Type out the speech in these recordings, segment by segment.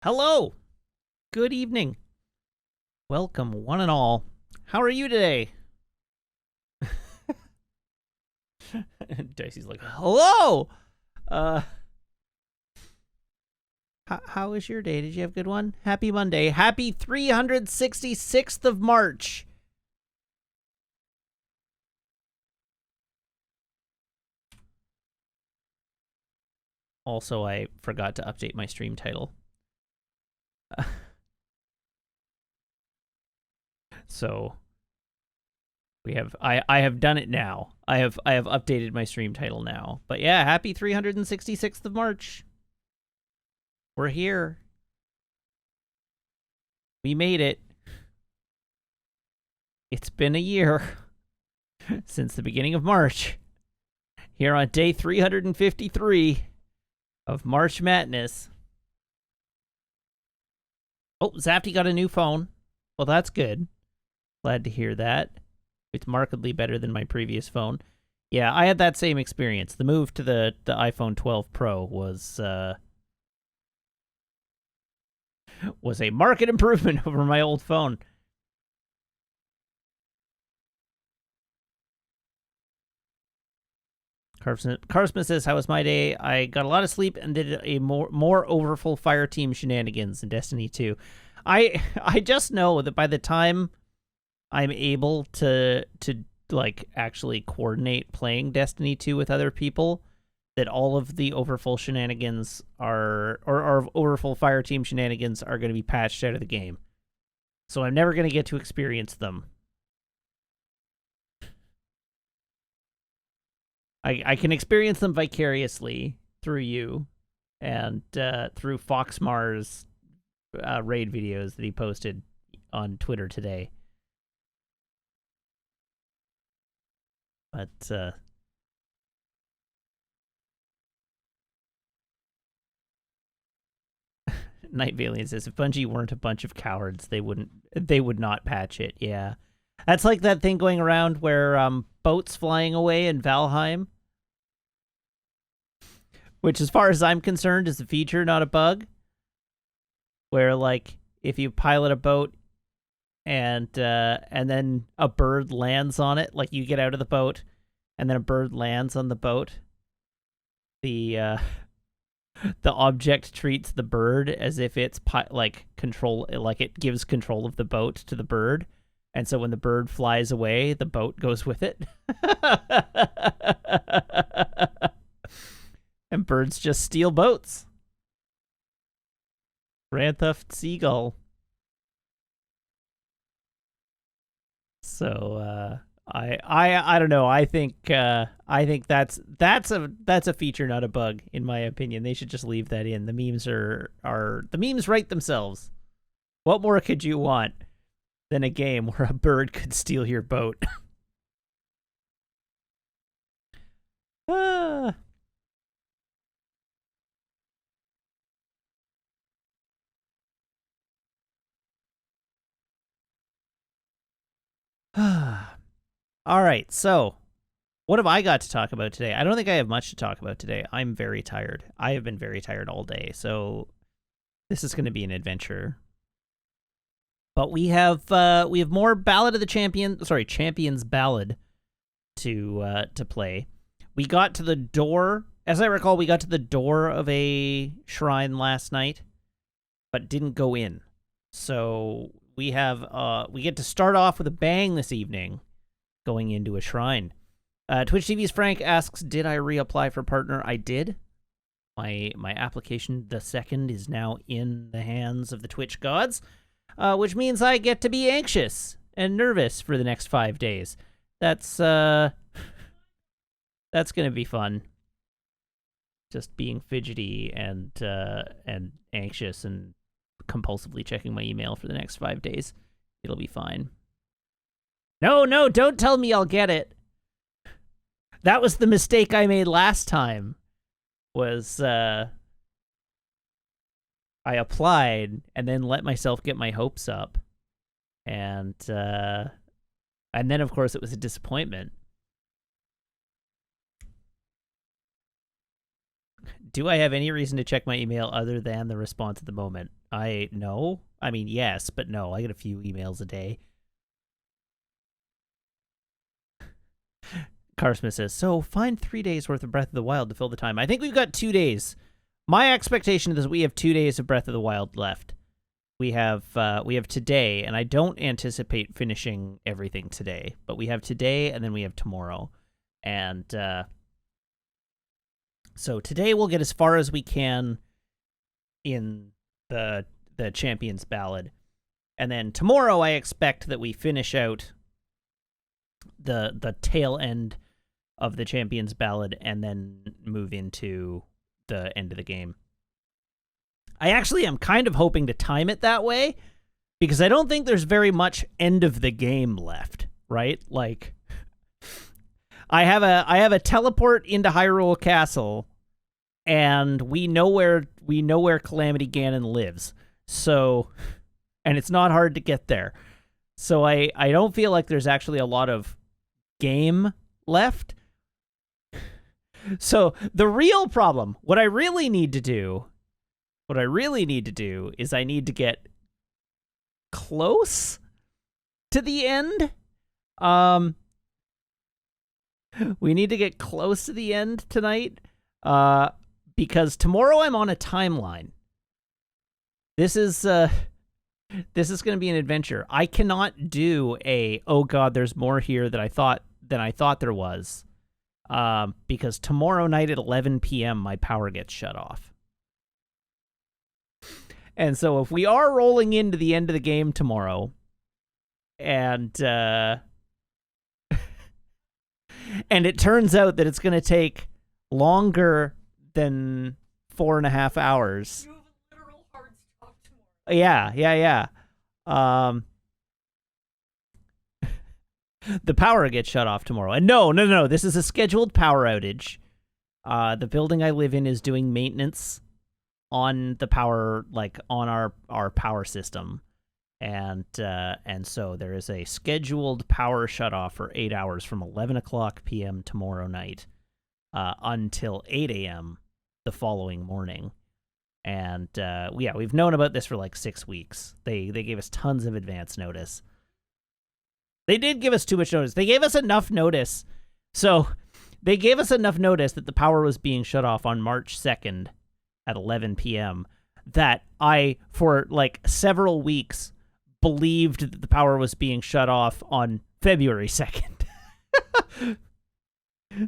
Hello. Good evening. Welcome, one and all. How are you today? Dicey's like, hello. How was your day? Did you have a good one? Happy Monday. Happy 366th of March. Also, I forgot to update my stream title. So we have I have done it now. I have updated my stream title now. But yeah, happy 366th of March. We're here. We made it. It's been a year since the beginning of March. Here on day 353 of March Madness. Oh, Zafty got a new phone. Well, that's good. Glad to hear that. It's markedly better than my previous phone. Yeah, I had that same experience. The move to the iPhone 12 Pro was a marked improvement over my old phone. Carsman says, how was my day? I got a lot of sleep and did a more overfull fire team shenanigans in Destiny 2. I just know that by the time I'm able to like actually coordinate playing Destiny 2 with other people, that all of the overfull shenanigans or overfull fire team shenanigans are going to be patched out of the game. So I'm never going to get to experience them. I can experience them vicariously through you and through Foxmar's raid videos that he posted on Twitter today. But Night Valiant says, if Bungie weren't a bunch of cowards, they would not patch it. Yeah. That's like that thing going around where boats flying away in Valheim, which, as far as I'm concerned, is a feature, not a bug. Where, like, if you pilot a boat and then a bird lands on it, like you get out of the boat and then a bird lands on the boat, the object treats the bird as if it's control, like it gives control of the boat to the bird. And so when the bird flies away, the boat goes with it. And birds just steal boats. Grand Theft Seagull. So I don't know. I think that's a feature, not a bug, in my opinion. They should just leave that in. The memes are the memes write themselves. What more could you want than a game where a bird could steal your boat? All right, so what have I got to talk about today? I don't think I have much to talk about today. I'm very tired. I have been very tired all day, so this is going to be an adventure. But we have more Ballad of the Champions Ballad to play. We got to the door, as I recall, we got to the door of a shrine last night, but didn't go in. So we get to start off with a bang this evening, going into a shrine. Twitch TV's Frank asks, did I reapply for partner? I did. My application, the second, is now in the hands of the Twitch gods, which means I get to be anxious and nervous for the next 5 days. That's going to be fun. Just being fidgety and anxious and compulsively checking my email for the next 5 days. It'll be fine. No, don't tell me I'll get it. That was the mistake I made last time. Was I applied and then let myself get my hopes up, and then of course it was a disappointment. Do I have any reason to check my email other than the response at the moment? I no. I mean, yes, but no. I get a few emails a day. Carsmith says, so find 3 days worth of Breath of the Wild to fill the time. I think we've got 2 days. My expectation is we have 2 days of Breath of the Wild left. We have today, and I don't anticipate finishing everything today, but we have today and then we have tomorrow. And so today we'll get as far as we can in the Champion's Ballad. And then tomorrow I expect that we finish out the tail end of the Champion's Ballad and then move into the end of the game. I actually am kind of hoping to time it that way because I don't think there's very much end of the game left, right? Like I have a teleport into Hyrule Castle and we know where Calamity Ganon lives. So, and it's not hard to get there. So I don't feel like there's actually a lot of game left. So the real problem, what I really need to do is I need to get close to the end. We need to get close to the end tonight. Because tomorrow I'm on a timeline. This is going to be an adventure. I cannot do oh god, there's more here than I thought there was. Because tomorrow night at 11 p.m. my power gets shut off. And so if we are rolling into the end of the game tomorrow, and and it turns out that it's going to take longer than 4.5 hours. You have a literal hard stop tomorrow. Yeah. The power gets shut off tomorrow. And no. This is a scheduled power outage. The building I live in is doing maintenance on the power, like on our power system. And so there is a scheduled power shut off for 8 hours from 11 o'clock p.m. tomorrow night until 8 a.m. the following morning. And we've known about this for like 6 weeks. They gave us tons of advance notice. They did give us too much notice. They gave us enough notice. So they gave us enough notice that the power was being shut off on March 2nd at 11 p.m. that I, for like several weeks, believed that the power was being shut off on February 2nd.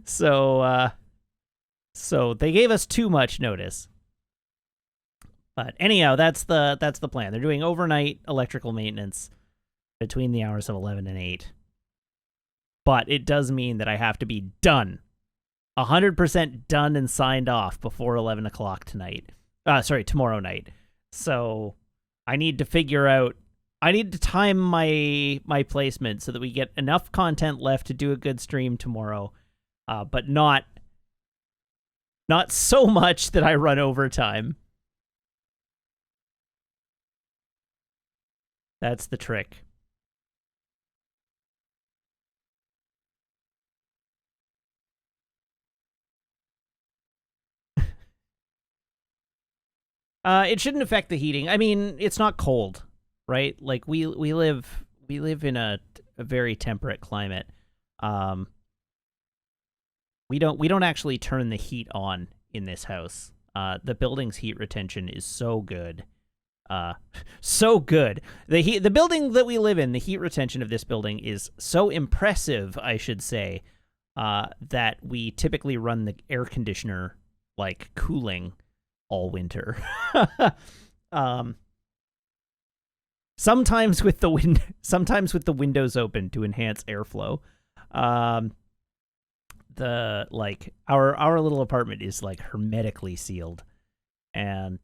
So they gave us too much notice. But anyhow, that's the plan. They're doing overnight electrical maintenance between the hours of 11 and 8. But it does mean that I have to be done. 100% done and signed off before 11 o'clock tomorrow night. So I need to time my placement so that we get enough content left to do a good stream tomorrow. But not so much that I run overtime. That's the trick. It shouldn't affect the heating. I mean, it's not cold, right? Like we live in a very temperate climate. We don't actually turn the heat on in this house. The building's heat retention is so good. So good. The building that we live in, the heat retention of this building is so impressive, I should say, that we typically run the air conditioner like cooling all winter. Sometimes with the windows open to enhance airflow. Our little apartment is like hermetically sealed, and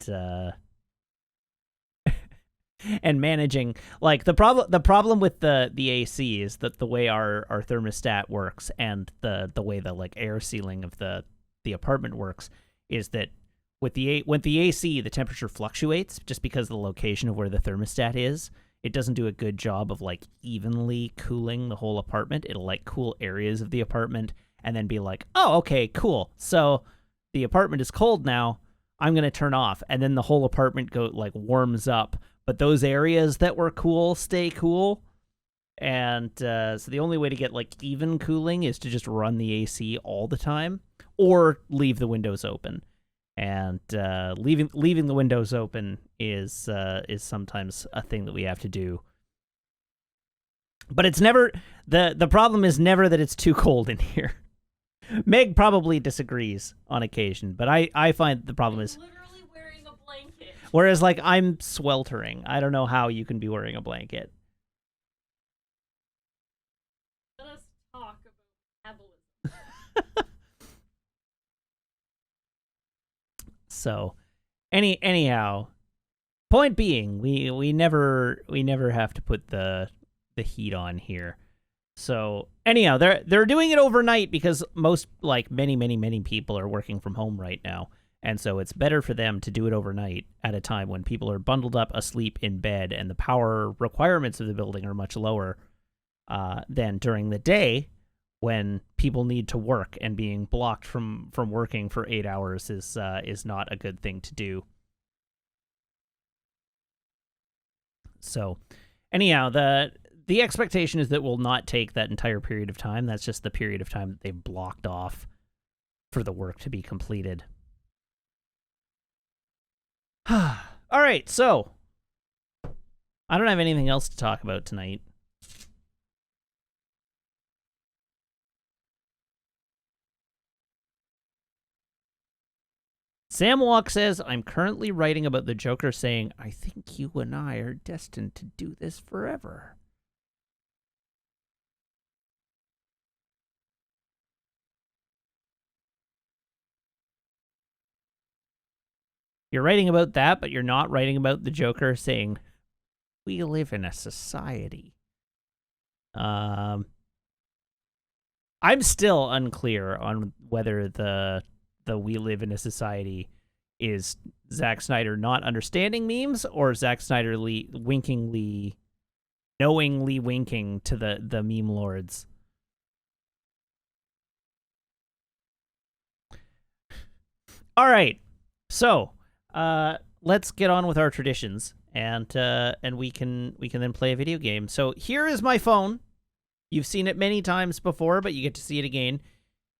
and managing like the problem with the AC is that the way our thermostat works and the way the like air sealing of the apartment works is that with the AC, the temperature fluctuates just because of the location of where the thermostat is. It doesn't do a good job of like evenly cooling the whole apartment. It'll like cool areas of the apartment and then be like, oh, okay, cool. So the apartment is cold now. I'm going to turn off. And then the whole apartment warms up. But those areas that were cool stay cool. And so the only way to get even cooling is to just run the AC all the time or leave the windows open. And leaving the windows open is sometimes a thing that we have to do. But it's never the problem is never that it's too cold in here. Meg probably disagrees on occasion, but I find the problem is literally wearing a blanket. Whereas I'm sweltering. I don't know how you can be wearing a blanket. Let us talk about metabolism. So, anyhow, point being, we never have to put the heat on here. So anyhow, they're doing it overnight because most many people are working from home right now, and so it's better for them to do it overnight at a time when people are bundled up asleep in bed and the power requirements of the building are much lower than during the day when people need to work, and being blocked from working for 8 hours is not a good thing to do. So anyhow, the expectation is that we'll not take that entire period of time. That's just the period of time that they've blocked off for the work to be completed. All right, so I don't have anything else to talk about tonight. Sam Walk says, I'm currently writing about the Joker saying, I think you and I are destined to do this forever. You're writing about that, but you're not writing about the Joker saying, we live in a society. I'm still unclear on whether the we live in a society is Zack Snyder not understanding memes or Zack Snyder knowingly winking to the meme lords. All right, so let's get on with our traditions, and we can then play a video game. So here is my phone. You've seen it many times before, but you get to see it again.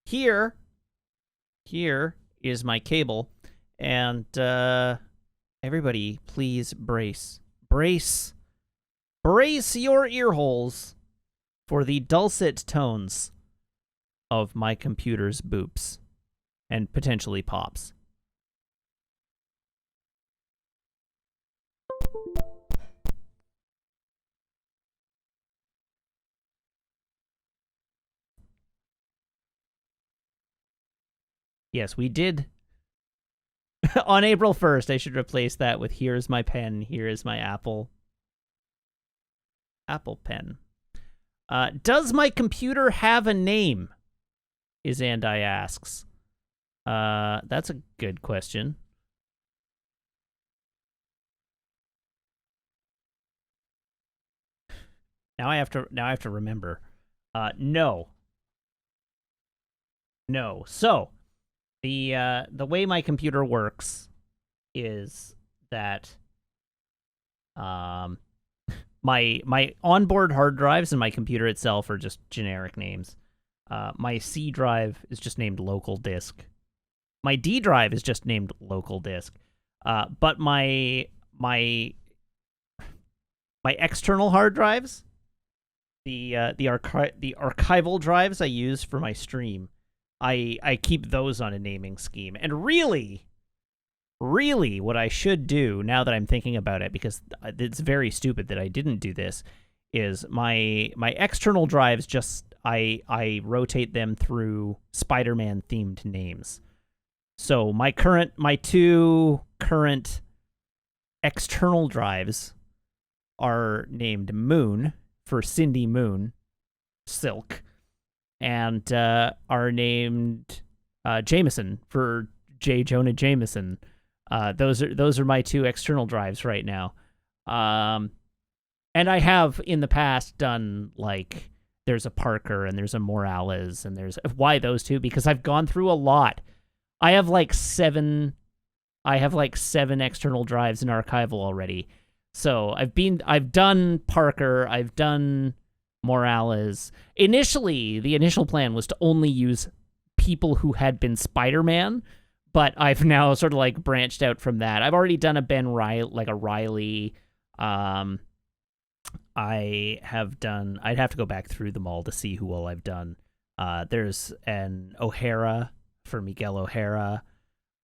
Here is my cable, and everybody, please brace your ear holes for the dulcet tones of my computer's boops and potentially pops. Yes, we did. On April 1st, I should replace that with here's my pen, here is my Apple Pen. Does my computer have a name? Izandai asks. That's a good question. Now I have to remember. No. So, the way my computer works is that my onboard hard drives and my computer itself are just generic names. My C drive is just named local disk. My D drive is just named local disk. But my external hard drives, the archival drives I use for my stream, I keep those on a naming scheme. And really, what I should do, now that I'm thinking about it, because it's very stupid that I didn't do this, is my external drives, just I rotate them through Spider-Man themed names. So my two current external drives are named Moon for Cindy Moon Silk, and are named Jameson for J. Jonah Jameson. Those are my two external drives right now. And I have in the past done there's a Parker and there's a Morales and there's why those two, because I've gone through a lot. I have 7 I have like 7 external drives in archival already. So I've done Parker, I've done Morales. Initially, the initial plan was to only use people who had been Spider-Man, but I've now sort of like branched out from that. I've already done a Ben Riley, like a Riley. I'd have to go back through them all to see who all I've done. There's an O'Hara for Miguel O'Hara,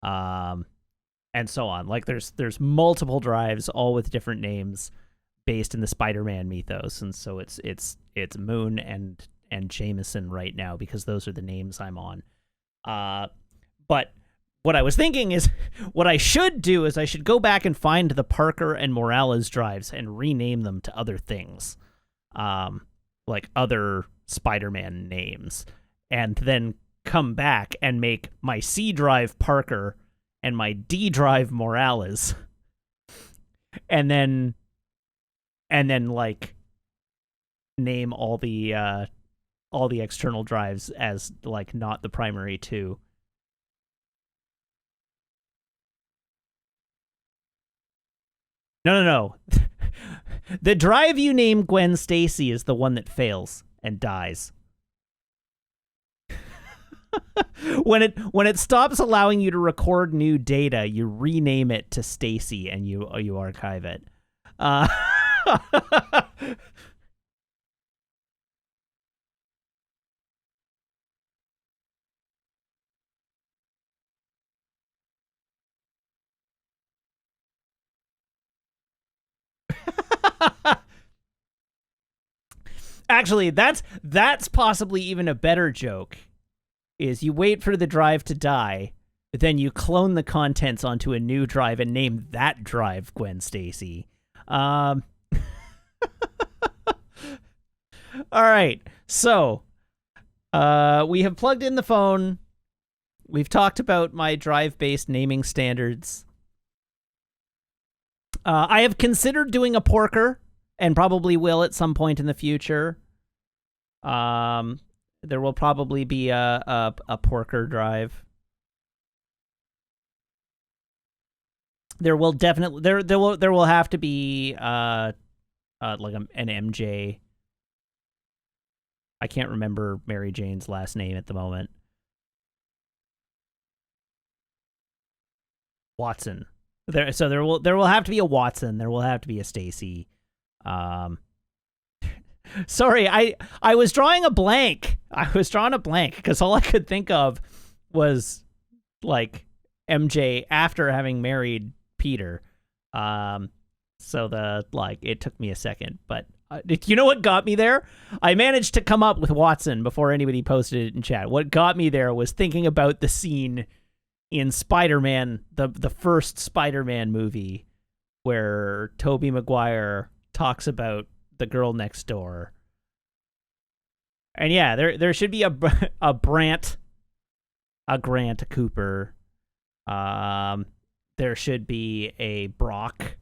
and so on. Like there's multiple drives, all with different names, based in the Spider-Man mythos, and so it's Moon and Jameson right now because those are the names I'm on. But what I was thinking is, what I should do is I should go back and find the Parker and Morales drives and rename them to other things, like other Spider-Man names, and then come back and make my C drive Parker and my D drive Morales, and then like name all the external drives as like not the primary two. No. The drive you name Gwen Stacy is the one that fails and dies. when it stops allowing you to record new data, you rename it to Stacy and you archive it. Actually, that's possibly even a better joke. Is you wait for the drive to die, then you clone the contents onto a new drive and name that drive Gwen Stacy. All right, so we have plugged in the phone. We've talked about my drive-based naming standards. I have considered doing a porker, and probably will at some point in the future. There will probably be a porker drive. There will definitely there will have to be like an MJ. I can't remember Mary Jane's last name at the moment. Watson. There will have to be a Watson. There will have to be a Stacy. Sorry, I was drawing a blank. Because all I could think of was like MJ after having married Peter. So it took me a second, but you know what got me there? I managed to come up with Watson before anybody posted it in chat. What got me there was thinking about the scene in Spider-Man, the first Spider-Man movie, where Tobey Maguire talks about the girl next door. And yeah, there should be a Grant, a Cooper. There should be a Brock.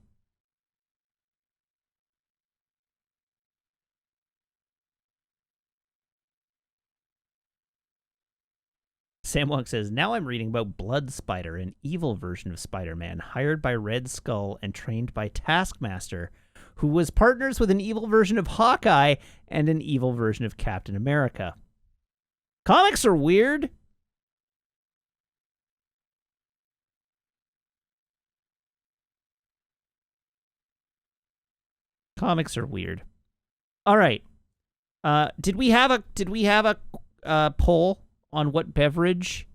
Sam Wong says, now I'm reading about Blood Spider, an evil version of Spider-Man, hired by Red Skull and trained by Taskmaster, who was partners with an evil version of Hawkeye and an evil version of Captain America. Comics are weird. Comics are weird. All right. Did we have a poll on what beverage?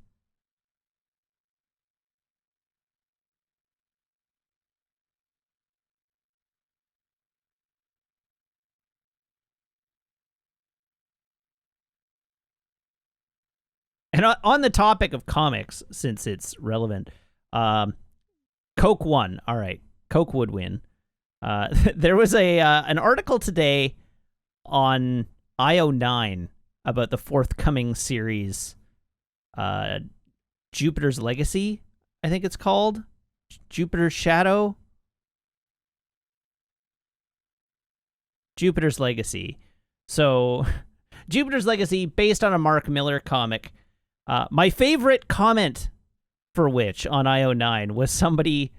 And on the topic of comics, since it's relevant, Coke won. All right, Coke would win. There was an article today on IO9 about the forthcoming series, Jupiter's Legacy, I think it's called. Jupiter's Shadow? Jupiter's Legacy. So, Jupiter's Legacy, based on a Mark Millar comic. My favorite comment for which on IO9 was somebody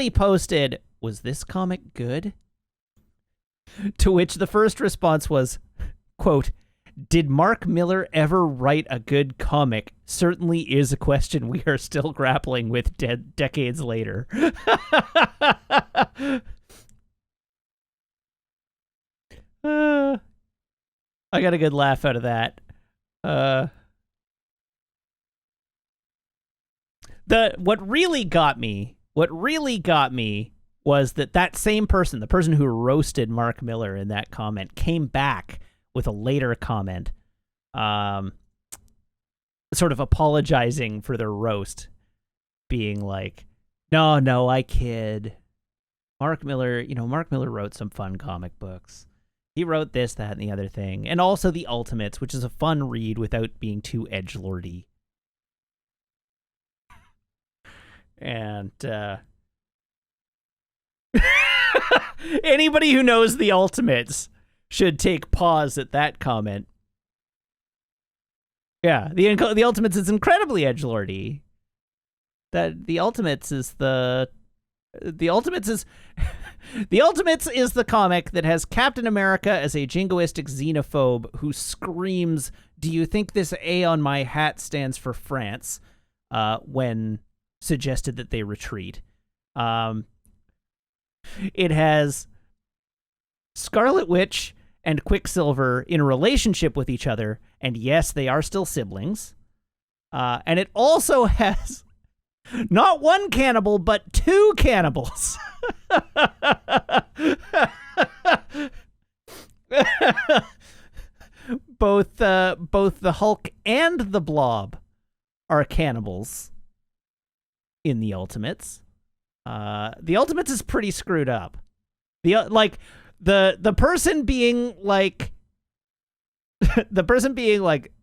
posted, "Was this comic good?" To which the first response was, quote, "Did Mark Miller ever write a good comic? Certainly is a question we are still grappling with decades later." I got a good laugh out of that. What really got me was that same person, the person who roasted Mark Miller in that comment, came back with a later comment, sort of apologizing for their roast, being like, no, I kid. Mark Miller wrote some fun comic books. He wrote this, that, and the other thing. And also The Ultimates, which is a fun read without being too edgelordy. And anybody who knows The Ultimates should take pause at that comment. Yeah, the Ultimates is incredibly edgelordy. The Ultimates is the comic that has Captain America as a jingoistic xenophobe who screams, "Do you think this A on my hat stands for France?" When suggested that they retreat. It has Scarlet Witch and Quicksilver in a relationship with each other, and yes, they are still siblings. And it also has not one cannibal, but two cannibals. Both the Hulk and the Blob are cannibals in the Ultimates. The Ultimates is pretty screwed up. The person being like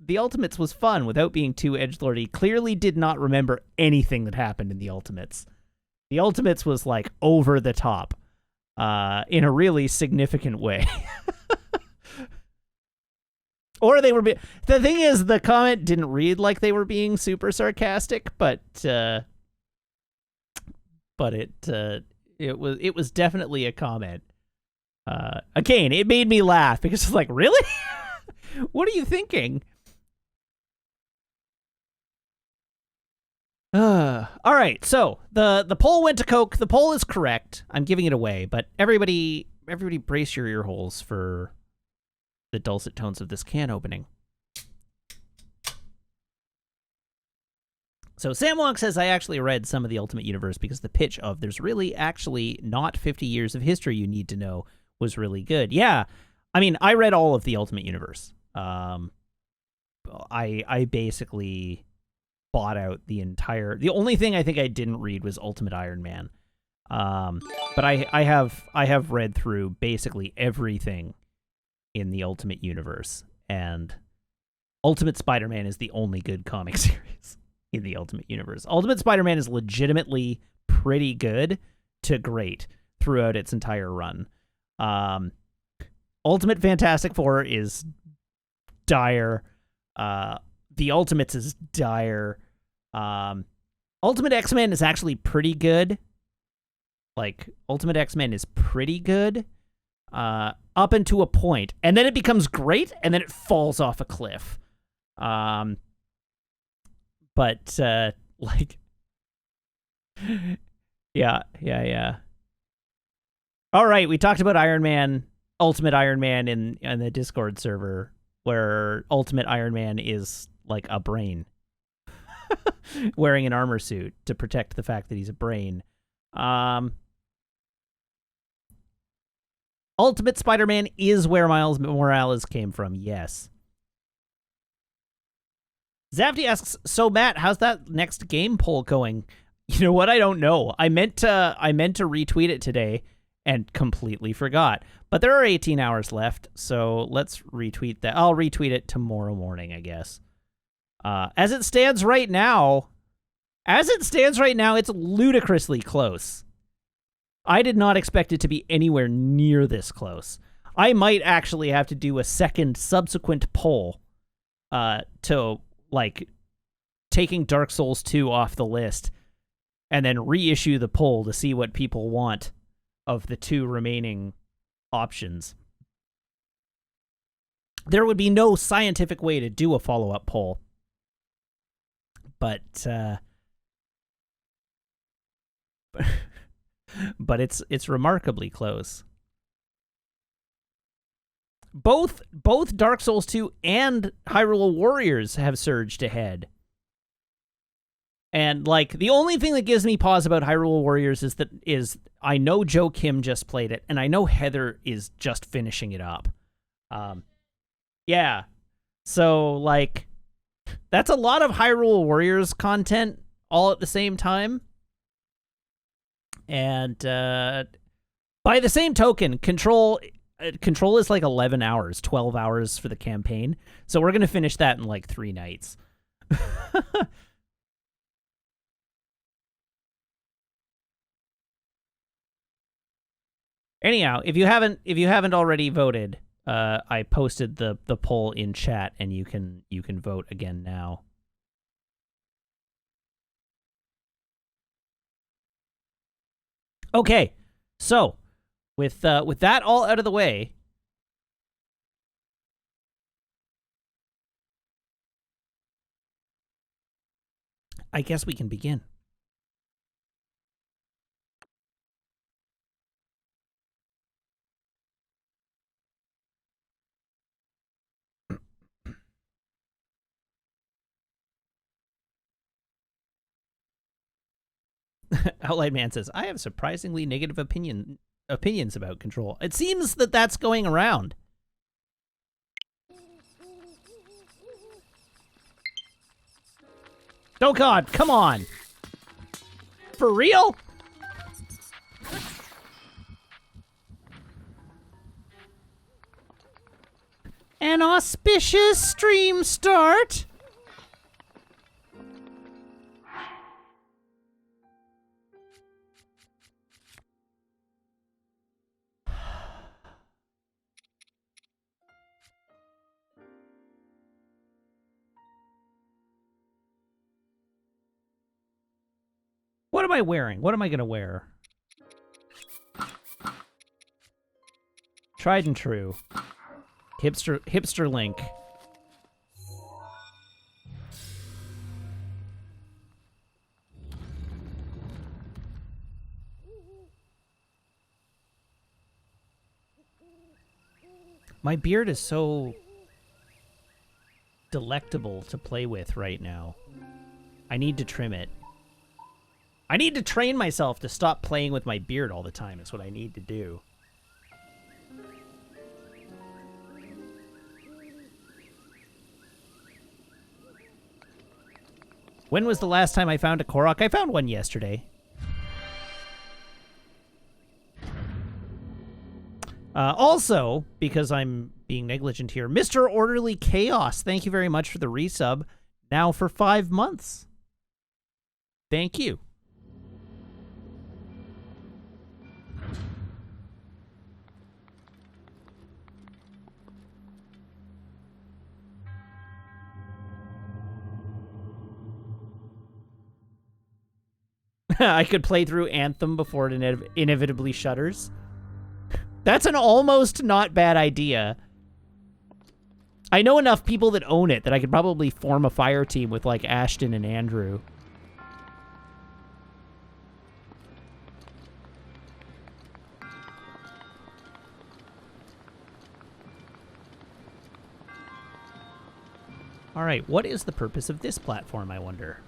the Ultimates was fun without being too edgelordy clearly did not remember anything that happened in the Ultimates. The Ultimates was like over the top in a really significant way. Or they were the thing is, the comment didn't read like they were being super sarcastic, but it was definitely a comment. Again, it made me laugh because it's like, really? What are you thinking? All right, so the poll went to Coke. The poll is correct. I'm giving it away, but everybody brace your ear holes for the dulcet tones of this can opening. So Sam Wonk says, I actually read some of the Ultimate Universe because the pitch of there's really actually not 50 years of history you need to know was really good. Yeah, I mean, I read all of the Ultimate Universe. I basically bought out the entire... The only thing I think I didn't read was Ultimate Iron Man. But I have read through basically everything in the Ultimate Universe, and Ultimate Spider-Man is the only good comic series in the Ultimate Universe. Ultimate Spider-Man is legitimately pretty good to great throughout its entire run. Ultimate Fantastic Four is dire. The Ultimates is dire. Ultimate X-Men is actually pretty good. Like, Ultimate X-Men is pretty good up until a point, and then it becomes great, and then it falls off a cliff. Like, yeah. All right, we talked about Iron Man, Ultimate Iron Man in the Discord server, where Ultimate Iron Man is like a brain wearing an armor suit to protect the fact that he's a brain. Ultimate Spider-Man is where Miles Morales came from, yes. Zafty asks, so Matt, how's that next game poll going? You know what? I don't know. I meant to retweet it today and completely forgot. But there are 18 hours left, so let's retweet that. I'll retweet it tomorrow morning, I guess. As it stands right now, it's ludicrously close. I did not expect it to be anywhere near this close. I might actually have to do a second subsequent poll to taking Dark Souls 2 off the list and then reissue the poll to see what people want of the 2 remaining options. There would be no scientific way to do a follow-up poll. But but it's remarkably close. Both Dark Souls 2 and Hyrule Warriors have surged ahead. And like the only thing that gives me pause about Hyrule Warriors is I know Joe Kim just played it, and I know Heather is just finishing it up. Yeah. So like that's a lot of Hyrule Warriors content all at the same time. And by the same token, Control is like 11 hours, 12 hours for the campaign. So we're going to finish that in like 3 nights. Anyhow, if you haven't already voted, I posted the poll in chat, and you can vote again now. Okay, so with that all out of the way, I guess we can begin. Outline Man says, I have surprisingly negative opinions about Control. It seems that that's going around. Oh God, come on. For real? An auspicious stream start. What am I wearing? What am I gonna wear? Tried and true. Hipster Link. My beard is so delectable to play with right now. I need to trim it. I need to train myself to stop playing with my beard all the time is what I need to do. When was the last time I found a Korok? I found one yesterday. Also, because I'm being negligent here, Mr. Orderly Chaos, thank you very much for the resub. Now for 5 months. Thank you. I could play through Anthem before it inevitably shutters. That's an almost not bad idea. I know enough people that own it that I could probably form a fire team with, like, Ashton and Andrew. All right, what is the purpose of this platform, I wonder?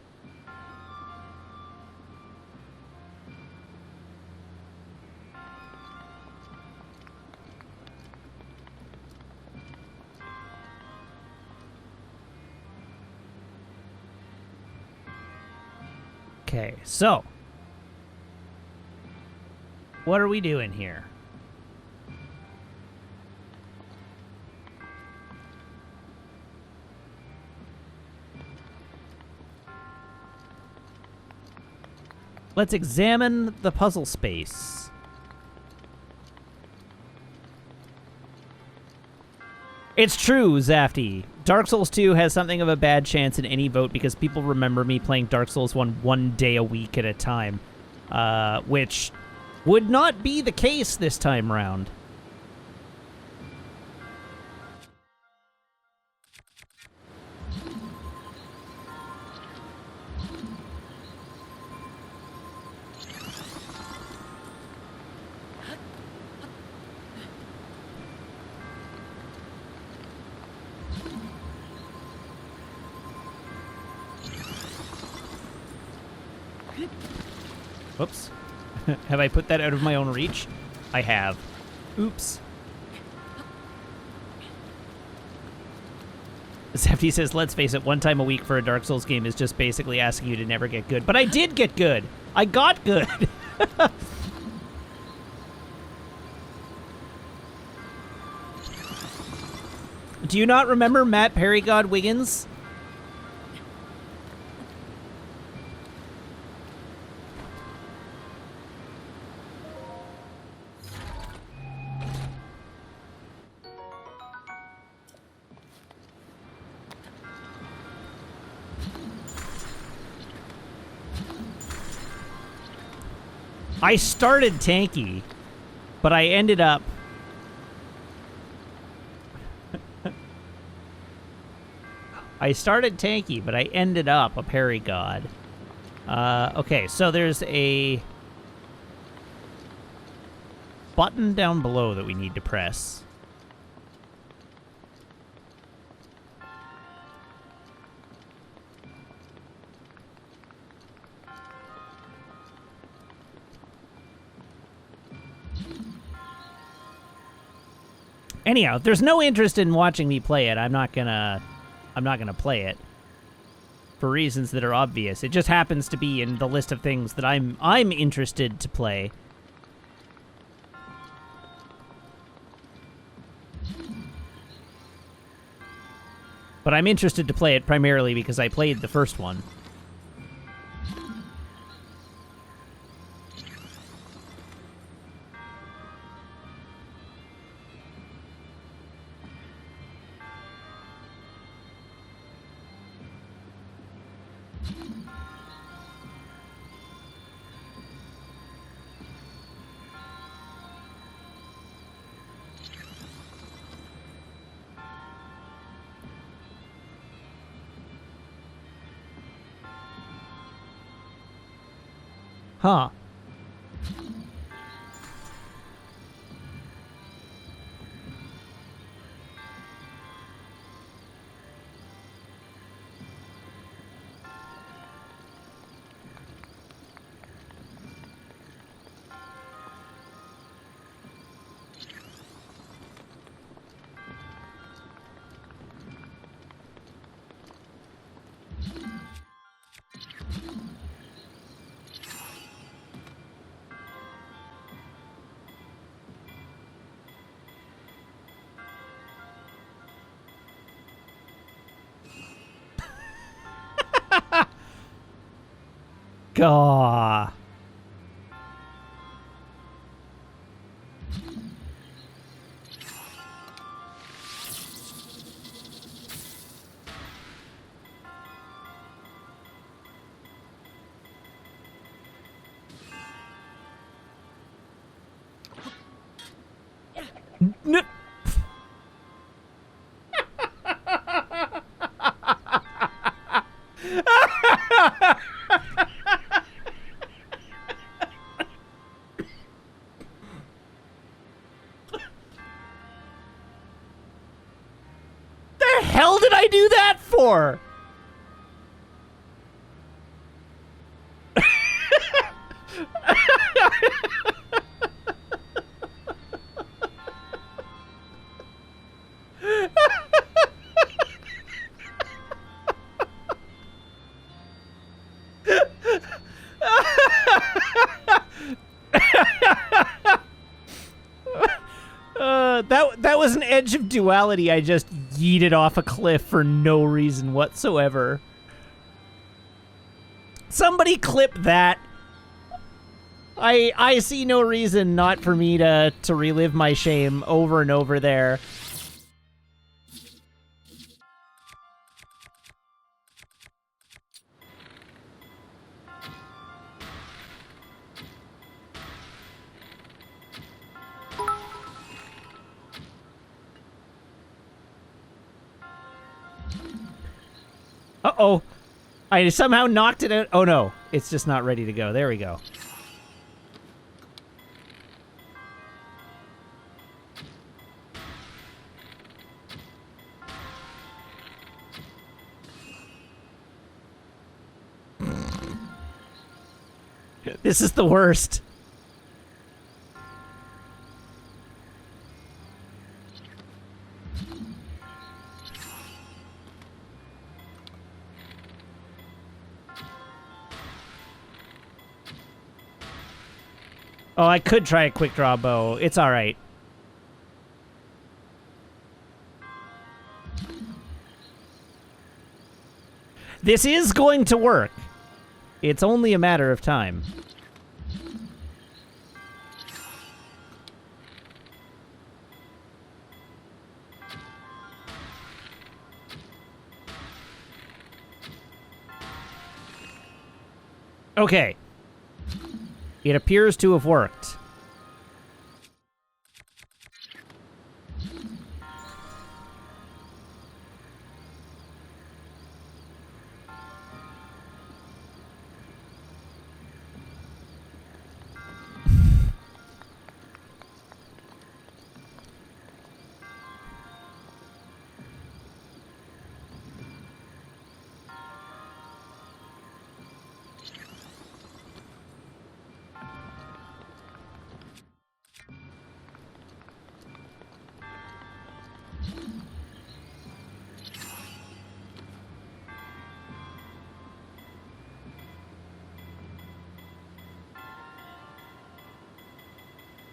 Okay, so what are we doing here? Let's examine the puzzle space. It's true, Zafty. Dark Souls 2 has something of a bad chance in any vote because people remember me playing Dark Souls 1 day a week at a time, which would not be the case this time round. Whoops. Have I put that out of my own reach? I have. Oops. Zefty says, let's face it, 1 time a week for a Dark Souls game is just basically asking you to never get good. But I did get good. I got good. Do you not remember Matt Perrygod Wiggins? I started tanky, but I ended up... I started tanky, but I ended up a parry god. Okay, so there's a button down below that we need to press. Anyhow, if there's no interest in watching me play it, I'm not gonna play it for reasons that are obvious. It just happens to be in the list of things that I'm interested to play. But I'm interested to play it primarily because I played the first one. Huh. Gah. The hell did I do that for? That was an edge of duality. I just yeeted off a cliff for no reason whatsoever. Somebody clip that. I see no reason not for me to relive my shame over and over there. Uh-oh. I somehow knocked it out. Oh, no. It's just not ready to go. There we go. This is the worst. Oh, I could try a quick draw bow. It's all right. This is going to work. It's only a matter of time. Okay. It appears to have worked.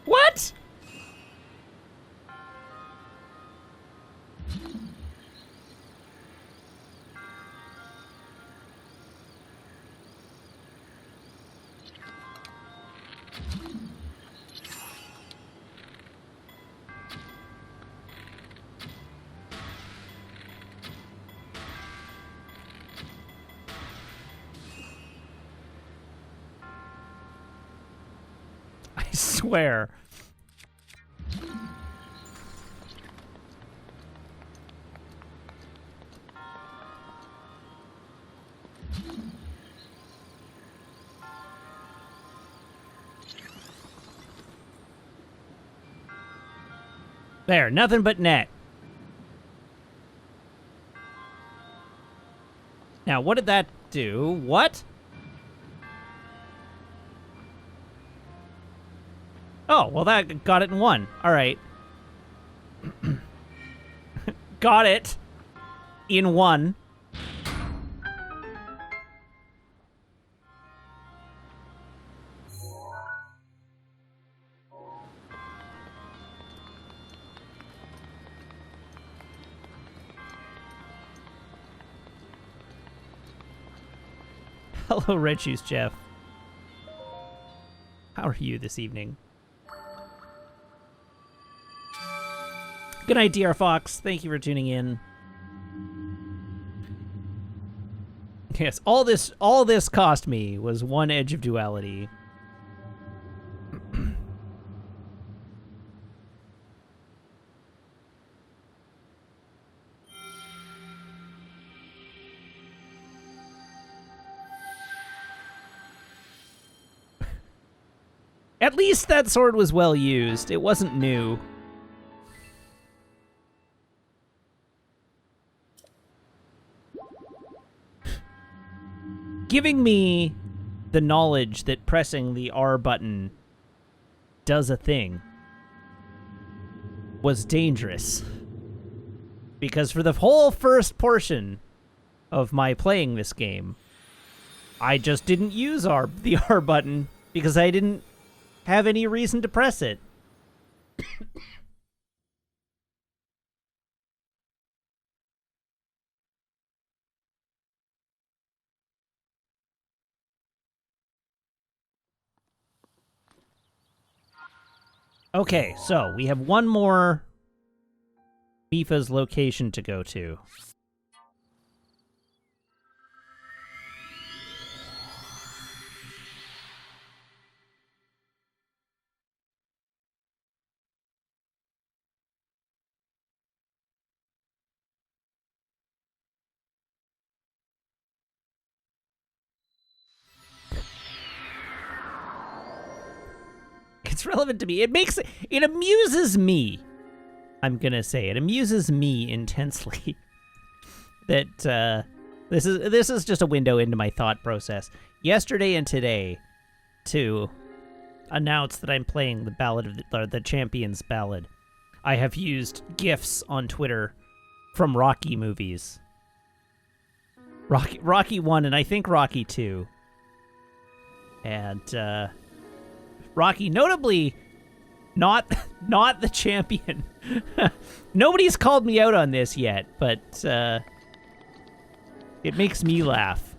What? I swear. There, nothing but net. Now, what did that do? What? Oh, well, that got it in one. All right. Got it in one. Hello, Red Shoes Jeff. How are you this evening? Good night, DR Fox. Thank you for tuning in. Yes, all this cost me was one Edge of Duality. At least that sword was well used. It wasn't new. Giving me the knowledge that pressing the R button does a thing was dangerous. Because for the whole first portion of my playing this game, I just didn't use the R button because I didn't have any reason to press it. Okay, so we have one more Mifa's location to go to. It's relevant to me. It amuses me. I'm gonna say it amuses me intensely that this is just a window into my thought process. Yesterday and today, to announce that I'm playing the Ballad of the Champions Ballad, I have used GIFs on Twitter from Rocky movies. Rocky 1 and I think Rocky 2. And Rocky, notably not the champion. Nobody's called me out on this yet, but it makes me laugh.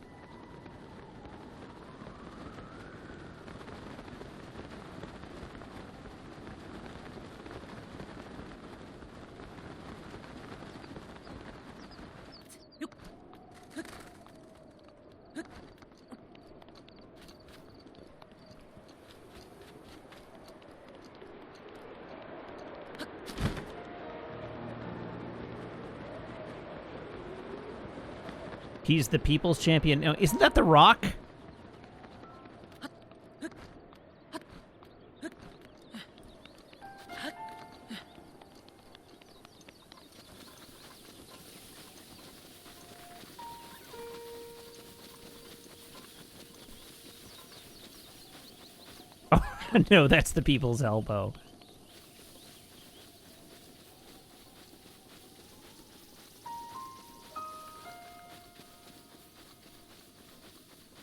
He's the people's champion. No, isn't that The Rock? Oh, no, that's the people's elbow.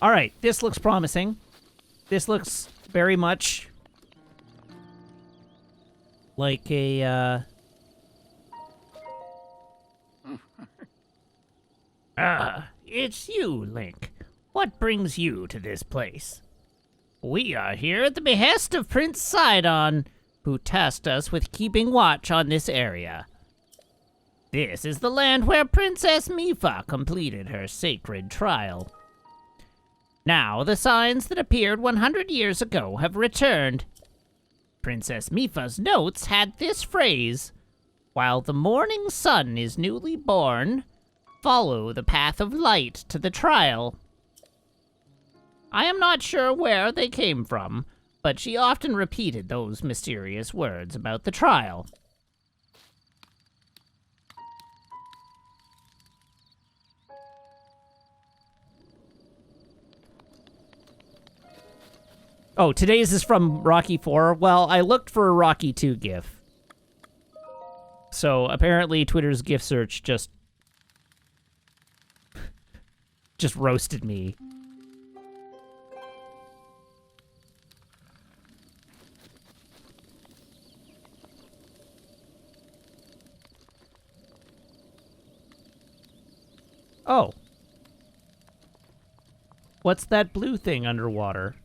All right, this looks promising. This looks very much like a, it's you, Link. What brings you to this place? We are here at the behest of Prince Sidon, who tasked us with keeping watch on this area. This is the land where Princess Mipha completed her sacred trial. Now, the signs that appeared 100 years ago have returned. Princess Mipha's notes had this phrase: "While the morning sun is newly born, follow the path of light to the trial." I am not sure where they came from, but she often repeated those mysterious words about the trial. Oh, today's is from Rocky 4. Well, I looked for a Rocky 2 GIF. So apparently Twitter's GIF search just roasted me. Oh. What's that blue thing underwater?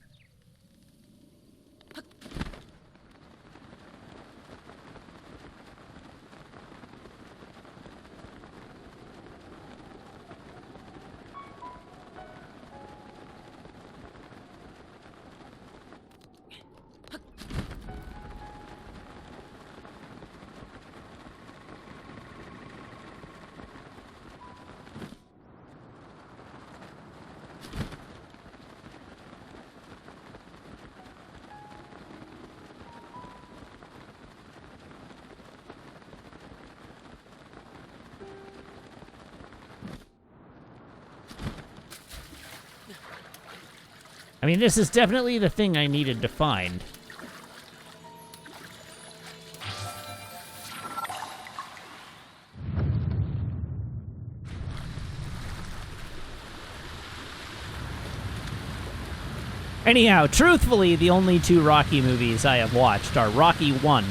I mean, this is definitely the thing I needed to find. Anyhow, truthfully, the only two Rocky movies I have watched are Rocky 1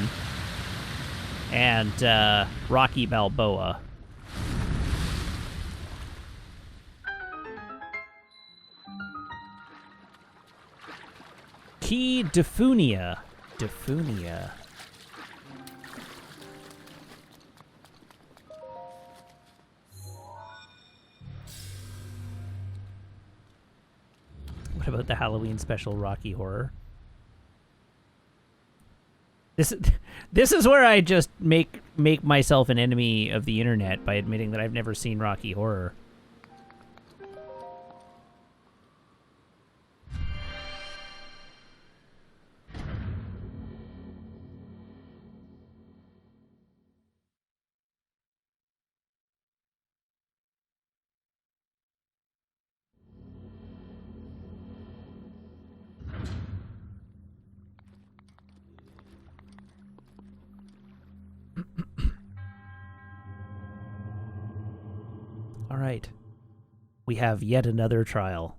and Rocky Balboa. Key Defunia. Defunia. What about the Halloween special Rocky Horror? This is where I just make myself an enemy of the internet by admitting that I've never seen Rocky Horror. All right. We have yet another trial.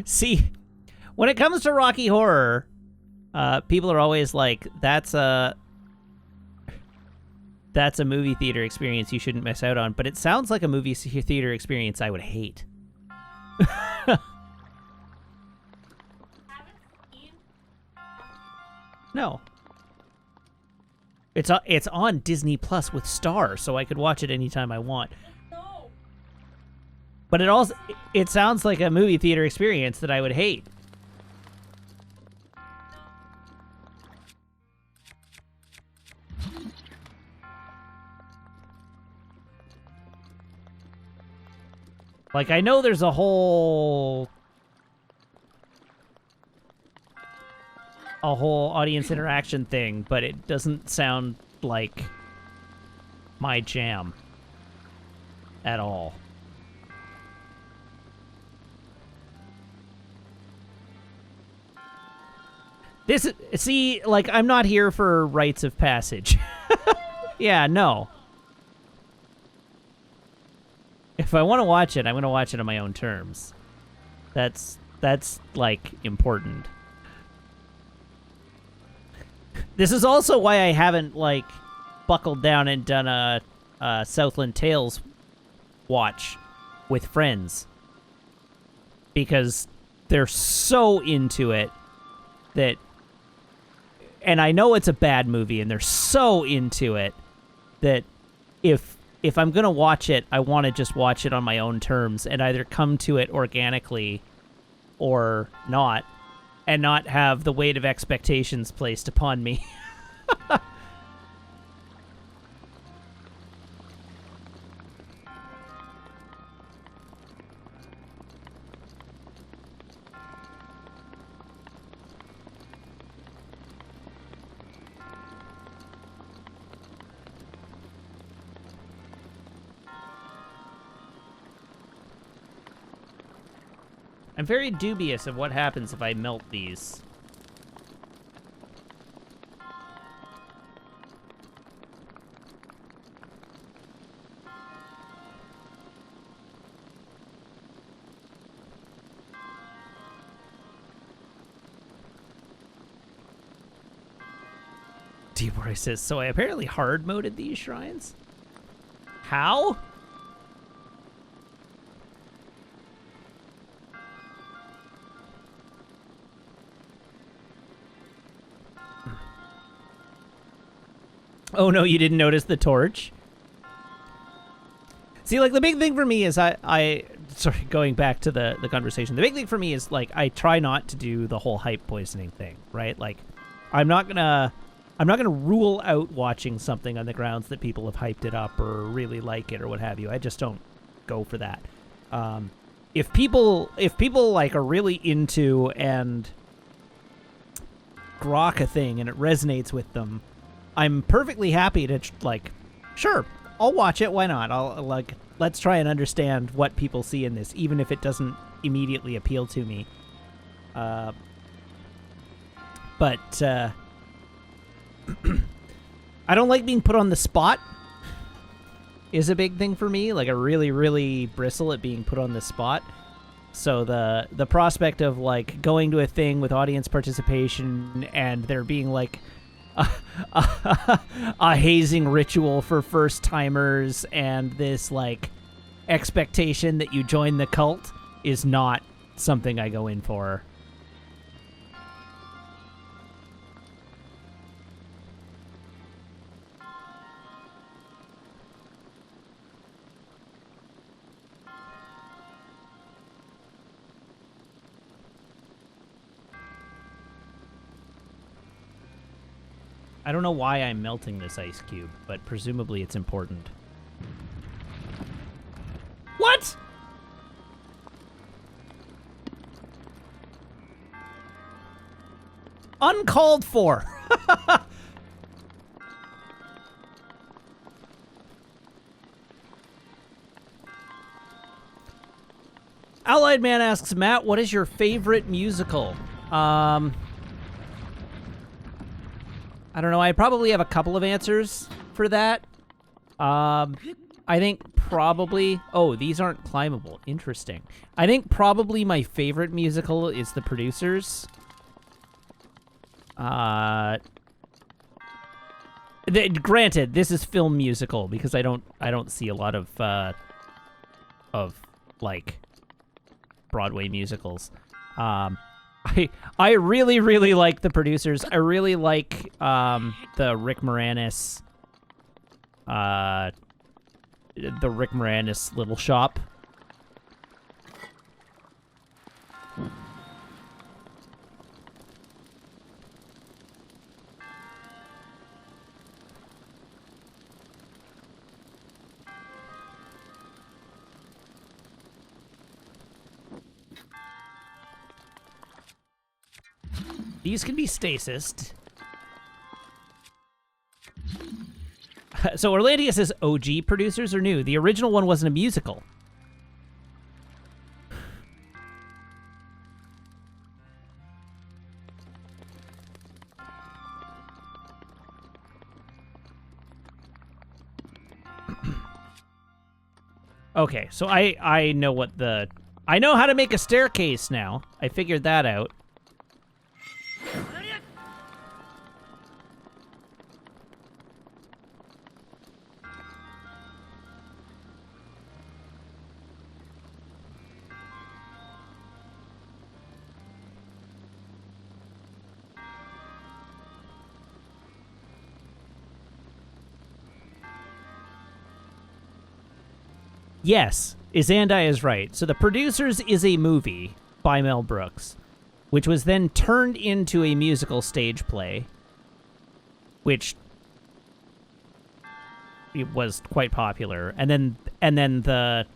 See, when it comes to Rocky Horror, people are always like, that's a movie theater experience you shouldn't miss out on, but it sounds like a movie theater experience I would hate. No. It's on Disney Plus with Star, so I could watch it anytime I want. No. But it sounds like a movie theater experience that I would hate. Like, I know there's a whole audience interaction thing, but it doesn't sound like my jam at all. See, like, I'm not here for rites of passage. Yeah, no. If I want to watch it, I'm going to watch it on my own terms. That's like, important. This is also why I haven't, like, buckled down and done a Southland Tales watch with friends. Because they're so into it that... And I know it's a bad movie, and they're so into it that if I'm going to watch it, I want to just watch it on my own terms and either come to it organically or not, and not have the weight of expectations placed upon me. I'm very dubious of what happens if I melt these. D-Boy says, so I apparently hard-moded these shrines? How? Oh no, you didn't notice the torch? See, like, the big thing for me is sorry, going back to the conversation, the big thing for me is, like, I try not to do the whole hype poisoning thing, right? Like, I'm not gonna rule out watching something on the grounds that people have hyped it up or really like it or what have you. I just don't go for that. If people like are really into and grok a thing and it resonates with them, I'm perfectly happy to, like, sure, I'll watch it. Why not? Let's try and understand what people see in this, even if it doesn't immediately appeal to me. But I don't like being put on the spot is a big thing for me. Like, I really, really bristle at being put on the spot. So the prospect of, like, going to a thing with audience participation and there being, like, a hazing ritual for first-timers and this, like, expectation that you join the cult is not something I go in for. I don't know why I'm melting this ice cube, but presumably it's important. What? Uncalled for. Allied Man asks, Matt, what is your favorite musical? I don't know. I probably have a couple of answers for that. I think probably... Oh, these aren't climbable. Interesting. I think probably my favorite musical is The Producers. Granted, this is film musical because I don't see a lot of like Broadway musicals. I really like The Producers. I really like the Rick Moranis Little Shop. These can be stasised. So Orlandia says OG producers are new. The original one wasn't a musical. Okay, so I know what the... I know how to make a staircase now. I figured that out. Yes, Izandai is right. So The Producers is a movie by Mel Brooks, which was then turned into a musical stage play, which it was quite popular. And then the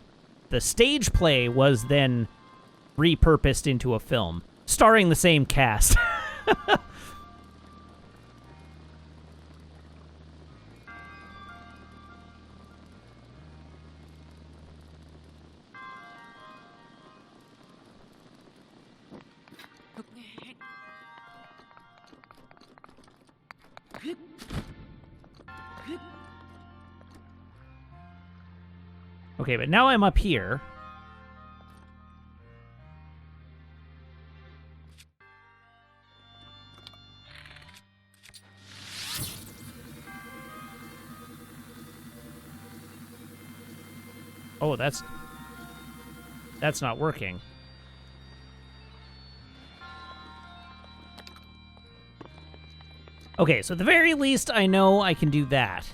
stage play was then repurposed into a film, starring the same cast. Okay, but now I'm up here. Oh, that's not working. Okay, so at the very least, I know I can do that.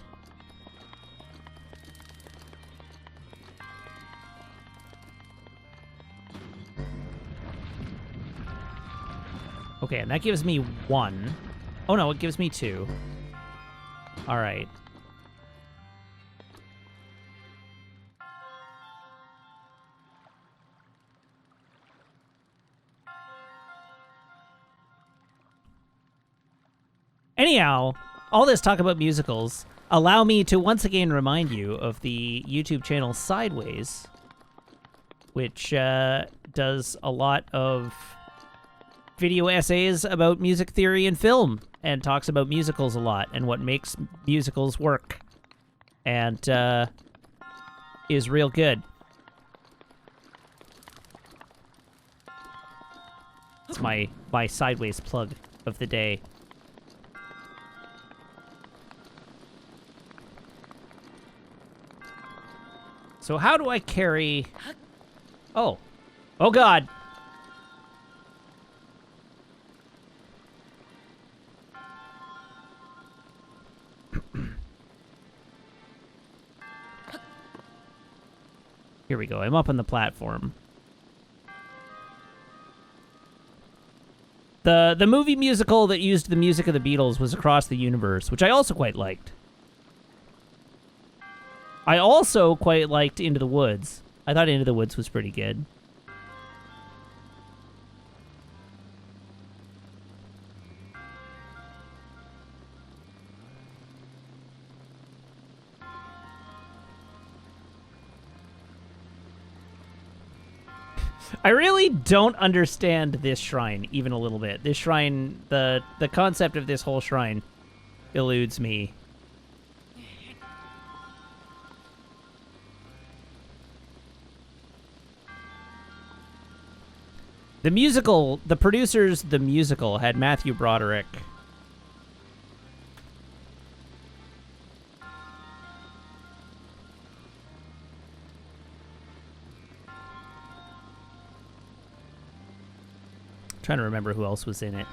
Okay, and that gives me 1. Oh, no, it gives me 2. All right. Anyhow, all this talk about musicals allow me to once again remind you of the YouTube channel Sideways, which does a lot of video essays about music theory and film, and talks about musicals a lot and what makes musicals work, and is real good. It's my Sideways plug of the day. So how do I carry... Oh. Oh, God. Here we go. I'm up on the platform. The movie musical that used the music of the Beatles was Across the Universe, which I also quite liked. I also quite liked Into the Woods. I thought Into the Woods was pretty good. I really don't understand this shrine even a little bit. This shrine, the concept of this whole shrine eludes me. The musical, the producers, the musical had Matthew Broderick. Trying to remember who else was in it.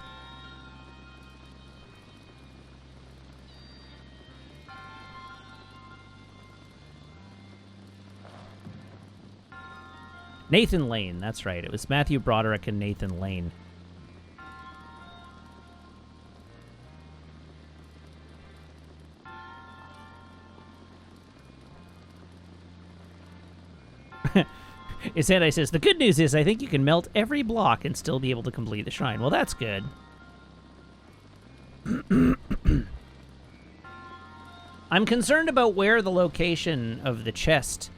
Nathan Lane, that's right. It was Matthew Broderick and Nathan Lane. Isandai says, the good news is I think you can melt every block and still be able to complete the shrine. Well, that's good. I'm concerned about where the location of the chest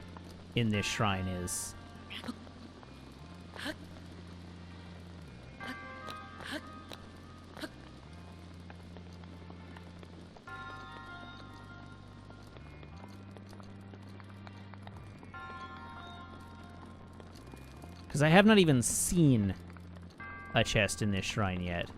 in this shrine is. Because I have not even seen a chest in this shrine yet.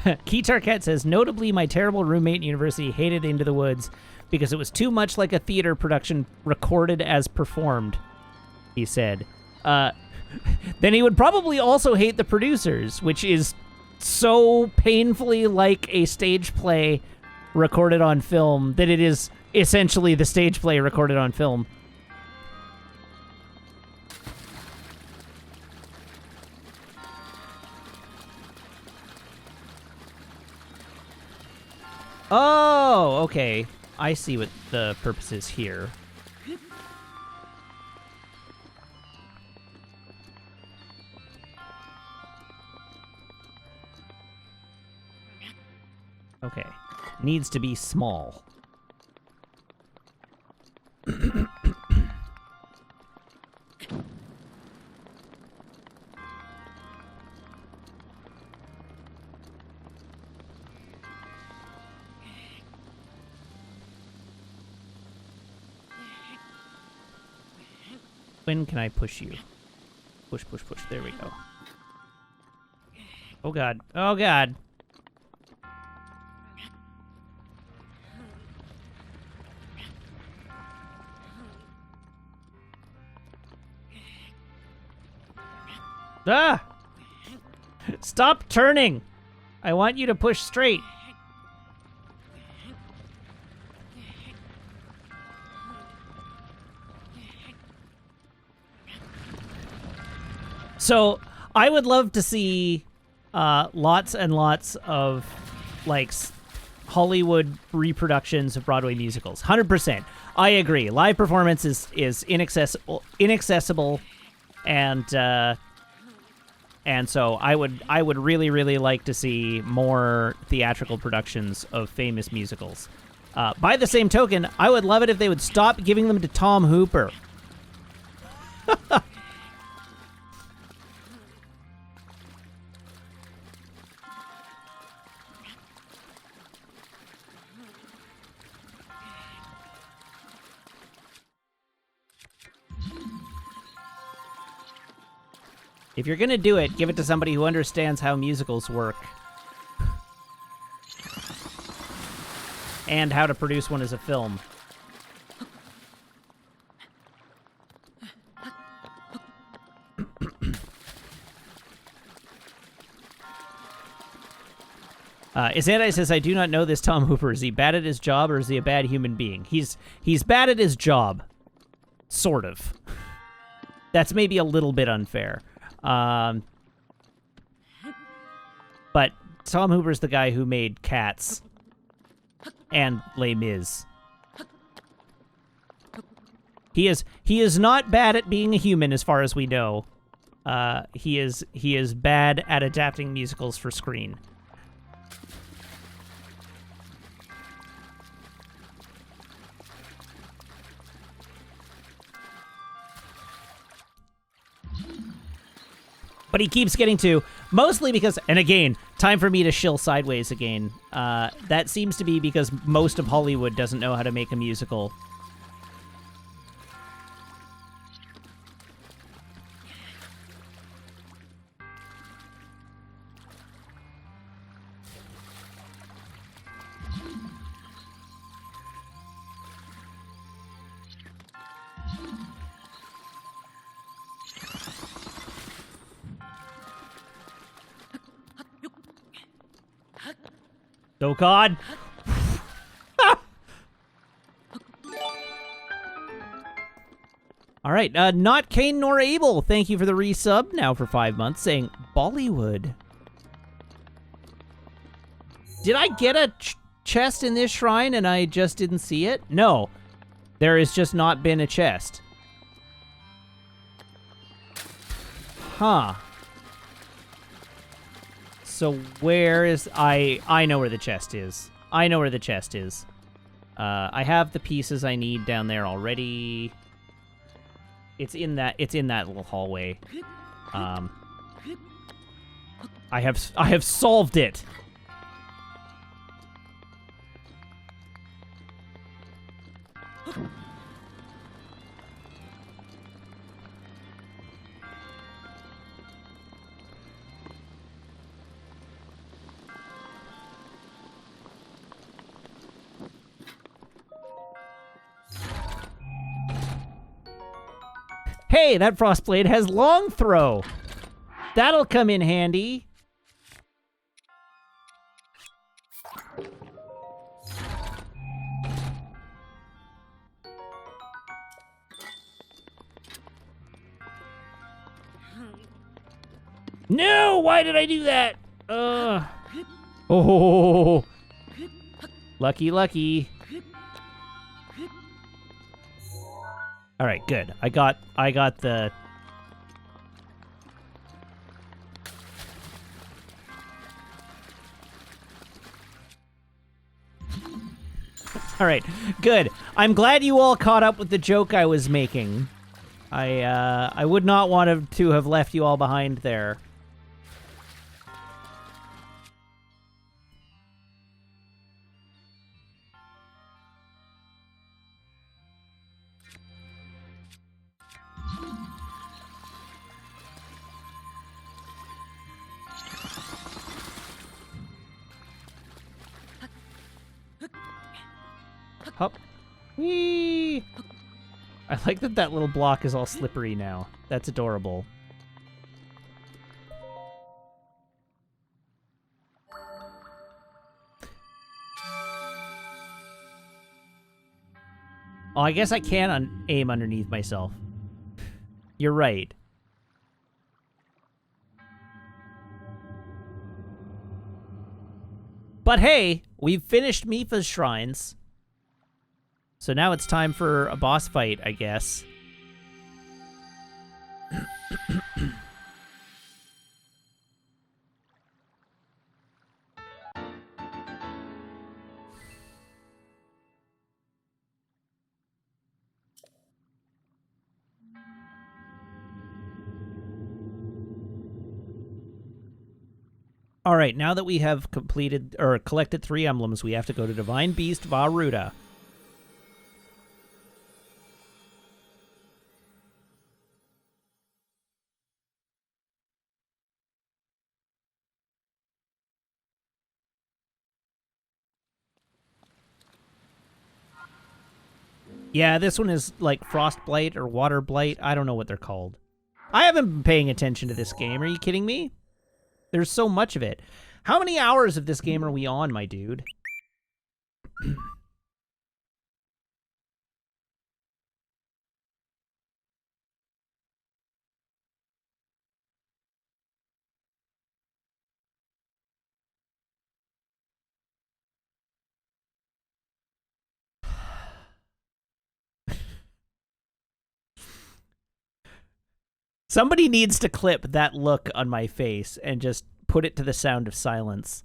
Keytar Cat says, notably, my terrible roommate in university hated Into the Woods because it was too much like a theater production recorded as performed, he said. Then he would probably also hate the producers, which is so painfully like a stage play recorded on film that it is essentially the stage play recorded on film. Oh, okay. I see what the purpose is here. Okay. Needs to be small. When can I push you? Push, push, push. There we go. Oh, God. Oh, God. Ah! Stop turning! I want you to push straight. So, I would love to see lots and lots of, like, Hollywood reproductions of Broadway musicals. 100%. I agree. Live performance is inaccessible, and so I would really, really like to see more theatrical productions of famous musicals. By the same token, I would love it if they would stop giving them to Tom Hooper. If you're gonna do it, give it to somebody who understands how musicals work. And how to produce one as a film. Isandai says, I do not know this Tom Hooper. Is he bad at his job or is he a bad human being? He's bad at his job. Sort of. That's maybe a little bit unfair. But Tom Hooper's the guy who made Cats and Les Mis. He is not bad at being a human, as far as we know. He is bad at adapting musicals for screen. But he keeps getting to, mostly because, and again, time for me to shill sideways again. That seems to be because most of Hollywood doesn't know how to make a musical. Oh, God. All right. Not Kane nor Abel. Thank you for the resub now for 5 months, saying Bollywood. Did I get a chest in this shrine and I just didn't see it? No. There has just not been a chest. Huh. So where is... I know where the chest is. I know where the chest is. I have the pieces I need down there already. It's in that little hallway. I have solved it. Hey, that Frostblade has long throw. That'll come in handy. No, why did I do that? Oh, lucky, lucky. All right, good. I got the... All right, good. I'm glad you all caught up with the joke I was making. I would not want to have left you all behind there. Hop. Whee! I like that little block is all slippery now. That's adorable. Oh, I guess I can aim underneath myself. You're right. But hey, we've finished Mifa's shrines. So now it's time for a boss fight, I guess. All right, now that we have completed or collected 3 emblems, we have to go to Divine Beast Varuda. Yeah, this one is like Frost Blight or Water Blight. I don't know what they're called. I haven't been paying attention to this game. Are you kidding me? There's so much of it. How many hours of this game are we on, my dude? Somebody needs to clip that look on my face and just put it to the sound of silence.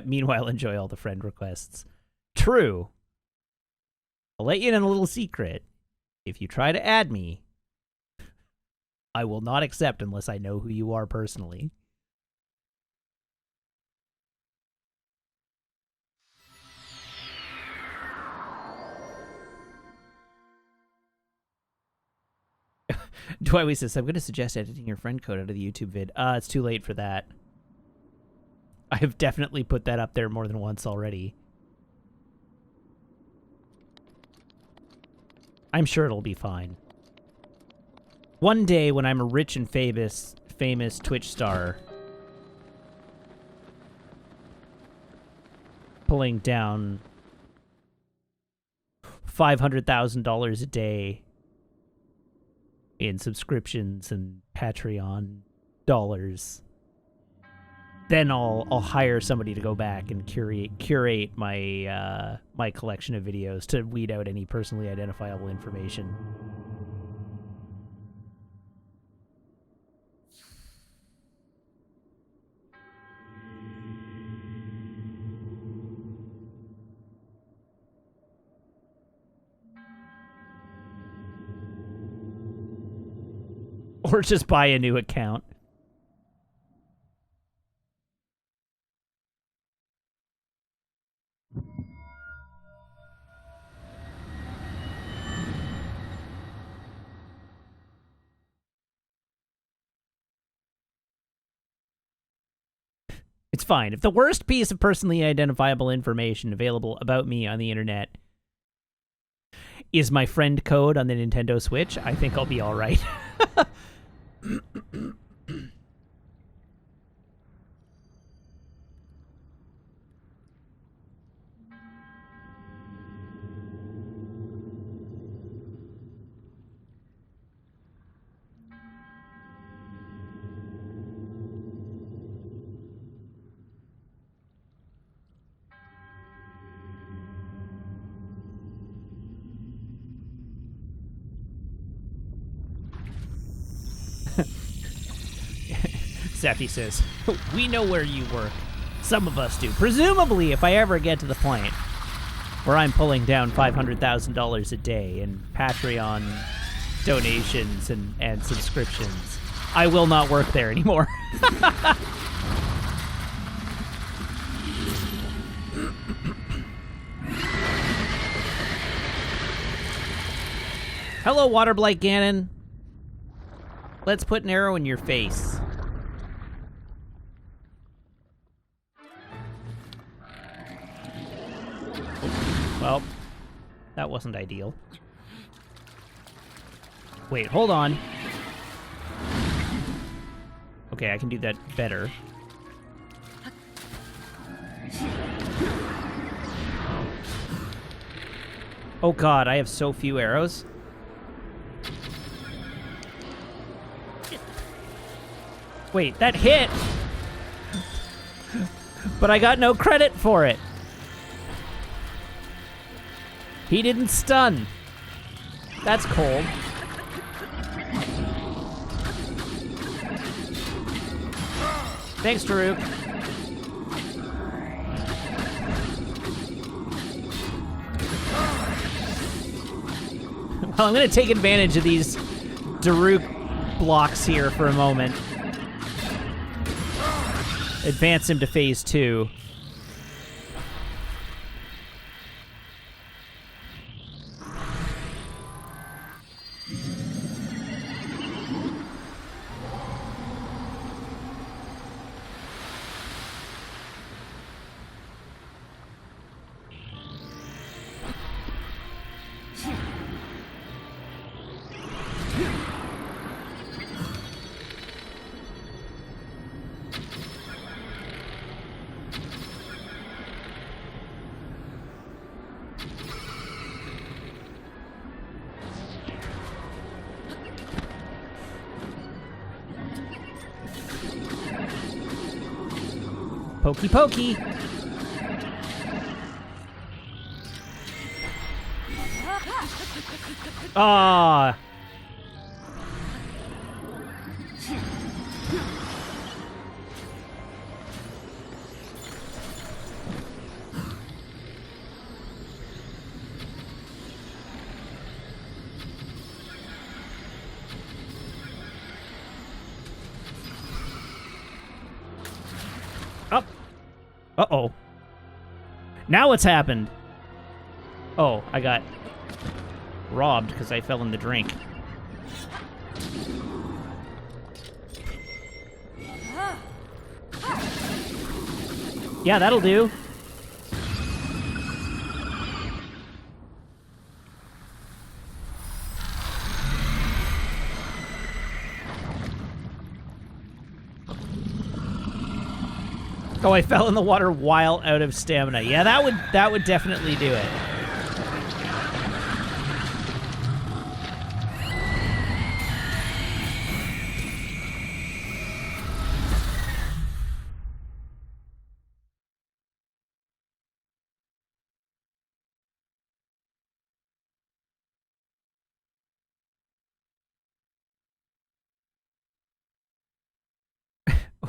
Meanwhile, enjoy all the friend requests. True. I'll let you in on a little secret. If you try to add me, I will not accept unless I know who you are personally. Dwight says, I'm going to suggest editing your friend code out of the YouTube vid. It's too late for that. I have definitely put that up there more than once already. I'm sure it'll be fine. One day when I'm a rich and famous Twitch star, pulling down $500,000 a day in subscriptions and Patreon dollars, then I'll hire somebody to go back and curate my my collection of videos to weed out any personally identifiable information. Or just buy a new account. It's fine. If the worst piece of personally identifiable information available about me on the internet is my friend code on the Nintendo Switch, I think I'll be all right. Zeffy says, we know where you work. Some of us do. Presumably, if I ever get to the point where I'm pulling down $500,000 a day in Patreon donations and subscriptions, I will not work there anymore. Hello, Waterblight Ganon. Let's put an arrow in your face. Well, that wasn't ideal. Wait, hold on. Okay, I can do that better. Oh god, I have so few arrows. Wait, that hit! But I got no credit for it. He didn't stun. That's cold. Thanks, Daruk. Well, I'm going to take advantage of these Daruk blocks here for a moment. Advance him to phase 2. Pokey pokey. Ah. Uh-oh. Now what's happened? Oh, I got robbed because I fell in the drink. Yeah, that'll do. Oh, I fell in the water while out of stamina. Yeah, that would definitely do it.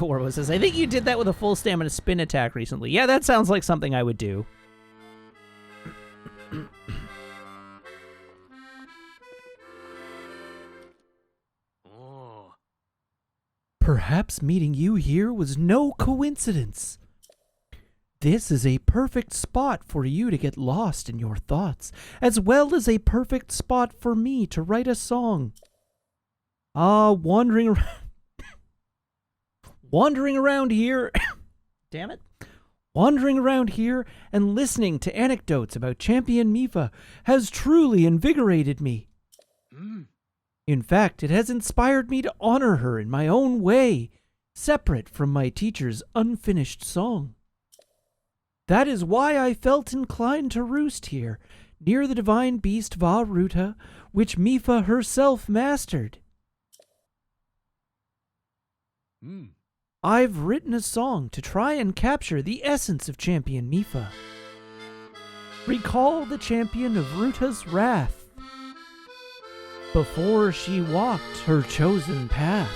Or was this? I think you did that with a full stamina spin attack recently. Yeah, that sounds like something I would do. Perhaps meeting you here was no coincidence. This is a perfect spot for you to get lost in your thoughts, as well as a perfect spot for me to write a song. Wandering around here, damn it, wandering around here and listening to anecdotes about Champion Mipha has truly invigorated me. In fact, it has inspired me to honor her in my own way, separate from my teacher's unfinished song. That is why I felt inclined to roost here, near the divine beast Va Ruta, which Mipha herself mastered. I've written a song to try and capture the essence of Champion Mipha. Recall the champion of Ruta's wrath before she walked her chosen path.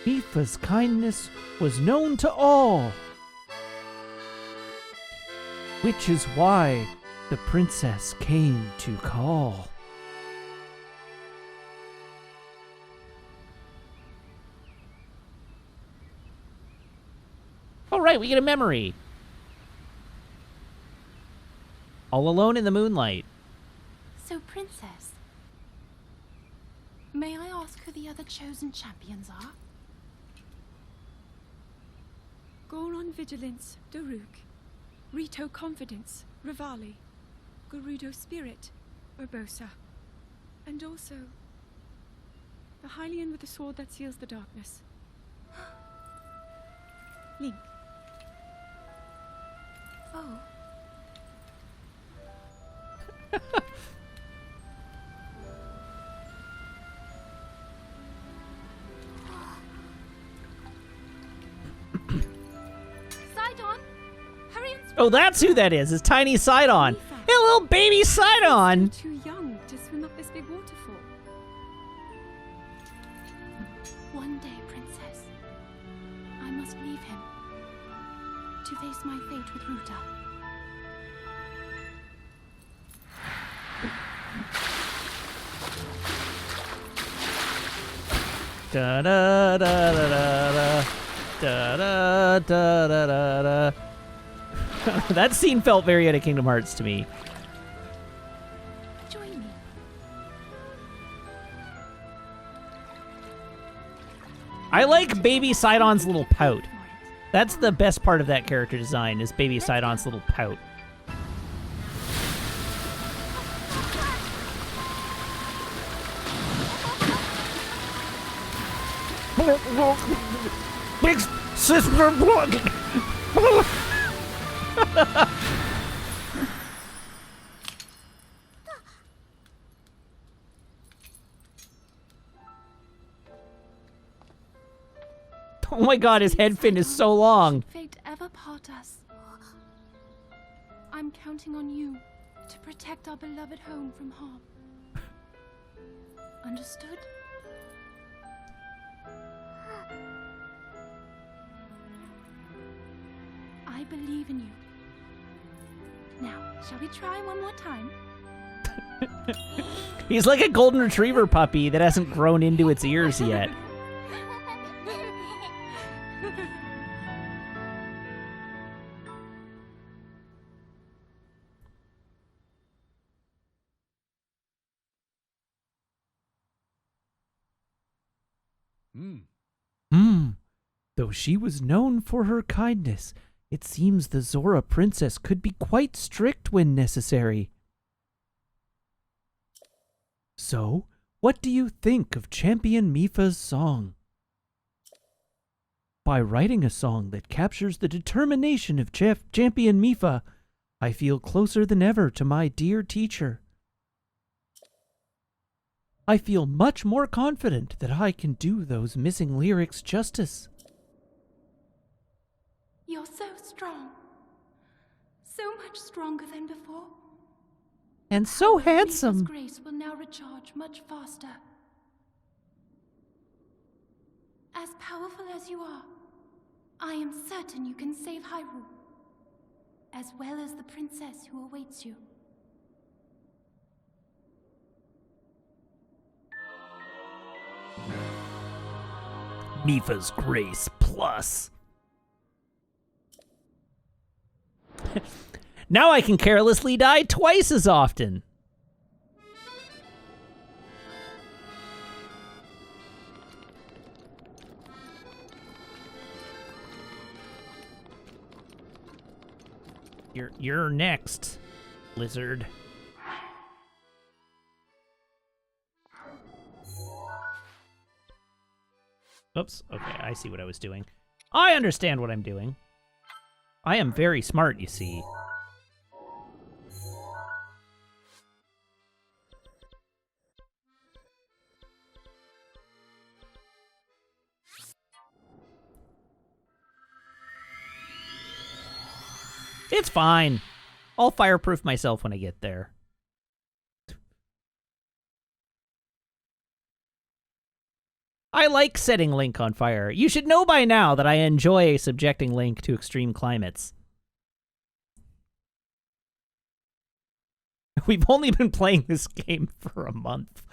Mipha's kindness was known to all, which is why the princess came to call. All right, we get a memory. All alone in the moonlight. So, Princess, may I ask who the other chosen champions are? Goron Vigilance, Daruk. Rito Confidence, Rivali. Gerudo Spirit, Urbosa. And also, the Hylian with the sword that seals the darkness. Link. Oh. Sidon, hurry and Oh, that's who that is. It's Tiny Sidon. Hey, little baby Sidon. Too young to swim up this big waterfall. one day, Princess, I must leave him to face my fate with Ruta. Da da da da da da da da da da da. That scene felt very out of Kingdom Hearts to me. Join me. I like Baby Sidon's little pout. That's the best part of that character design, is Baby Sidon's little pout. Big sister blood. Oh my god, his head fin is so long. Should fate ever part us, I'm counting on you to protect our beloved home from harm. Understood? I believe in you. Now, shall we try one more time? He's like a golden retriever puppy that hasn't grown into its ears yet. Though she was known for her kindness, it seems the Zora princess could be quite strict when necessary. So, what do you think of Champion Mifa's song? By writing a song that captures the determination of Champion Mifa, I feel closer than ever to my dear teacher. I feel much more confident that I can do those missing lyrics justice. You're so strong. So much stronger than before. And so Mifa's handsome. grace will now recharge much faster. As powerful as you are, I am certain you can save Hyrule, as well as the princess who awaits you. Mifa's Grace Plus. Now I can carelessly die twice as often. You're next, lizard. Oops, okay, I see what I was doing. I understand what I'm doing. I am very smart, you see. It's fine. I'll fireproof myself when I get there. I like setting Link on fire. You should know by now that I enjoy subjecting Link to extreme climates. We've only been playing this game for a month.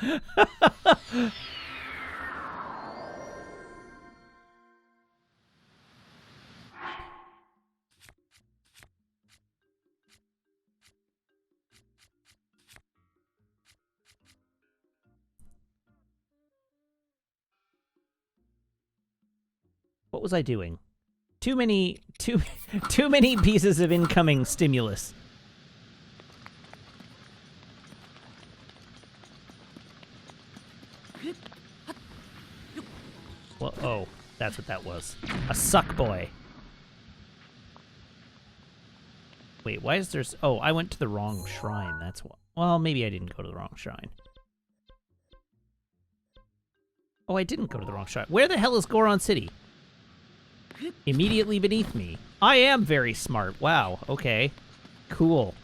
What was I doing? Too many pieces of incoming stimulus. Well, oh, that's what that was. A suck boy. Wait, why is there... Oh, I went to the wrong shrine. That's what... Well, maybe I didn't go to the wrong shrine. Oh, I didn't go to the wrong shrine. Where the hell is Goron City? Immediately beneath me. I am very smart. Wow, okay. Cool.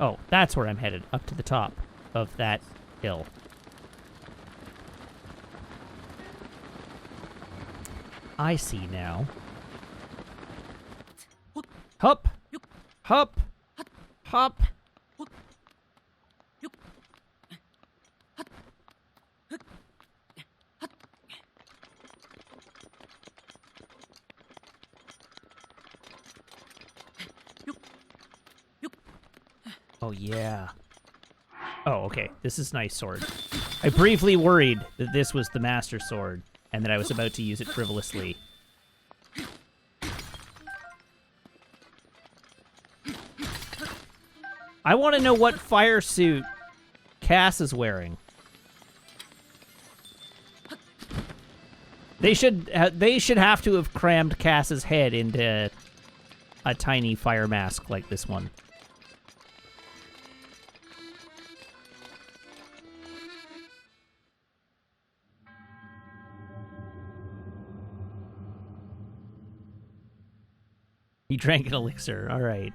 Oh, that's where I'm headed, up to the top of that hill. I see now. Hup! Hup! Hop! Oh, yeah. Oh, okay. This is nice sword. I briefly worried that this was the Master Sword, and that I was about to use it frivolously. I want to know what fire suit Cass is wearing. They should have to have crammed Cass's head into a tiny fire mask like this one. He drank an elixir. All right.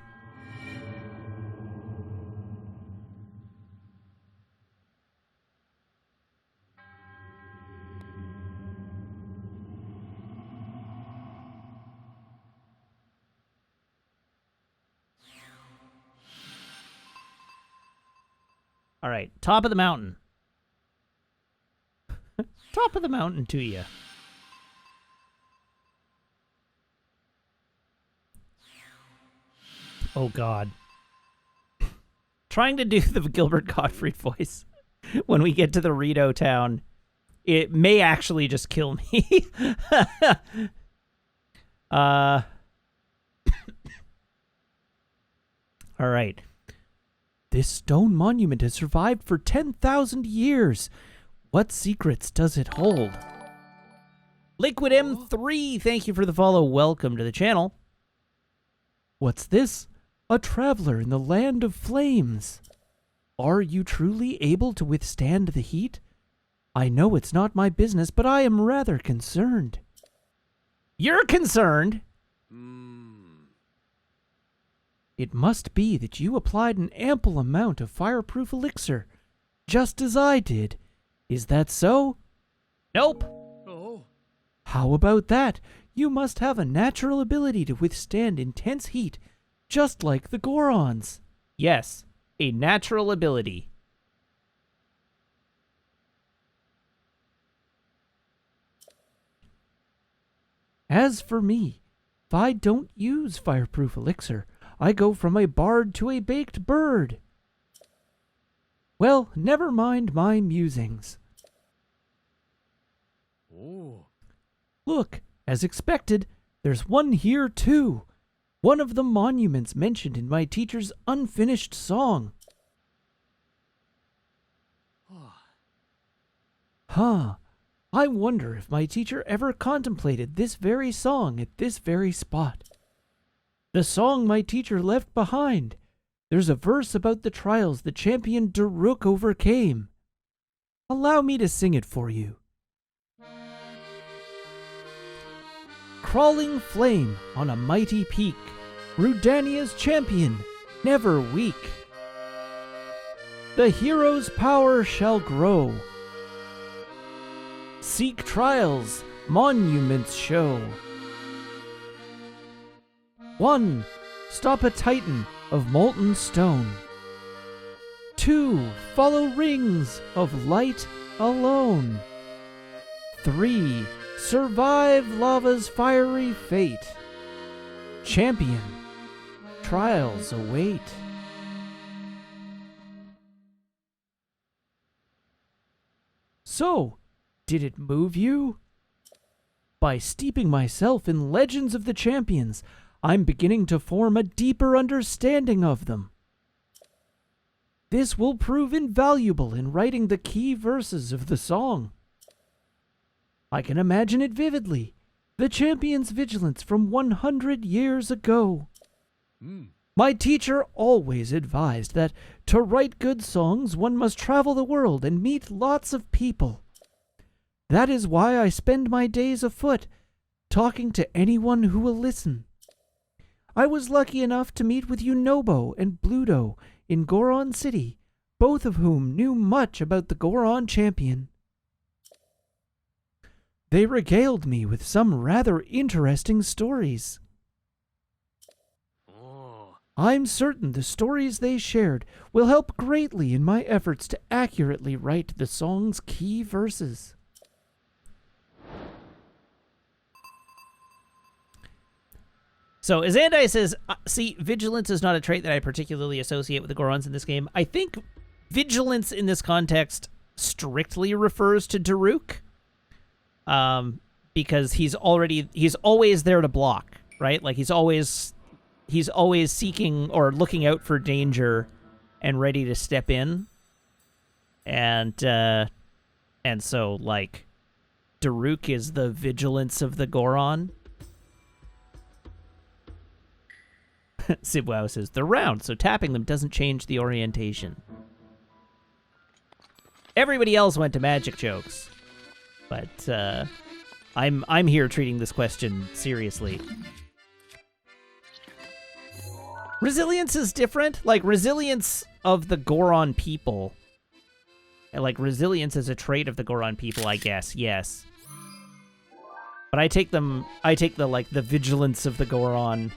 All right, top of the mountain. Top of the mountain to you. Oh, God. Trying to do the Gilbert Gottfried voice when we get to the Rito town, it may actually just kill me. All right. This stone monument has survived for 10,000 years. What secrets does it hold? Liquid M3, thank you for the follow. Welcome to the channel. What's this? A traveler in the land of flames. Are you truly able to withstand the heat? I know it's not my business, but I am rather concerned. You're concerned? It must be that you applied an ample amount of fireproof elixir, just as I did. Is that so? Nope. Oh. How about that? You must have a natural ability to withstand intense heat, just like the Gorons. Yes, a natural ability. As for me, if I don't use fireproof elixir, I go from a bard to a baked bird. Well, never mind my musings. Oh. Look, as expected, there's one here too. One of the monuments mentioned in my teacher's unfinished song. Huh. I wonder if my teacher ever contemplated this very song at this very spot. The song my teacher left behind. There's a verse about the trials the champion Daruk overcame. Allow me to sing it for you. Crawling flame on a mighty peak, Rudania's champion, never weak. The hero's power shall grow. Seek trials, monuments show. 1. Stop a titan of molten stone. 2. Follow rings of light alone. 3. Survive lava's fiery fate. Champion, trials await. So, did it move you? By steeping myself in legends of the champions, I'm beginning to form a deeper understanding of them. This will prove invaluable in writing the key verses of the song. I can imagine it vividly, the champion's vigilance from 100 years ago. My teacher always advised that to write good songs one must travel the world and meet lots of people. That is why I spend my days afoot, talking to anyone who will listen. I was lucky enough to meet with Yunobo and Bluto in Goron City, both of whom knew much about the Goron champion. They regaled me with some rather interesting stories. I'm certain the stories they shared will help greatly in my efforts to accurately write the song's key verses. So, as Andai says, see, vigilance is not a trait that I particularly associate with the Gorons in this game. I think vigilance in this context strictly refers to Daruk. Because he's always there to block, right? Like he's always seeking or looking out for danger and ready to step in. And so like Daruk is the vigilance of the Goron. Sibwow says they're round, so tapping them doesn't change the orientation. Everybody else went to magic jokes. But I'm here treating this question seriously. Resilience is different. Like resilience of the Goron people. Like resilience is a trait of the Goron people, I guess. Yes. But I take the vigilance of the Goron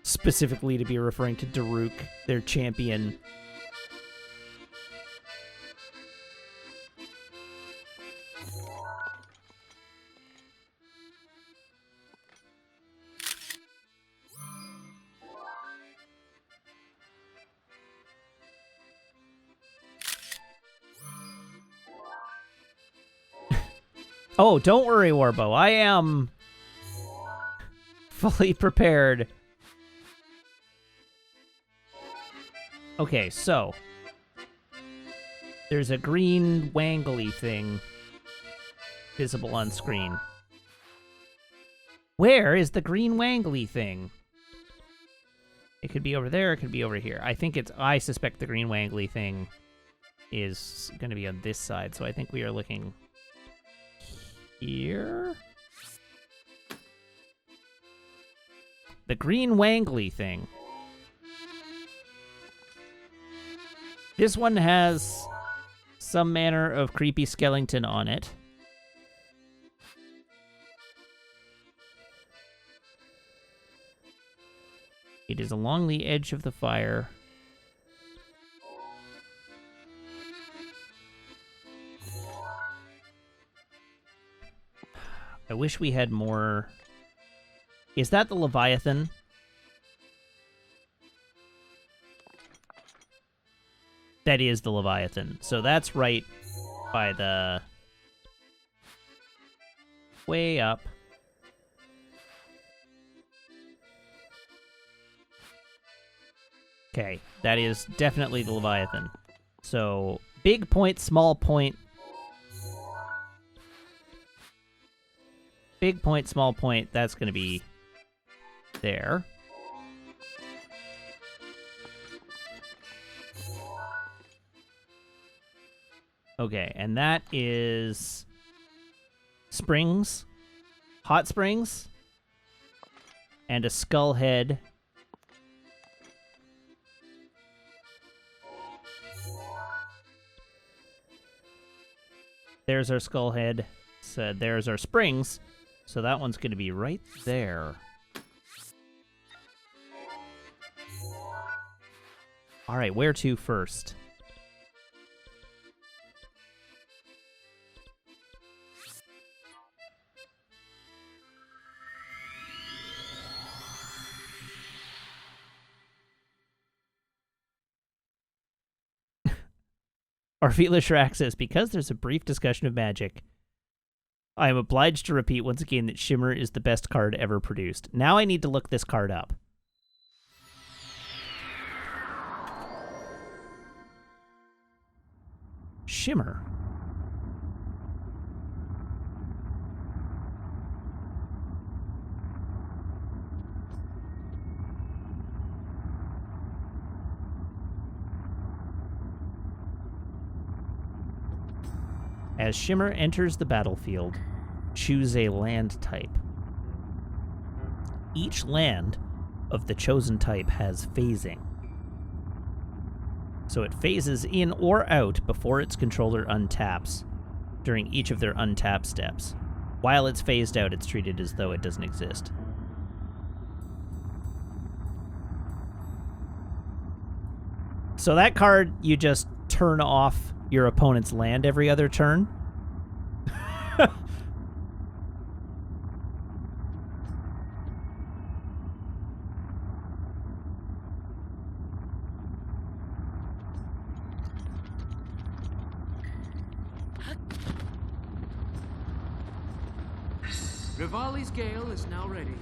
specifically to be referring to Daruk, their champion. Oh, don't worry, Warbo. I am fully prepared. Okay, so there's a green wangly thing visible on screen. Where is the green wangly thing? It could be over there, it could be over here. I suspect the green wangly thing is going to be on this side, so I think we are looking here. The green wangly thing. This one has some manner of creepy skeleton on it. It is along the edge of the fire. I wish we had more. Is that the Leviathan? That is the Leviathan. So that's right by the... way up. Okay, that is definitely the Leviathan. So, big point, small point. Big point, small point, that's going to be there. Okay, and that is springs, hot springs, and a skull head. There's our skull head. So there's our springs. So that one's going to be right there. All right, where to first? Arvila Shrak says, because there's a brief discussion of magic, I am obliged to repeat once again that Shimmer is the best card ever produced. Now I need to look this card up. Shimmer. As Shimmer enters the battlefield, choose a land type. Each land of the chosen type has phasing. So it phases in or out before its controller untaps during each of their untap steps. While it's phased out, it's treated as though it doesn't exist. So that card, you just turn off your opponent's land every other turn. Rivali's Gale is now ready.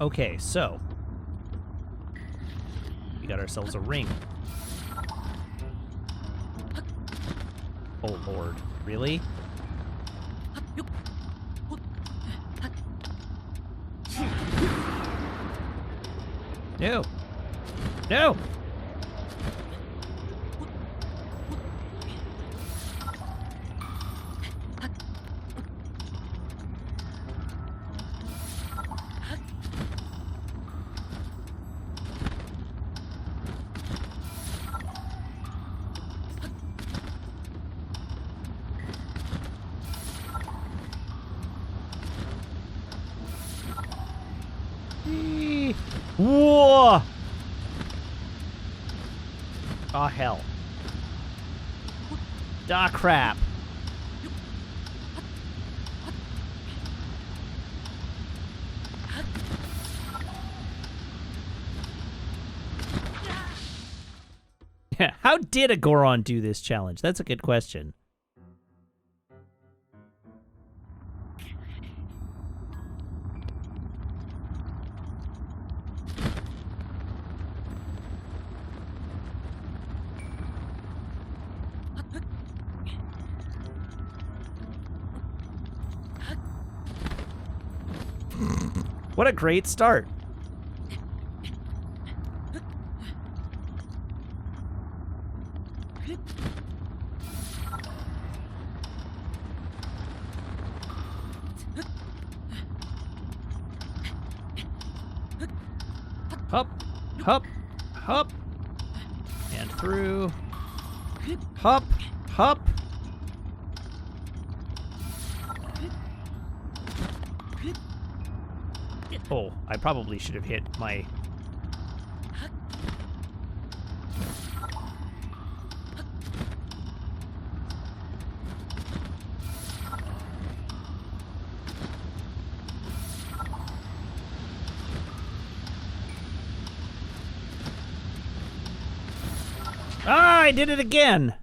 Okay, so we got ourselves a ring. Oh lord, really? No! No! Whoa! Oh, hell. Ah, crap. How did a Goron do this challenge? That's a good question. What a great start. Hup, hup, hup. And through. Hup, hup. Oh, I probably should have hit my... Ah, I did it again!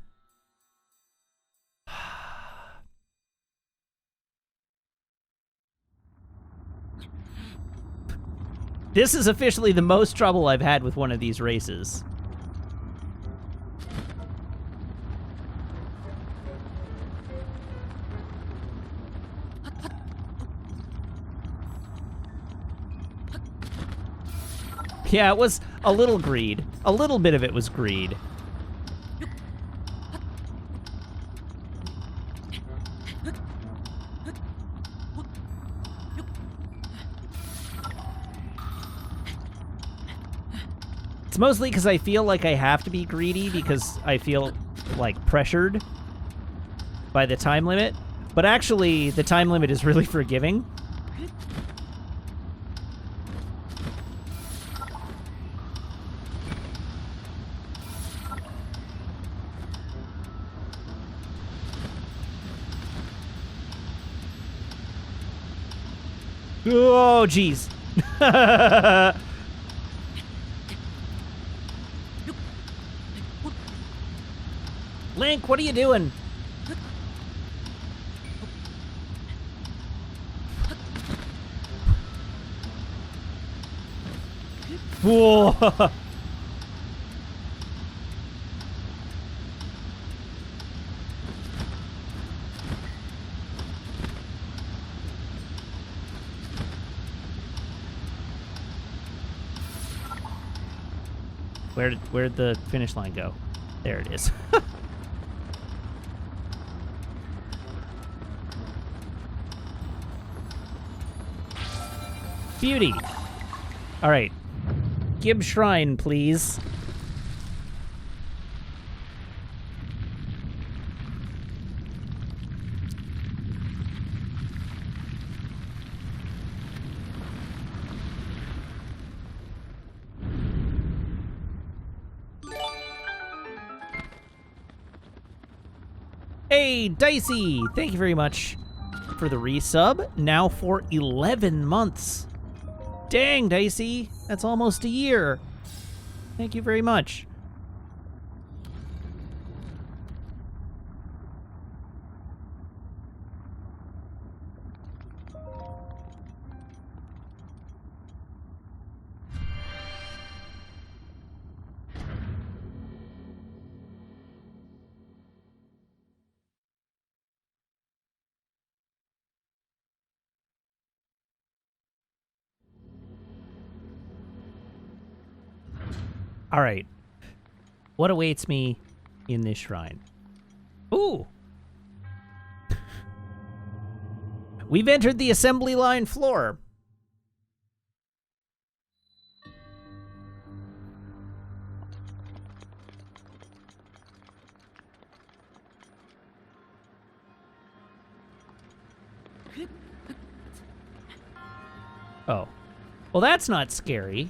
This is officially the most trouble I've had with one of these races. Yeah, it was a little greed. A little bit of it was greed. It's mostly because I feel like I have to be greedy because I feel, like, pressured by the time limit. But actually, the time limit is really forgiving. Oh, jeez. Link, what are you doing? Whoa. Where'd the finish line go? There it is. Beauty. All right. Gib Shrine, please. Hey, Dicey! Thank you very much for the resub. Now for 11 months. Dang, Dicey! That's almost a year. Thank you very much. All right. What awaits me in this shrine? Ooh. We've entered the assembly line floor. Oh. Well, that's not scary.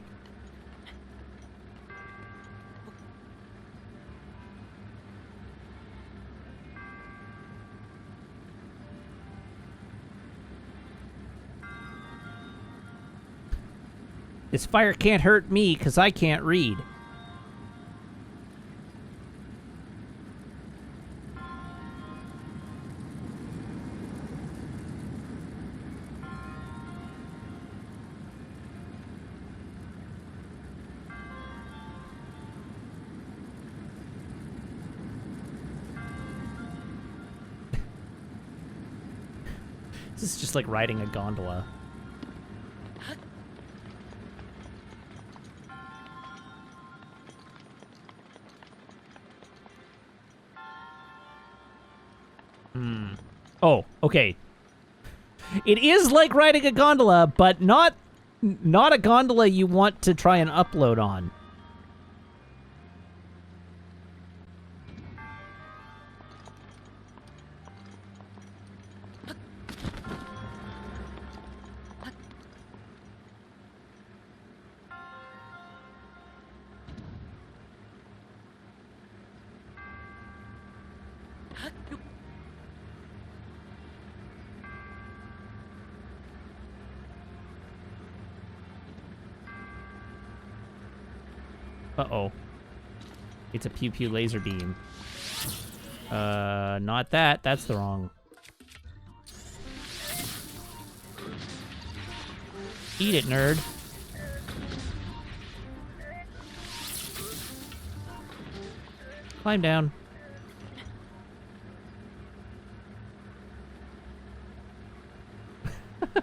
This fire can't hurt me because I can't read. This is just like riding a gondola. Oh, okay. It is like riding a gondola, but not a gondola you want to try and upload on. Uh-oh. It's a pew-pew laser beam. Not that. That's the wrong. Eat it, nerd. Climb down.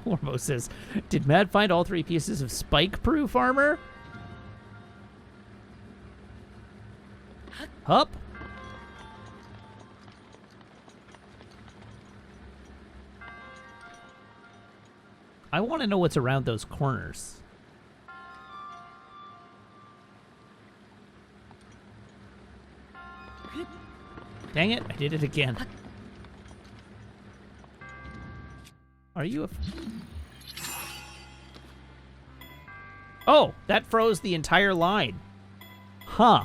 Warmo says, did Matt find all 3 pieces of spike-proof armor? Up. I want to know what's around those corners. Dang it, I did it again. Are you a... Oh, that froze the entire line. Huh.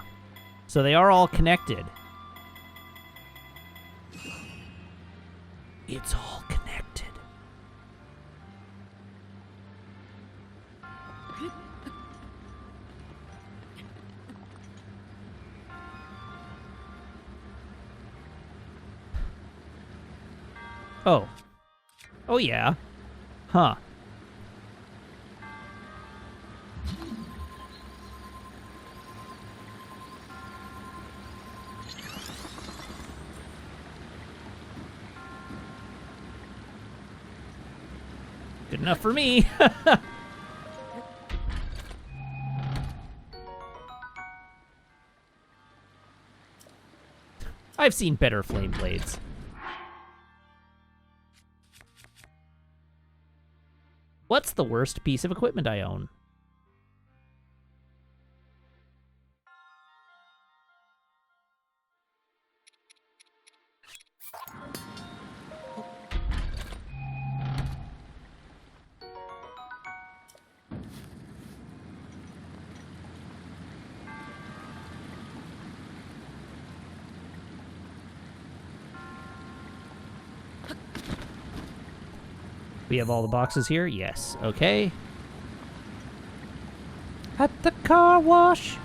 So they are all connected. It's all connected. Oh. Oh, yeah. Huh. Good enough for me. I've seen better flame blades. What's the worst piece of equipment I own? We have all the boxes here? Yes. Okay. At the car wash.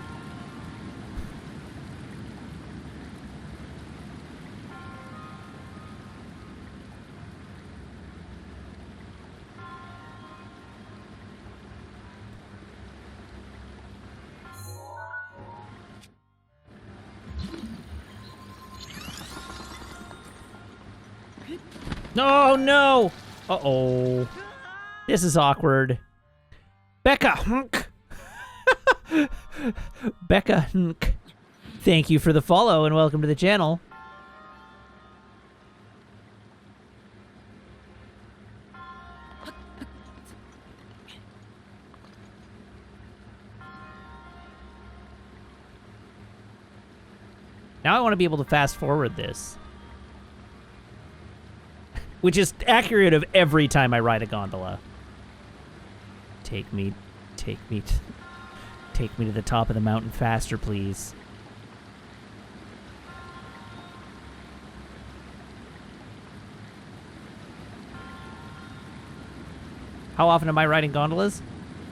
No, no! Uh-oh. This is awkward. Becca Hunk. Becca Hunk. Thank you for the follow and welcome to the channel. Now I want to be able to fast forward this. Which is accurate of every time I ride a gondola. Take me to the top of the mountain faster, please. How often am I riding gondolas?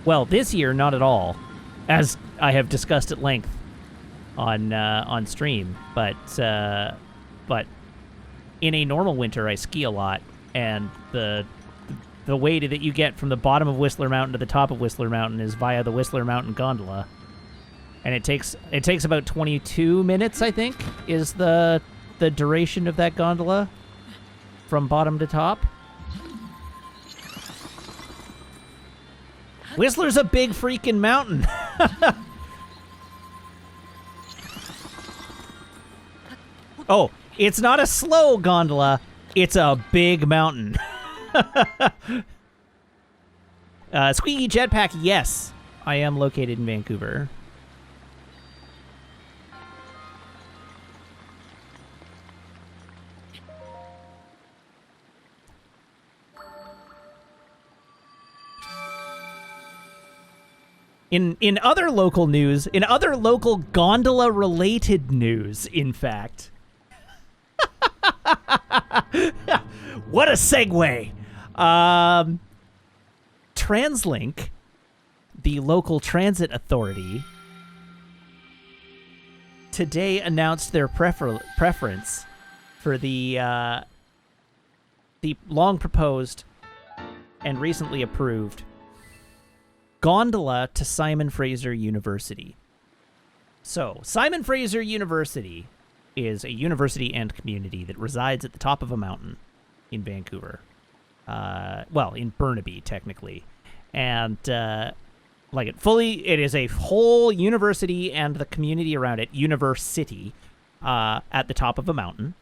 Well, this year, not at all, as I have discussed at length on stream. But in a normal winter, I ski a lot, and the way that you get from the bottom of Whistler Mountain to the top of Whistler Mountain is via the Whistler Mountain gondola, and it takes about 22 minutes, I think, is the duration of that gondola from bottom to top. Whistler's a big freaking mountain. Oh, it's not a slow gondola. It's a big mountain. Squeaky Jetpack, yes. I am located in Vancouver. In other local news, in other local gondola-related news, in fact. What a segue. TransLink, the local transit authority, today announced their preference for the long proposed and recently approved gondola to Simon Fraser University. So, Simon Fraser University is a university and community that resides at the top of a mountain in Vancouver. Well, in Burnaby, technically. And, it is a whole university and the community around it, University, at the top of a mountain.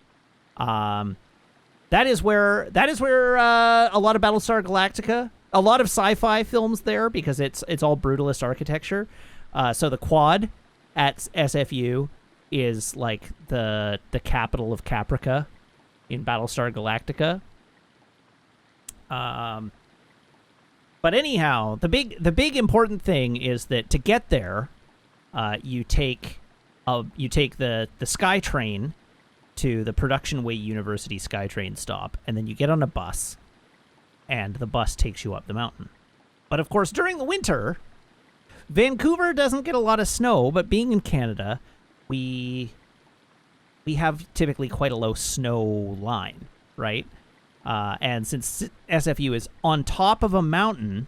That is where a lot of Battlestar Galactica, a lot of sci-fi films there, because it's all brutalist architecture. So the quad at SFU is like the capital of Caprica in Battlestar Galactica. But anyhow, the big important thing is that to get there, you take the SkyTrain to the Production Way University SkyTrain stop, and then you get on a bus, and the bus takes you up the mountain. But of course, during the winter, Vancouver doesn't get a lot of snow, but being in Canada, we have typically quite a low snow line, right? And since SFU is on top of a mountain,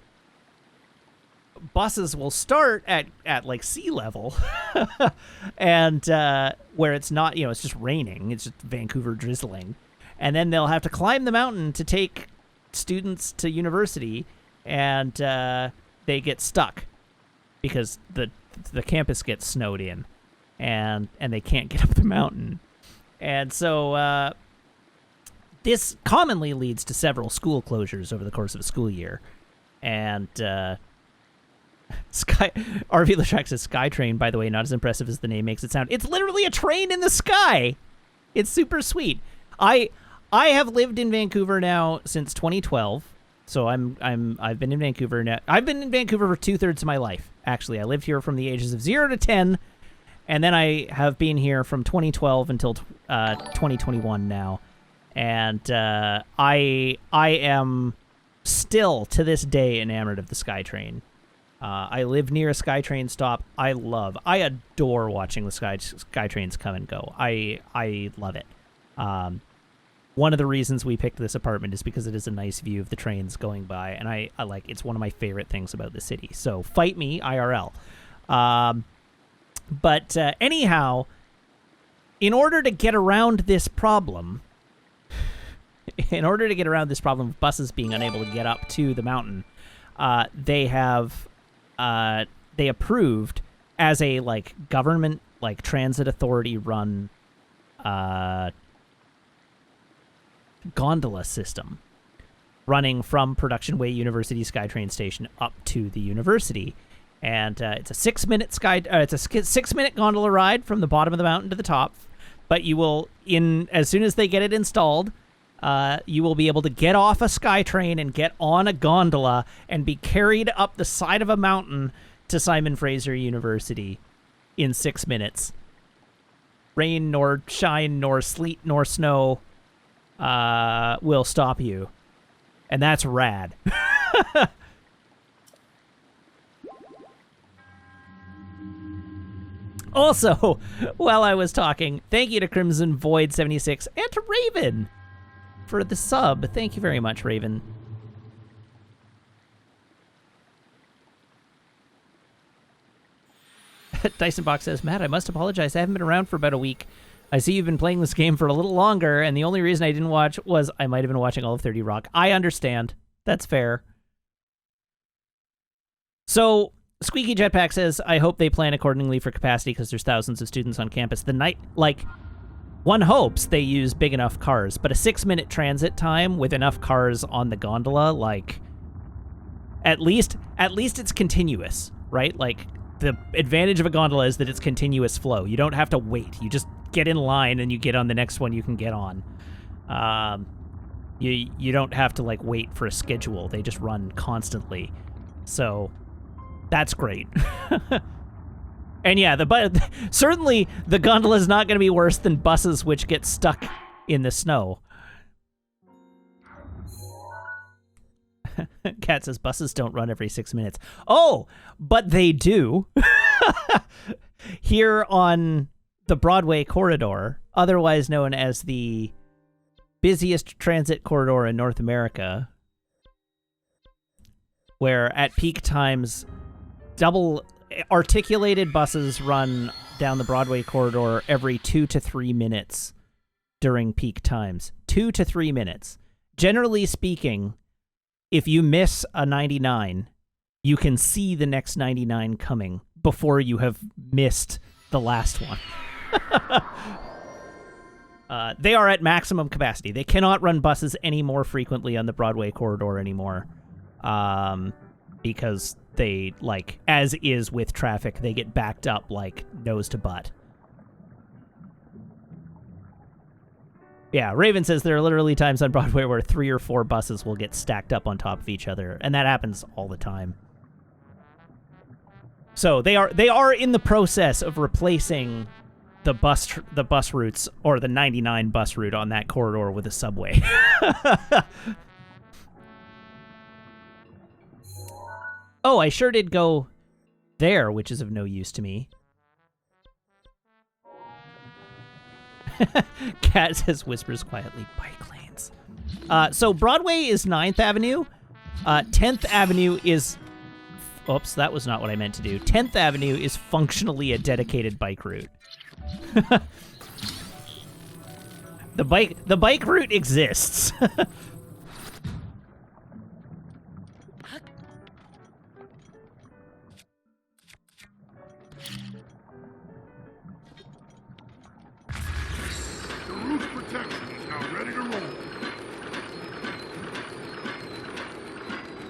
buses will start at like sea level and where it's not, it's just raining. It's just Vancouver drizzling. And then they'll have to climb the mountain to take students to university, and they get stuck because the campus gets snowed in, and they can't get up the mountain. And so this commonly leads to several school closures over the course of a school year. And RV Latrax says SkyTrain, by the way, not as impressive as the name makes it sound. It's literally a train in the sky. It's super sweet. I have lived in Vancouver now since 2012. So I've been in Vancouver now. I've been in Vancouver for 2/3 of my life. Actually, I lived here from the ages of 0 to 10, and then I have been here from 2012 until 2021 now. And I am still to this day enamored of the SkyTrain. I live near a SkyTrain stop. I adore watching the SkyTrains come and go. I love it. One of the reasons we picked this apartment is because it is a nice view of the trains going by, and I like, it's one of my favorite things about the city. So fight me, IRL. But anyhow, in order to get around this problem, of buses being unable to get up to the mountain, they approved as a government transit authority run gondola system running from Production Way University SkyTrain station up to the university. And it's a 6-minute 6-minute gondola ride from the bottom of the mountain to the top. But you will, as soon as they get it installed, you will be able to get off a SkyTrain and get on a gondola and be carried up the side of a mountain to Simon Fraser University in 6 minutes. Rain nor shine nor sleet nor snow will stop you. And that's rad. Also, while I was talking, thank you to Crimson Void 76 and to Raven for the sub. Thank you very much, Raven. Dyson Box says, Matt, I must apologize. I haven't been around for about a week. I see you've been playing this game for a little longer, and the only reason I didn't watch was I might have been watching all of 30 Rock. I understand. That's fair. So Squeaky Jetpack says, I hope they plan accordingly for capacity because there's thousands of students on campus. One hopes they use big enough cars, but a 6-minute transit time with enough cars on the gondola, like, at least it's continuous, right? Like, the advantage of a gondola is that it's continuous flow. You don't have to wait. You just get in line and you get on the next one you can get on. You don't have to, like, wait for a schedule. They just run constantly. So that's great. And yeah, certainly the gondola is not going to be worse than buses which get stuck in the snow. Cat says buses don't run every 6 minutes. Oh, but they do. Here on the Broadway corridor, otherwise known as the busiest transit corridor in North America, where at peak times, double articulated buses run down the Broadway corridor every 2 to 3 minutes during peak times. 2 to 3 minutes. Generally speaking, if you miss a 99, you can see the next 99 coming before you have missed the last one. They are at maximum capacity. They cannot run buses any more frequently on the Broadway corridor anymore. Because they, like, as is with traffic, they get backed up, like, nose to butt. Yeah, Raven says there are literally times on Broadway where 3 or 4 buses will get stacked up on top of each other, and that happens all the time. So they are in the process of replacing the bus routes, or the 99 bus route on that corridor, with a subway. Oh, I sure did go there, which is of no use to me. Cat says, whispers quietly, bike lanes. So Broadway is 9th Avenue. 10th Avenue is... Oops, that was not what I meant to do. 10th Avenue is functionally a dedicated bike route. The bike route exists.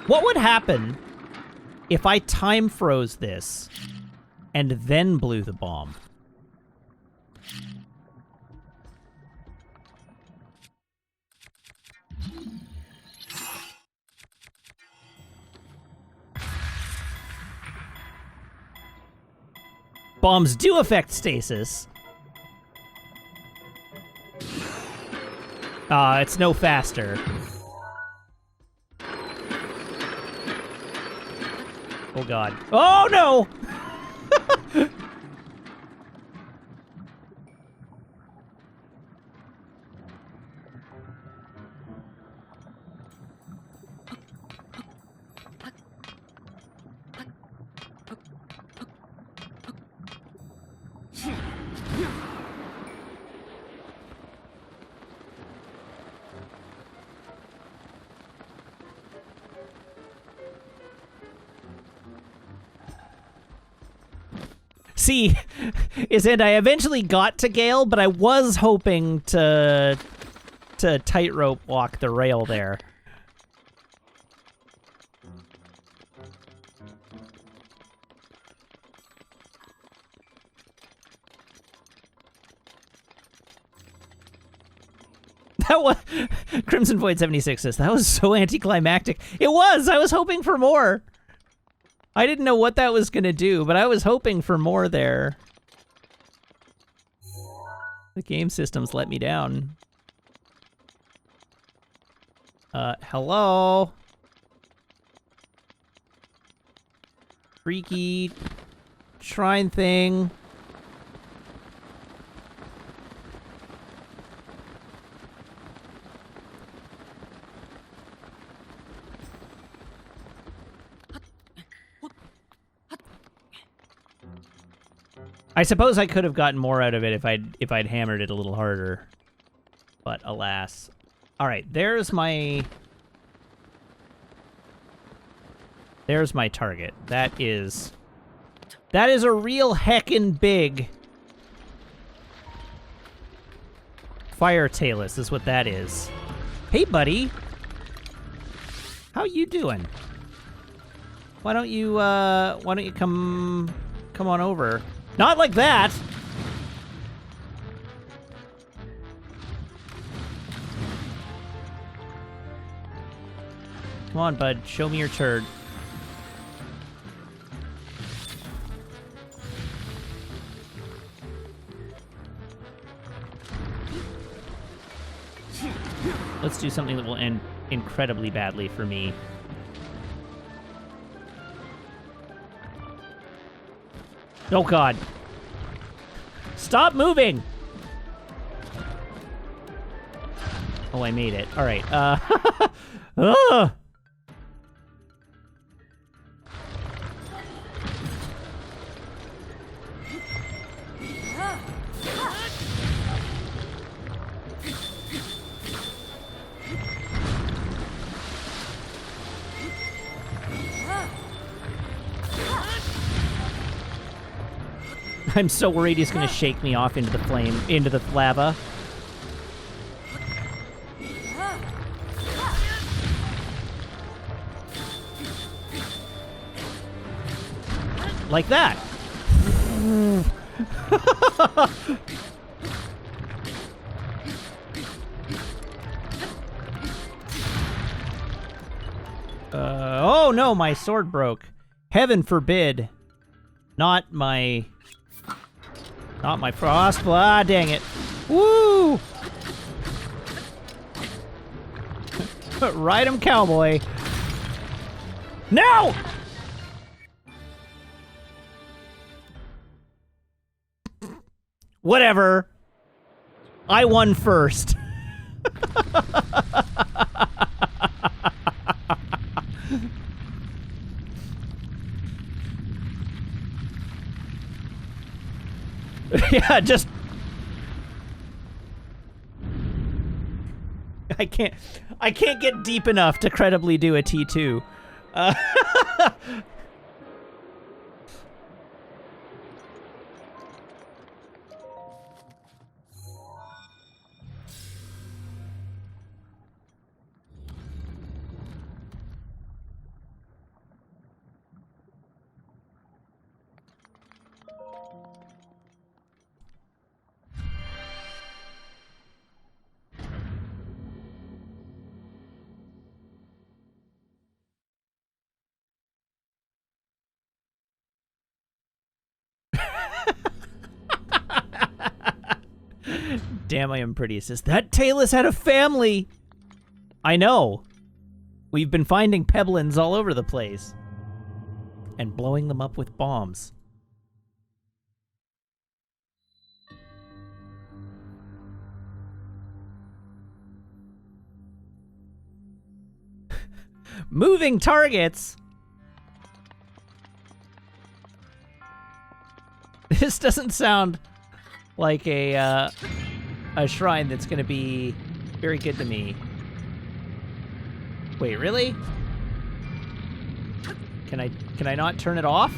What would happen if I time froze this and then blew the bomb? Bombs do affect stasis. It's no faster. Oh god. Oh no! See, and I eventually got to Gale, but I was hoping to tightrope walk the rail there. That was Crimson Void 76 says that was so anticlimactic. It was. I was hoping for more. I didn't know what that was gonna do, but I was hoping for more there. The game systems let me down. Hello? Freaky shrine thing. I suppose I could have gotten more out of it if I'd hammered it a little harder. But alas. Alright, there's my... There's my target. That is a real heckin' big fire talus is what that is. Hey, buddy. How you doing? Why don't you come on over? Not like that! Come on, bud. Show me your turd. Let's do something that will end incredibly badly for me. Oh, God. Stop moving! Oh, I made it. All right. Ugh. I'm so worried he's gonna shake me off into the flame, into the lava. Like that. Oh no, my sword broke. Heaven forbid. Not my frost. Ah, dang it. Woo! Ride him, cowboy. No! Whatever. I won first. Yeah, just... I can't get deep enough to credibly do a T2. Damn, I am pretty assist. That Talus had a family! I know. We've been finding Pebblins all over the place. And blowing them up with bombs. Moving targets! This doesn't sound like a shrine that's gonna be very good to me. Wait, really? Can I not turn it off?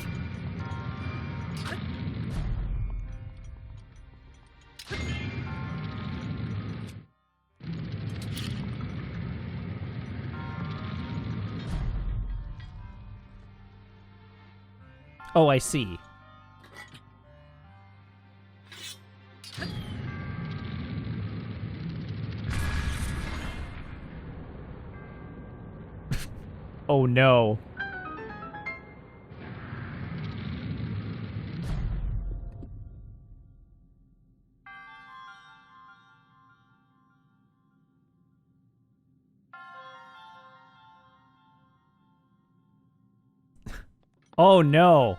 Oh, I see. Oh no. Oh no.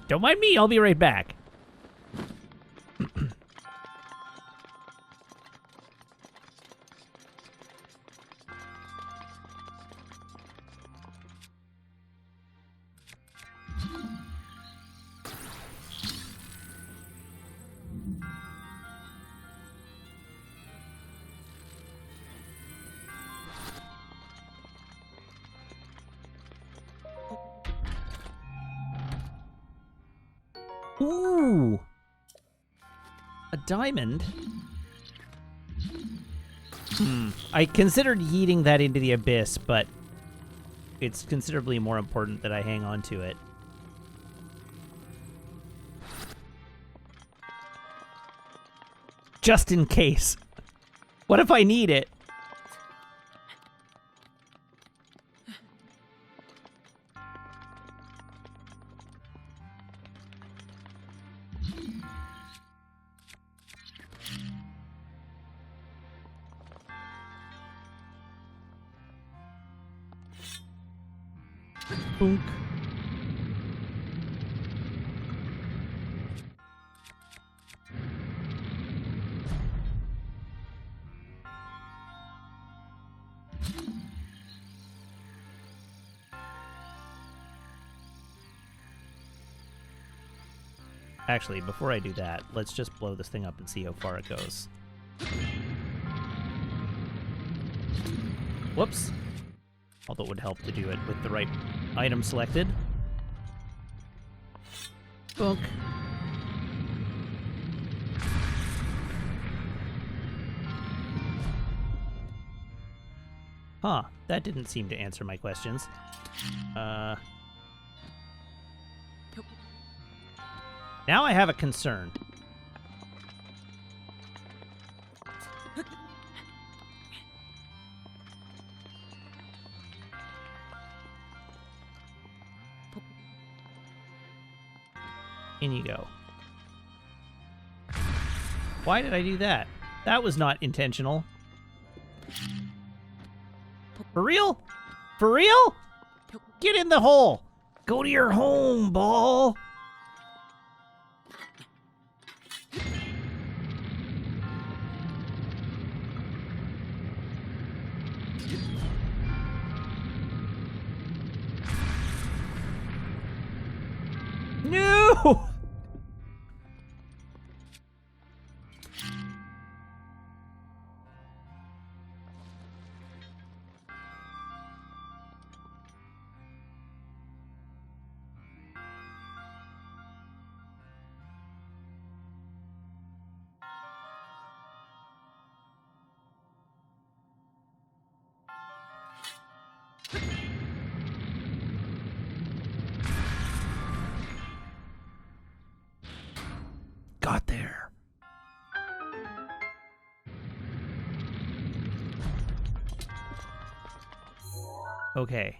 Don't mind me, I'll be right back. Ooh! A diamond? I considered yeeting that into the abyss, but it's considerably more important that I hang on to it. Just in case. What if I need it? Boonk. Actually, before I do that, let's just blow this thing up and see how far it goes. Whoops. Although it would help to do it with the right item selected. Book. Huh, that didn't seem to answer my questions. Now I have a concern. In you go. Why did I do that? That was not intentional. For real? For real? Get in the hole! Go to your home, ball! No! Got there. Okay.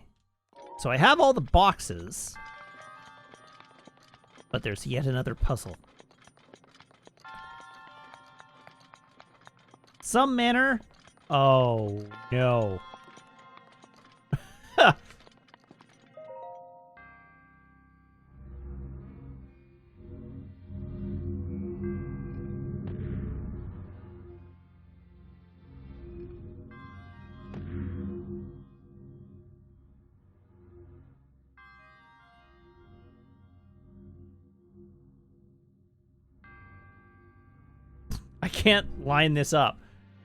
So I have all the boxes, but there's yet another puzzle. Some manner. Oh, no. I can't line this up.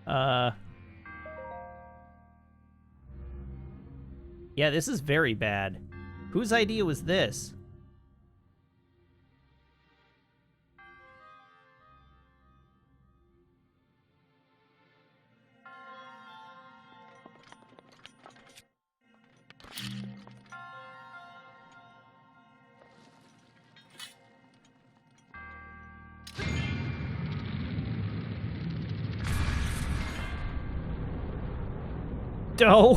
Yeah, this is very bad. Whose idea was this? Oh.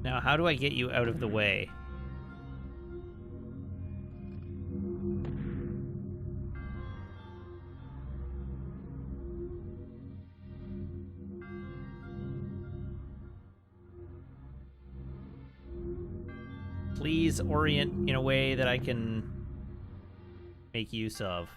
Now, how do I get you out of the way? Please orient in a way that I can make use of.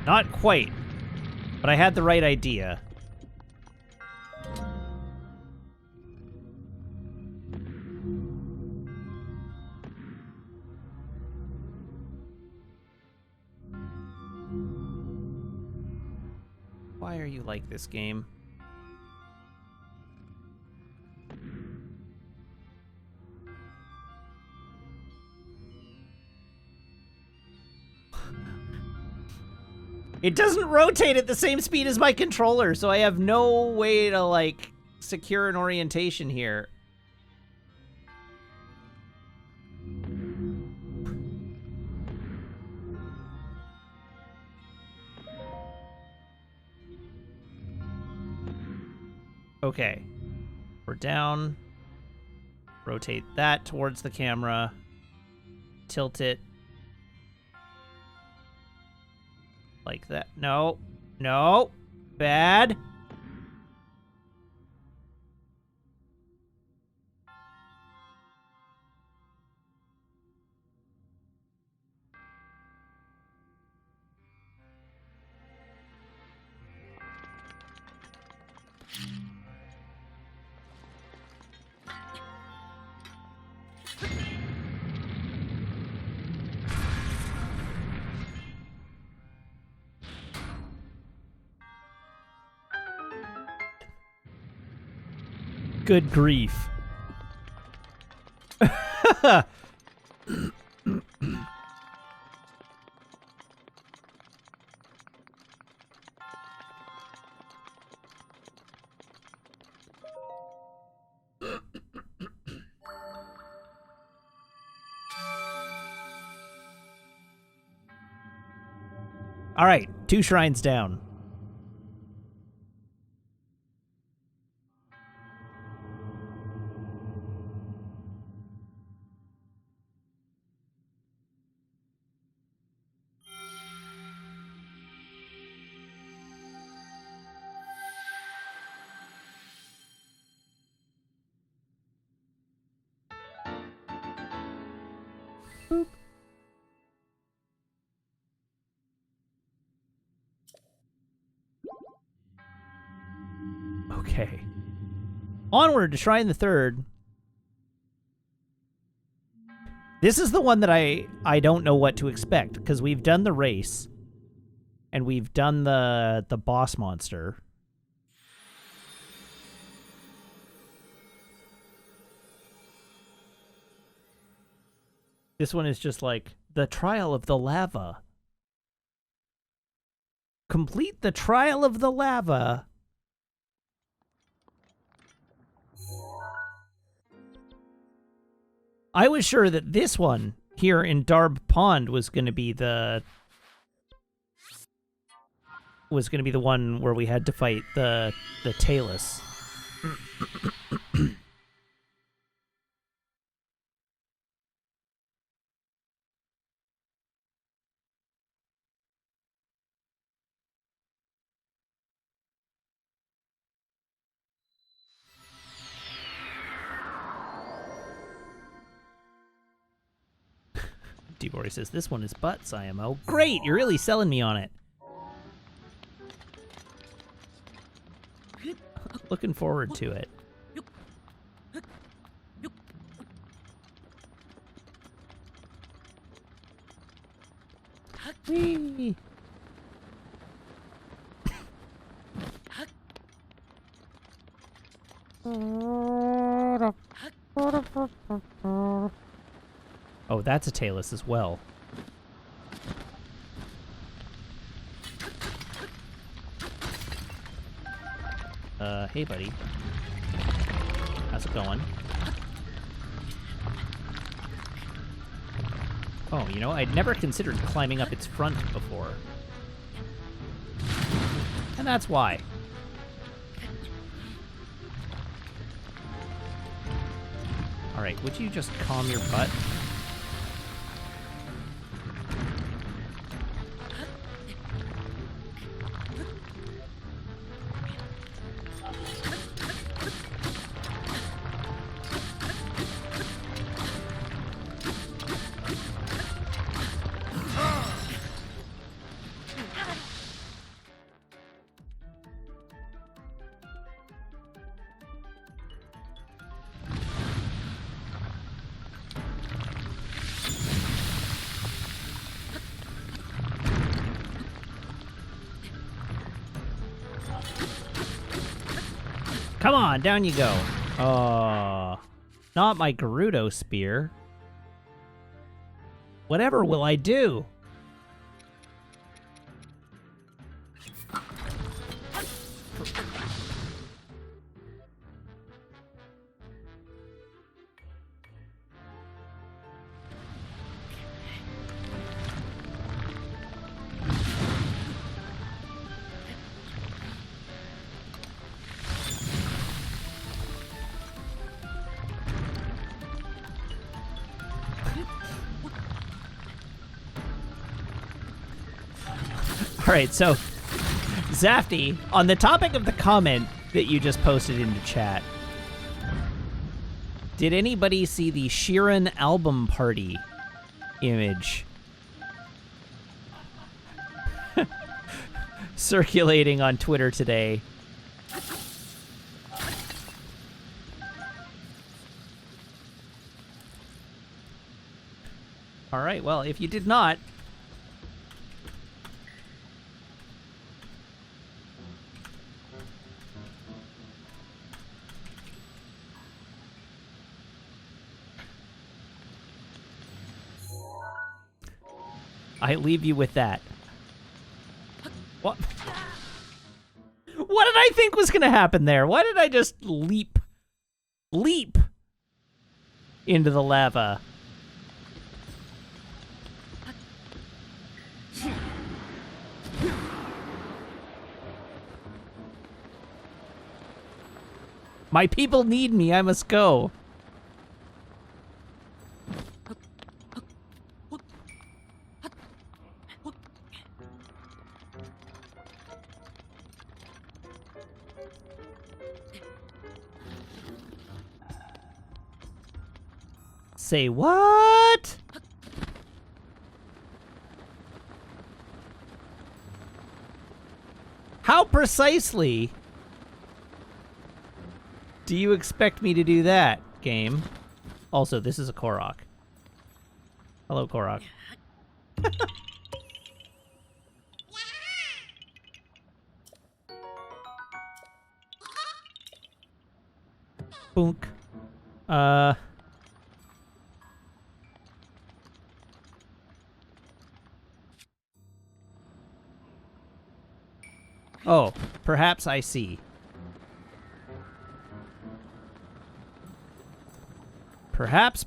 Not quite, but I had the right idea. Why are you like this game? It doesn't rotate at the same speed as my controller, so I have no way to, like, secure an orientation here. Okay. We're down. Rotate that towards the camera. Tilt it. Like that. No. No. Bad. Good grief. All right, 2 shrines down. Boop. Okay. Onward to Shrine the Third. This is the one that I don't know what to expect, because we've done the race and we've done the boss monster. This one is just like the trial of the lava. Complete the trial of the lava. I was sure that this one here in Darb Pond was going to be the one where we had to fight the Talus. Debori says, this one is butts, IMO. Great! You're really selling me on it. Looking forward to it. Whee! Oh, that's a Talus as well. Hey, buddy. How's it going? Oh, you know, I'd never considered climbing up its front before. And that's why. Alright, would you just calm your butt? Come on, down you go. Oh, not my Gerudo spear. Whatever will I do? All right, so Zafty, on the topic of the comment that you just posted into chat, did anybody see the Sheeran album party image circulating on Twitter today? All right, well, if you did not, I leave you with that. What? What did I think was going to happen there? Why did I just leap into the lava? My people need me. I must go. Say what? How precisely do you expect me to do that, game? Also, this is a Korok. Hello, Korok. Boonk. Oh, perhaps I see. Perhaps.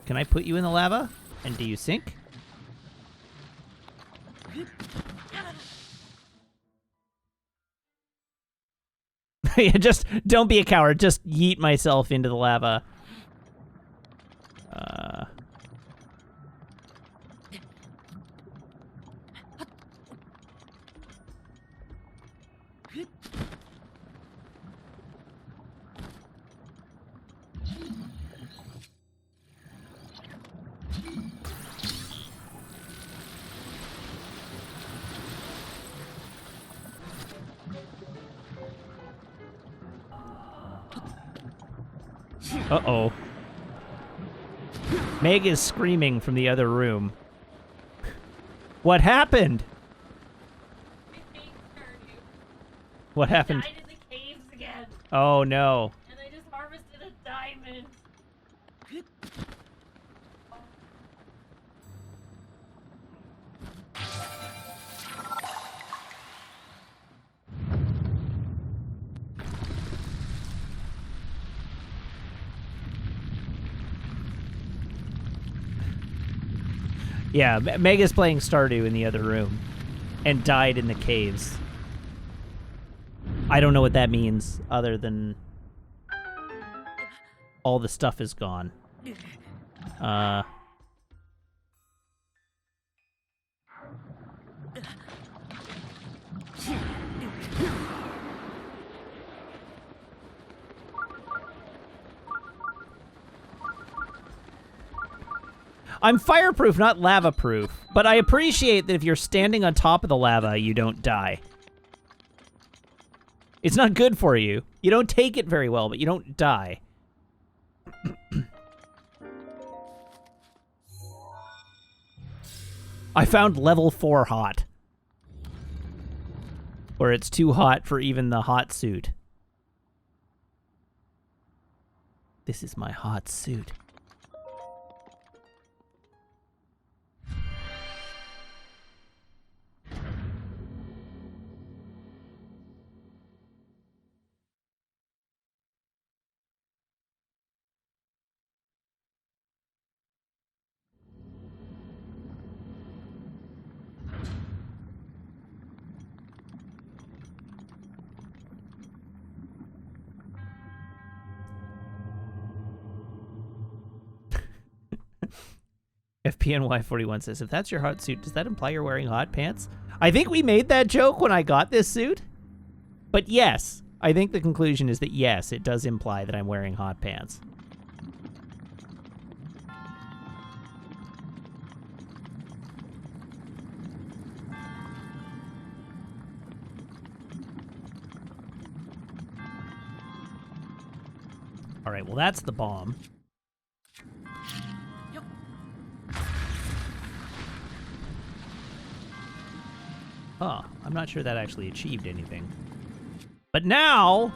Can I put you in the lava? And do you sink? Yeah, just don't be a coward. Just yeet myself into the lava. Uh-oh. Meg is screaming from the other room. What happened? What happened? Died in the caves again, Oh, no. and I just harvested a diamond. Yeah, Meg is playing Stardew in the other room and died in the caves. I don't know what that means other than all the stuff is gone. I'm fireproof, not lava-proof, but I appreciate that if you're standing on top of the lava, you don't die. It's not good for you. You don't take it very well, but you don't die. I found level 4 hot. Where it's too hot for even the hot suit. This is my hot suit. FPNY41 says, if that's your hot suit, does that imply you're wearing hot pants? I think we made that joke when I got this suit. But yes, I think the conclusion is that yes, it does imply that I'm wearing hot pants. All right, well, that's the bomb. Huh, I'm not sure that actually achieved anything. But now,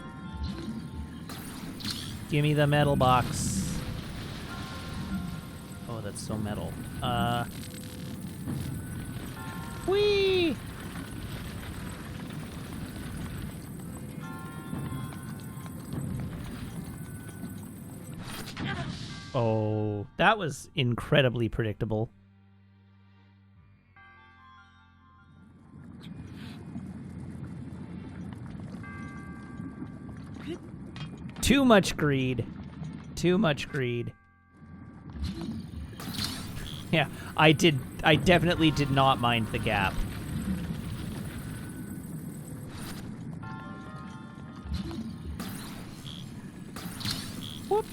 give me the metal box. Oh, that's so metal. Whee! Oh, that was incredibly predictable. Too much greed. Too much greed. Yeah, I definitely did not mind the gap. Whoop.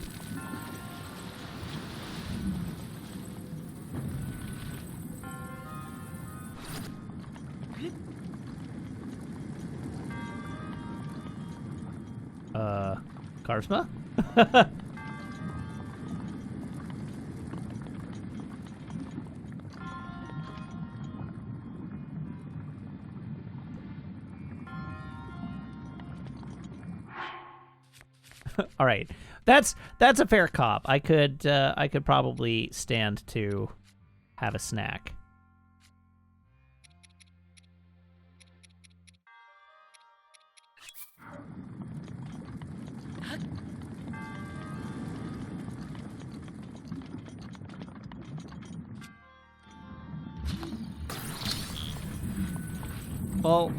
Karsma? All right. That's a fair cop. I could probably stand to have a snack. Well,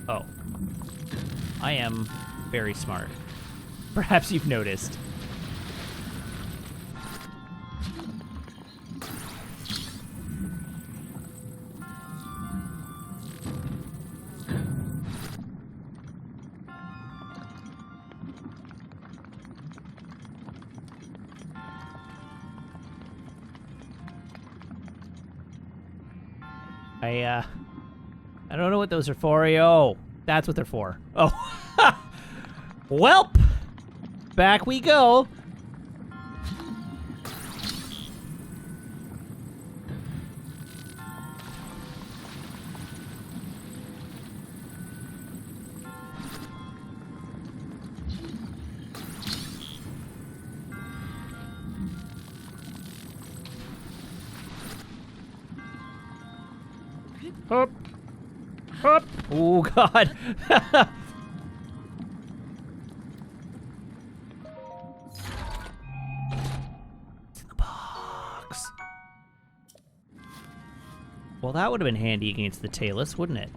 oh, I am very smart. Perhaps you've noticed. I don't know what those are for. Oh, that's what they're for. Oh, welp, back we go. Up. Up. Oh, God. It's in the box. Well, that would have been handy against the Talus, wouldn't it?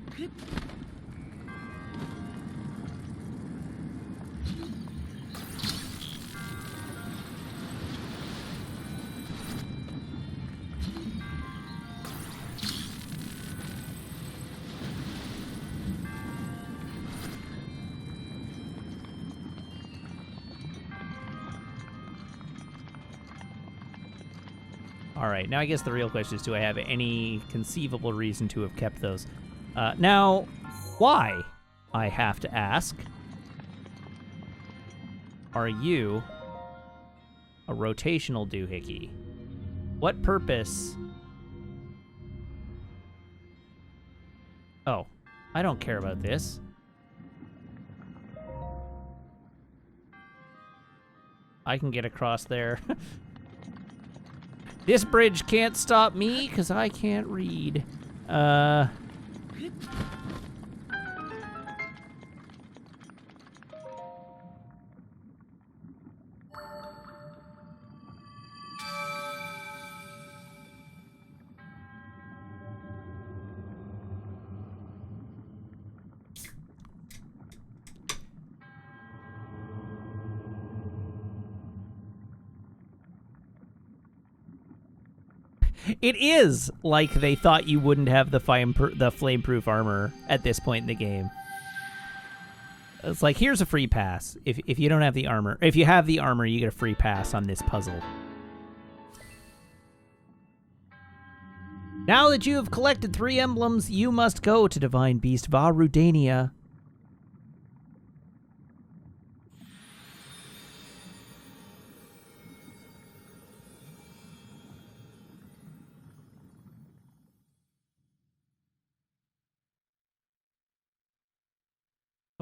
All right, now I guess the real question is, do I have any conceivable reason to have kept those? Now, why, I have to ask, are you a rotational doohickey? What purpose Oh, I don't care about this. I can get across there. This bridge can't stop me because I can't read. It is like they thought you wouldn't have the flameproof armor at this point in the game. It's like, here's a free pass. If you don't have the armor, if you have the armor, you get a free pass on this puzzle. Now that you have collected 3 emblems, you must go to Divine Beast Va Rudania.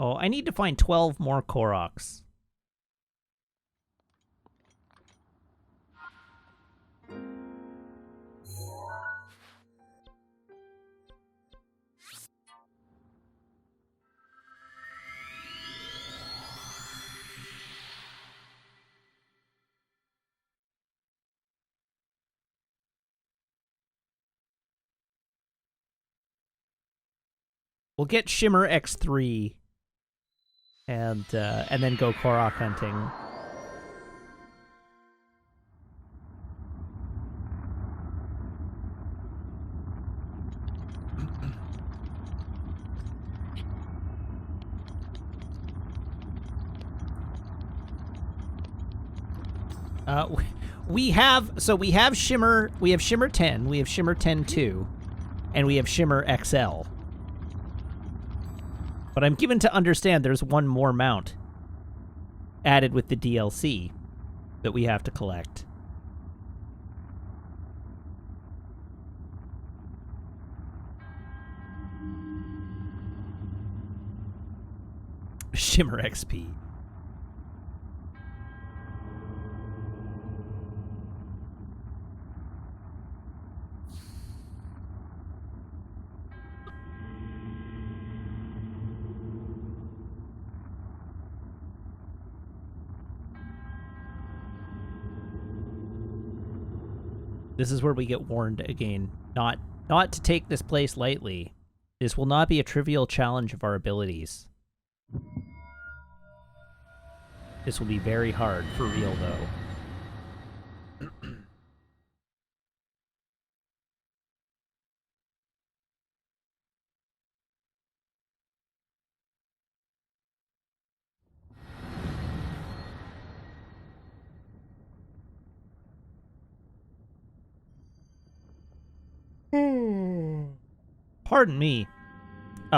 Oh, I need to find 12 more Koroks. We'll get Shimmer X3 and then go Korok hunting. We have Shimmer 10, we have Shimmer 10-2, and we have Shimmer XL. But I'm given to understand there's one more mount added with the DLC that we have to collect. Shimmer XP. This is where we get warned again, not to take this place lightly. This will not be a trivial challenge of our abilities. This will be very hard, for real, though. Pardon me.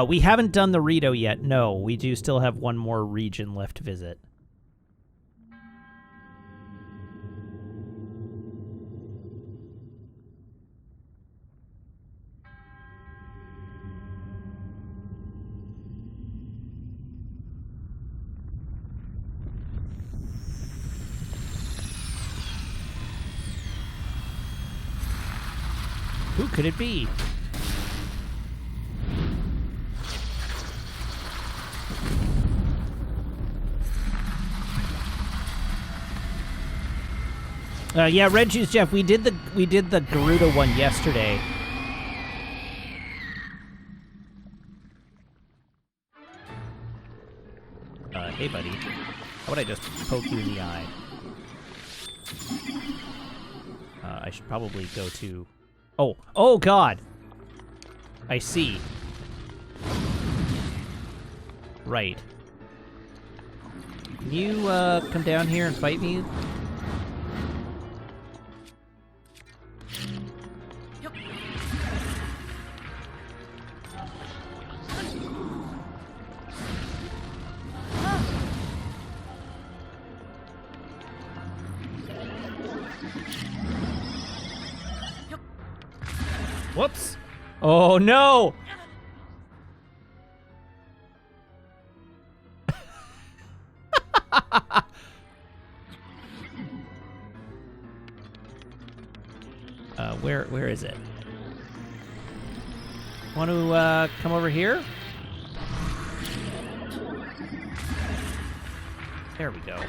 We haven't done the Rito yet. No, we do still have one more region left to visit. Who could it be? Yeah, Red Juice Jeff, we did the Garuda one yesterday. Hey buddy. How would I just poke you in the eye? I should probably go to... Oh god! I see. Right. Can you, come down here and fight me? Whoops. Oh, no! Where is it? Want to come over here? There we go.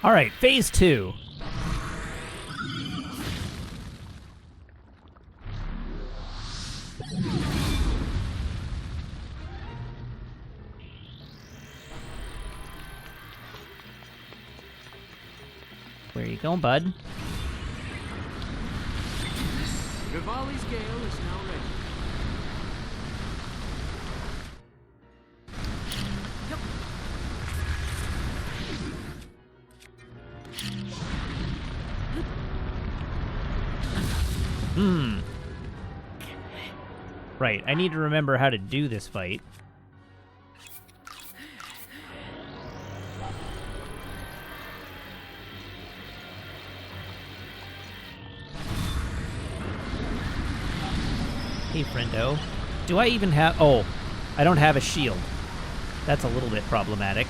All right, phase 2. Where you going, bud? Rivali's gale is now ready. Right, I need to remember how to do this fight. Hey, friendo. Do I even have... Oh, I don't have a shield. That's a little bit problematic.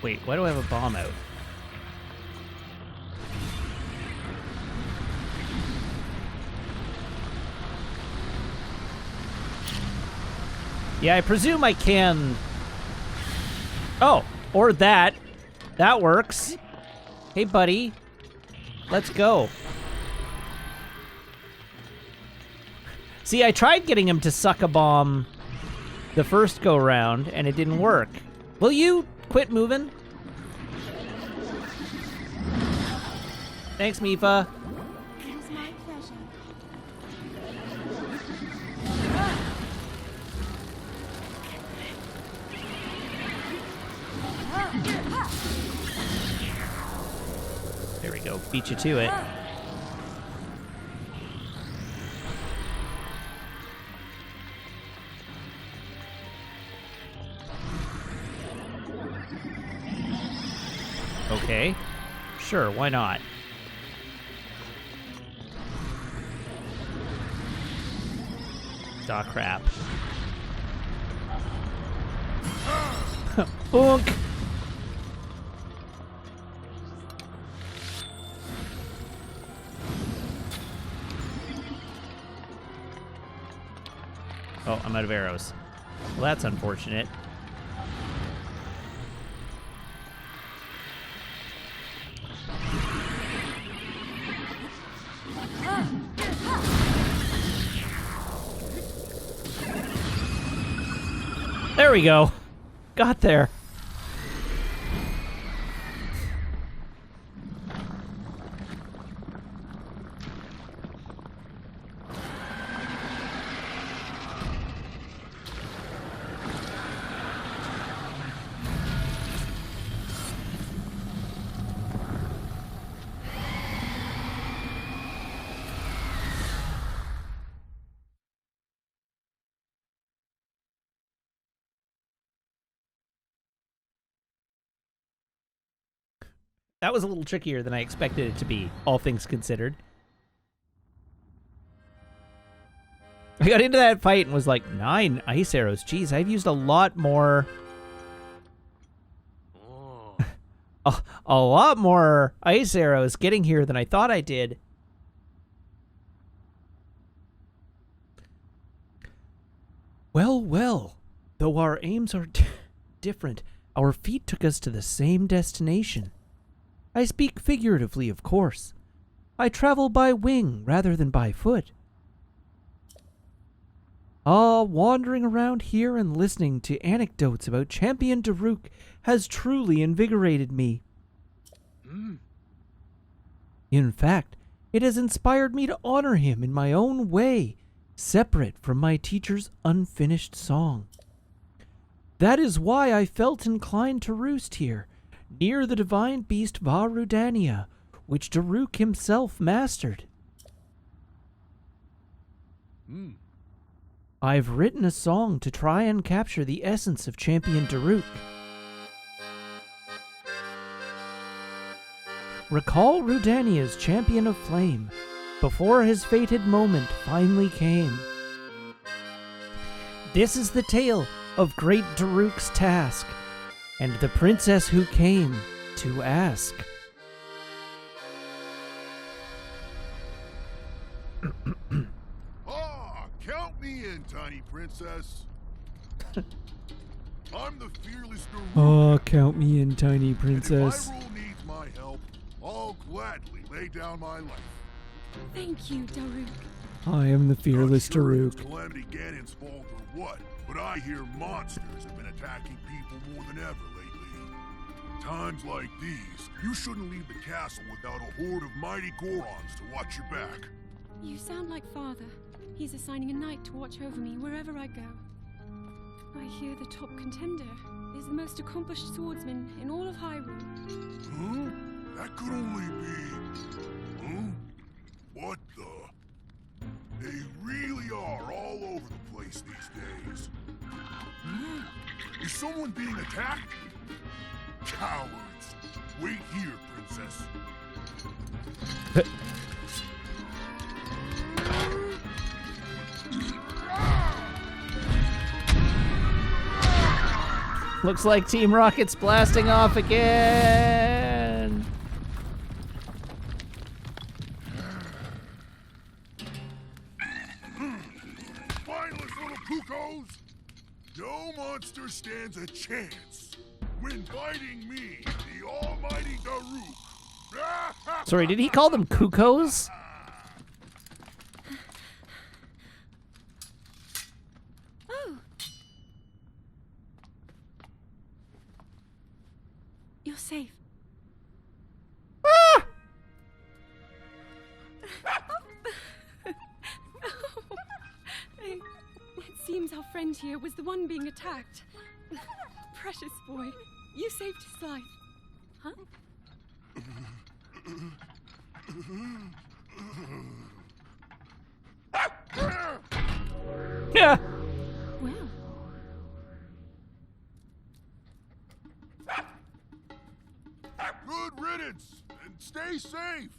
Wait, why do I have a bomb out? Yeah, I presume I can... Oh, or that. That works. Hey, buddy. Let's go. See, I tried getting him to suck a bomb the first go-round, and it didn't work. Will you quit moving? Thanks, Mifa. It was my pleasure. There we go. Beat you to it. Okay. Sure, why not? Aw, crap. Boonk! Oh, I'm out of arrows. Well, that's unfortunate. There we go. Got there. That was a little trickier than I expected it to be, all things considered. I got into that fight and was like, 9 ice arrows. Jeez, I've used a lot more... a lot more ice arrows getting here than I thought I did. Well, well. Though our aims are different, our feet took us to the same destination. I speak figuratively, of course. I travel by wing rather than by foot. Wandering around here and listening to anecdotes about Champion Daruk has truly invigorated me. In fact, it has inspired me to honor him in my own way, separate from my teacher's unfinished song. That is why I felt inclined to roost here, near the divine beast Varudania, which Daruk himself mastered. I've written a song to try and capture the essence of Champion Daruk. Recall Rudania's Champion of Flame, before his fated moment finally came. This is the tale of great Daruk's task, and the princess who came to ask. Count me in, tiny princess. I'm the fearless Daruk. Oh, count me in, tiny And princess. if Hyrule needs my help, I'll gladly lay down my life. Thank you, Daruk. I am the fearless Not sure if Daruk. it's Calamity Ganon's fault or what, but I hear monsters have been attacking people more than ever lately. Times like these, you shouldn't leave the castle without a horde of mighty Gorons to watch your back. You sound like Father. He's assigning a knight to watch over me wherever I go. I hear the top contender is the most accomplished swordsman in all of Hyrule. Huh? That could only be... Huh? What the? They really are all over the place these days. Huh? Is someone being attacked? Cowards! Wait here, princess. Looks like Team Rocket's blasting off again. Spineless little cuckoos! No monster stands a chance when fighting me, the almighty Daruk. Sorry, did he call them cuckoos? Oh! You're safe. It seems our friend here was the one being attacked. Precious boy, you saved his life. Huh? Yeah. Well, Good riddance, and stay safe.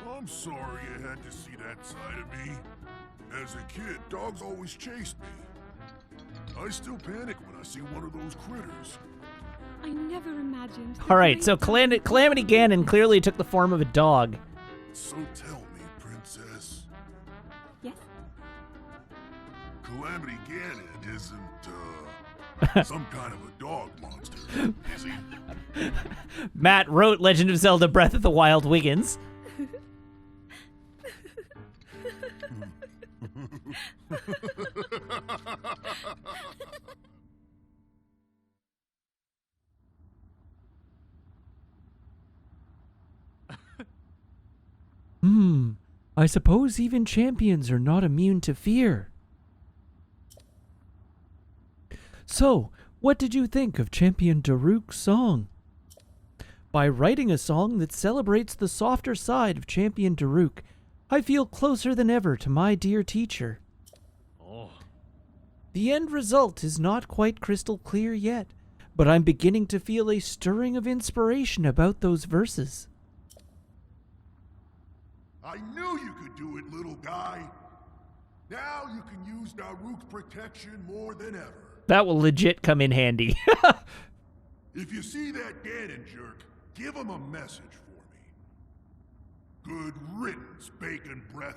I'm sorry you had to see that side of me. As a kid, dogs always chased me. I still panic when I see one of those critters. I never imagined. All right, so Calamity Ganon clearly took the form of a dog. So tell me, princess, Yes? Calamity Ganon isn't, some kind of a dog monster, is he? Matt wrote Legend of Zelda Breath of the Wild Wiggins. I suppose even champions are not immune to fear. So, what did you think of Champion Daruk's song? By writing a song that celebrates the softer side of Champion Daruk, I feel closer than ever to my dear teacher. Oh. The end result is not quite crystal clear yet, but I'm beginning to feel a stirring of inspiration about those verses. I knew you could do it, little guy. Now you can use Daruk's protection more than ever. That will legit come in handy. If you see that Ganon jerk, give him a message for me. Good riddance, bacon breath.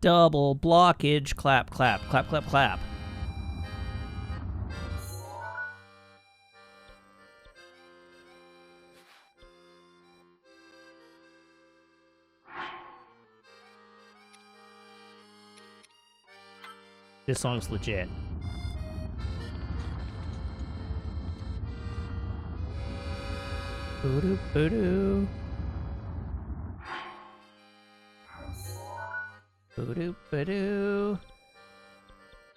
Double blockage, clap, clap, clap, clap, clap. This song's legit. Boo-doo, boo-doo. Boo-doo, boo-doo.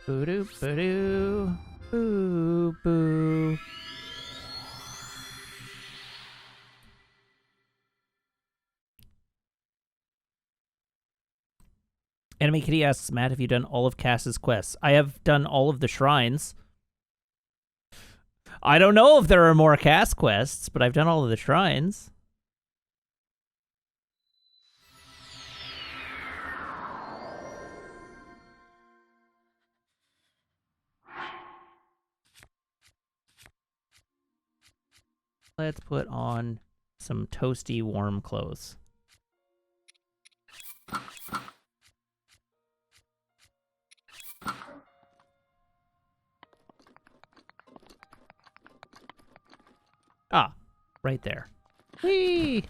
Boo-doo, boo-doo. Boo, boo. Anime Kitty asks, Matt, have you done all of Cass's quests? I have done all of the shrines. I don't know if there are more Cass quests, but I've done all of the shrines. Let's put on some toasty warm clothes. Ah, right there. Whee!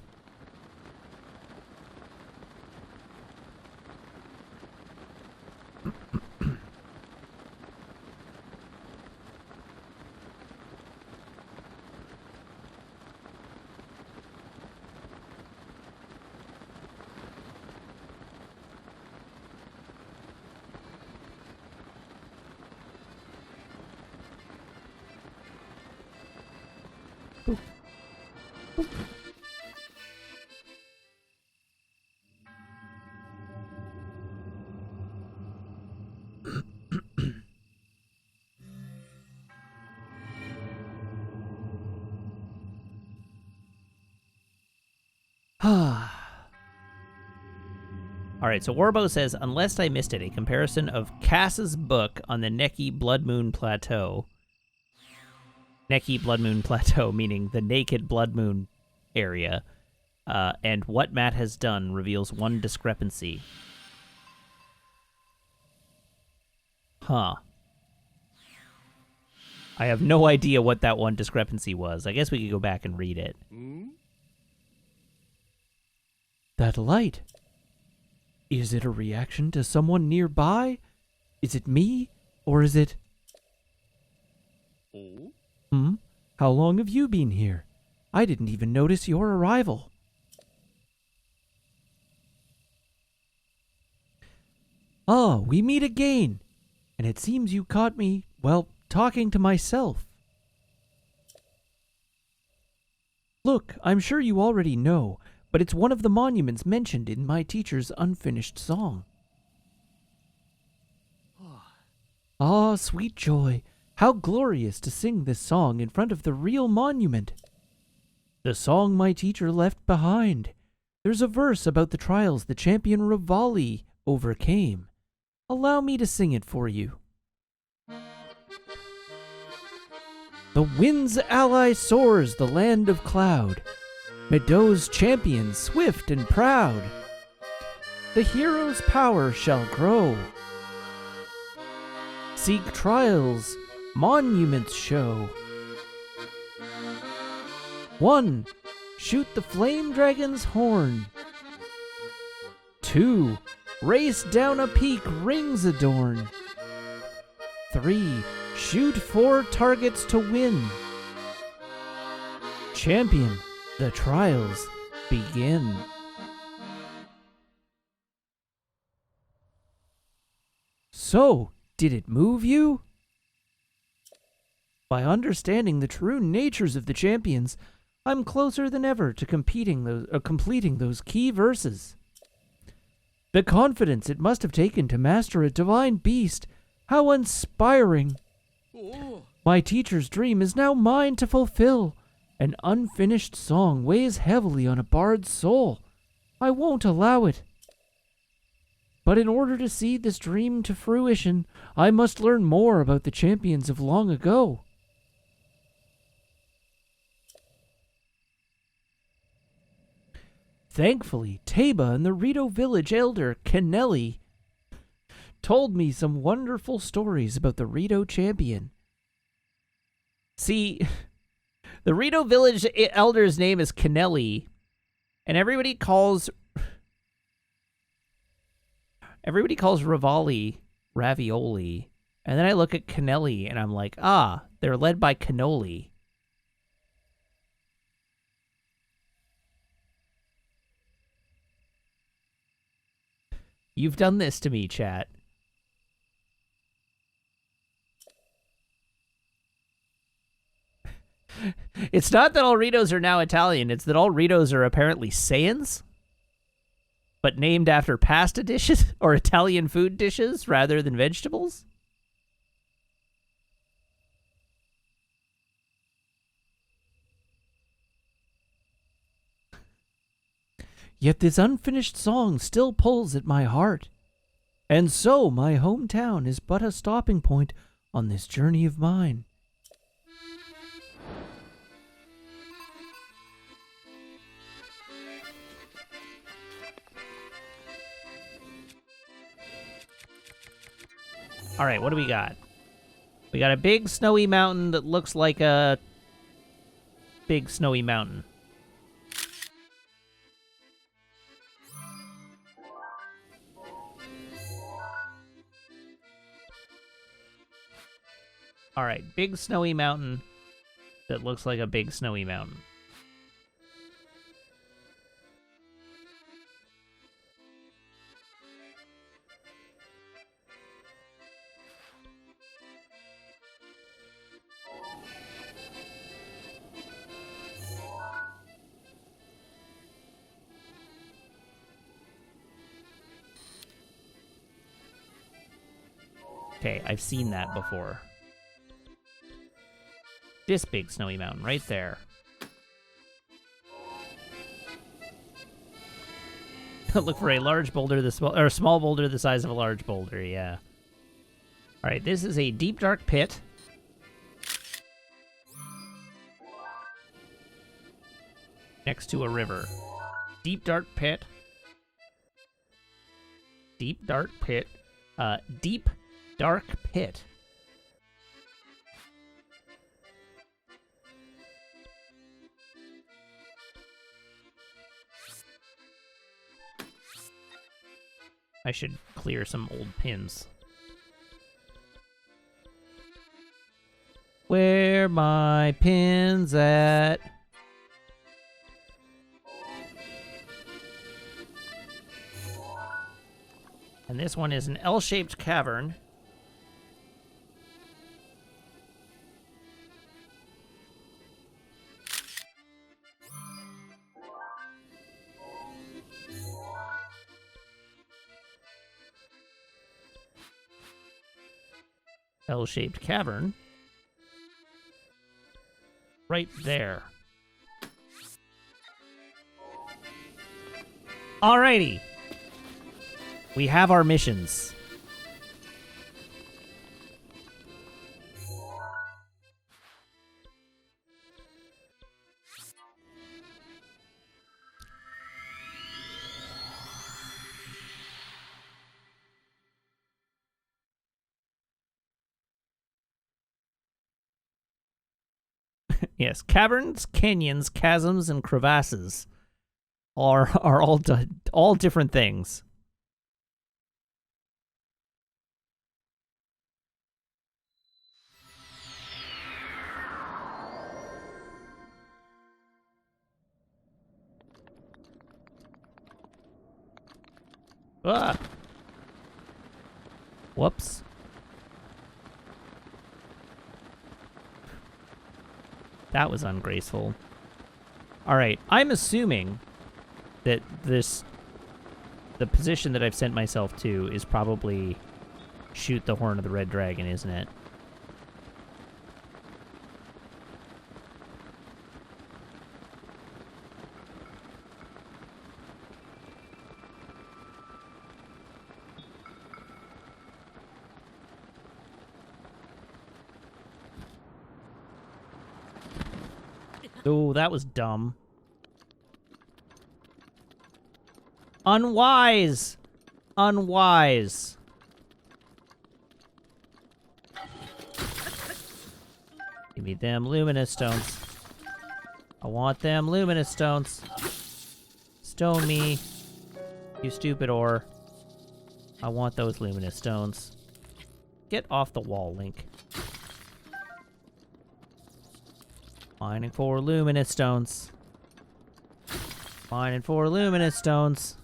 Alright, so Warbo says, unless I missed it, a comparison of Cass's book on the Neki Blood Moon Plateau. Neki Blood Moon Plateau, meaning the naked Blood Moon area, and what Matt has done reveals one discrepancy. Huh. I have no idea what that one discrepancy was. I guess we could go back and read it. That light. Is it a reaction to someone nearby? Is it me? Or is it... How long have you been here? I didn't even notice your arrival. Ah, we meet again. And it seems you caught me, well, talking to myself. Look, I'm sure you already know, but it's one of the monuments mentioned in my teacher's unfinished song. Ah, sweet joy, how glorious to sing this song in front of the real monument. The song my teacher left behind. There's a verse about the trials the champion Rivali overcame. Allow me to sing it for you. The wind's ally soars the land of cloud. Meadows champion swift and proud. The hero's power shall grow. Seek trials, monuments show. 1. Shoot the flame dragon's horn. 2. Race down a peak, rings adorn. 3. Shoot 4 targets to win. Champion, the trials begin. So, did it move you? By understanding the true natures of the champions, I'm closer than ever to completing those key verses. The confidence it must have taken to master a divine beast, how inspiring! My teacher's dream is now mine to fulfill. An unfinished song weighs heavily on a bard's soul. I won't allow it. But in order to see this dream to fruition, I must learn more about the champions of long ago. Thankfully, Taba and the Rito village elder, Kennelly, told me some wonderful stories about the Rito champion. See, the Rito village elder's name is Kennelly, and everybody calls Rivali ravioli, and then I look at Kennelly and I'm like, ah, they're led by cannoli. You've done this to me, chat. It's not that all Ritos are now Italian, it's that all Ritos are apparently Saiyans, but named after pasta dishes or Italian food dishes rather than vegetables. Yet this unfinished song still pulls at my heart. And so my hometown is but a stopping point on this journey of mine. All right, what do we got? We got a big snowy mountain that looks like a big snowy mountain. All right, big snowy mountain that looks like a big snowy mountain. Okay, I've seen that before. This big snowy mountain right there. Look for a large boulder or a small boulder the size of a large boulder, yeah. All right, this is a deep dark pit. Next to a river. Deep dark pit. Deep dark pit. Deep dark pit. I should clear some old pins. Where my pins at? And this one is an L-shaped cavern. L-shaped cavern. Right there. Alrighty. We have our missions. Yes, caverns, canyons, chasms, and crevasses are all different things. Ah. Whoops. That was ungraceful. Alright, I'm assuming that the position that I've sent myself to is probably shoot the horn of the red dragon, isn't it? Oh, that was dumb. Unwise! Unwise. Give me them luminous stones. I want them luminous stones. Stone me, you stupid ore. I want those luminous stones. Get off the wall, Link. Mining for luminous stones. Mining for luminous stones.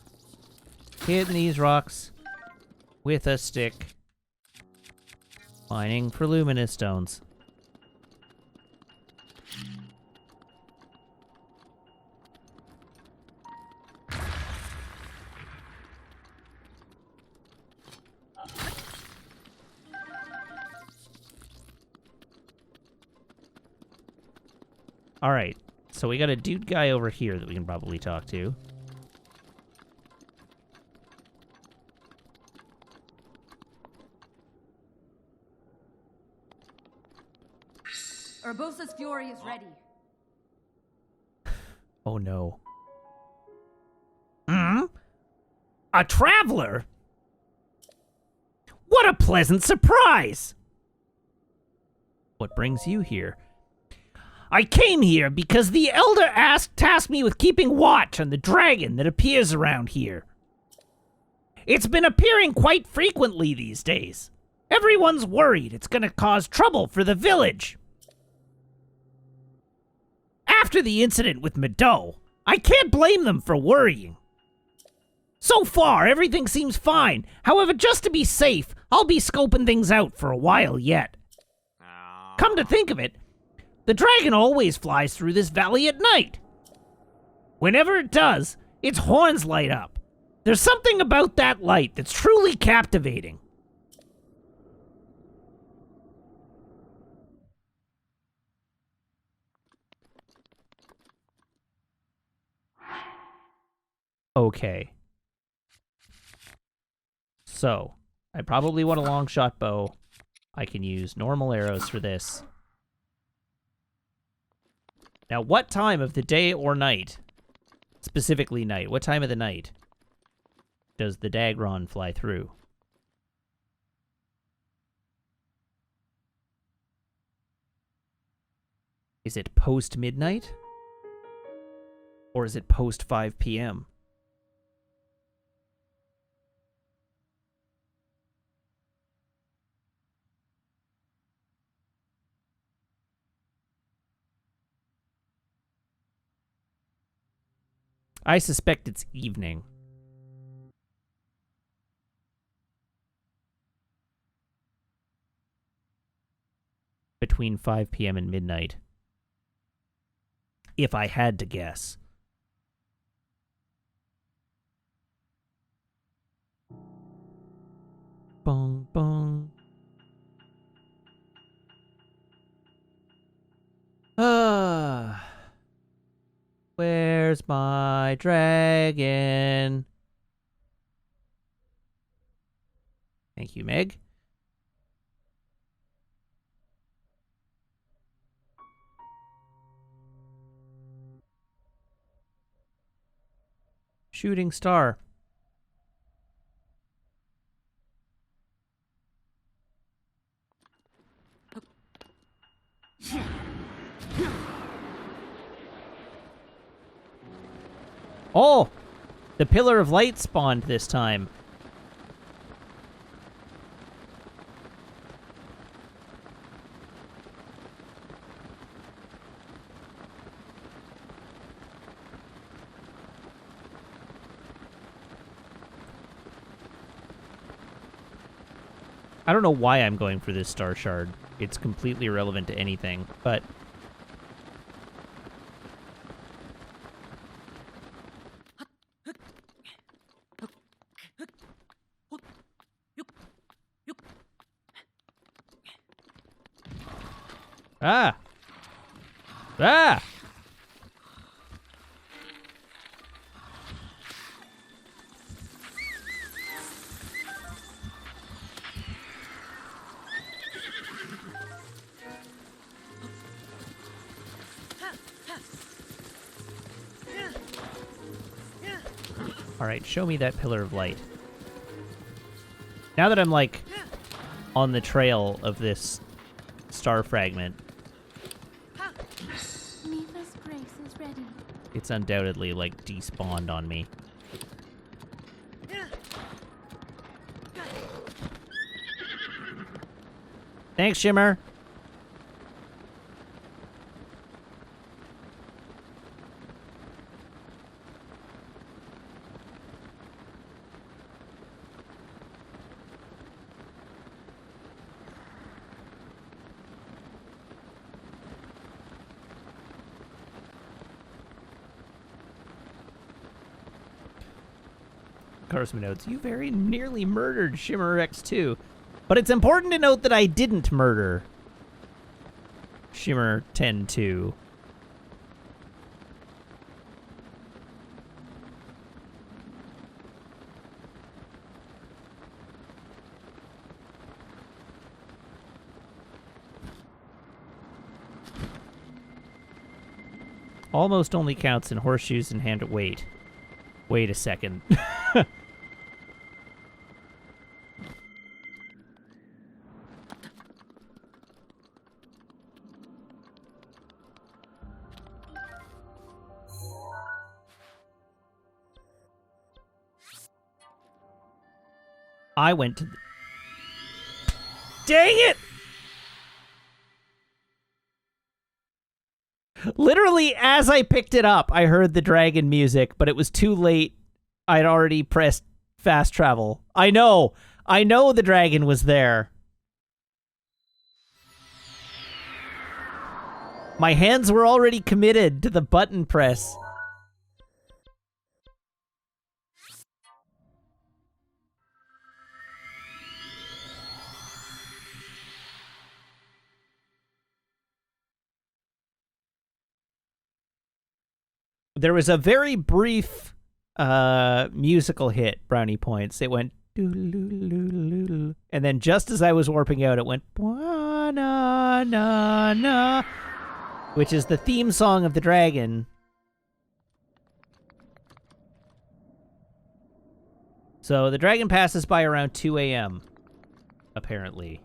Hitting these rocks with a stick. Mining for luminous stones. Alright, so we got a dude guy over here that we can probably talk to. Urbosa's fury is ready. Oh no. Hmm? A traveler? What a pleasant surprise! What brings you here? I came here because the Elder tasked me with keeping watch on the dragon that appears around here. It's been appearing quite frequently these days. Everyone's worried it's gonna cause trouble for the village. After the incident with Meadow, I can't blame them for worrying. So far, everything seems fine. However, just to be safe, I'll be scoping things out for a while yet. Come to think of it, the dragon always flies through this valley at night. Whenever it does, its horns light up. There's something about that light that's truly captivating. Okay. So, I probably want a long shot bow. I can use normal arrows for this. Now, what time of the day or night, specifically night, what time of the night does the Dagron fly through? Is it post-midnight? Or is it post 5 p.m.? I suspect it's evening. Between 5 p.m. and midnight. If I had to guess. Bong, bong. Where's my dragon? Thank you, Meg. Shooting star. Oh! The pillar of light spawned this time. I don't know why I'm going for this star shard. It's completely irrelevant to anything, but... Ah! Ah! Alright, show me that pillar of light. Now that I'm, like, on the trail of this star fragment, Mipha's grace is ready. it's undoubtedly, like, despawned on me. Thanks, Shimmer! Carsman notes, you very nearly murdered Shimmer X2. But it's important to note that I didn't murder Shimmer 10-2. Almost only counts in horseshoes and hand... Wait. Wait a second. I went to... Dang it! Literally, as I picked it up, I heard the dragon music, but it was too late. I'd already pressed fast travel. I know the dragon was there. My hands were already committed to the button press. There was a very brief musical hit, brownie points. It went and then just as I was warping out, it went na na na, which is the theme song of the dragon. So the dragon passes by around 2 a.m. apparently.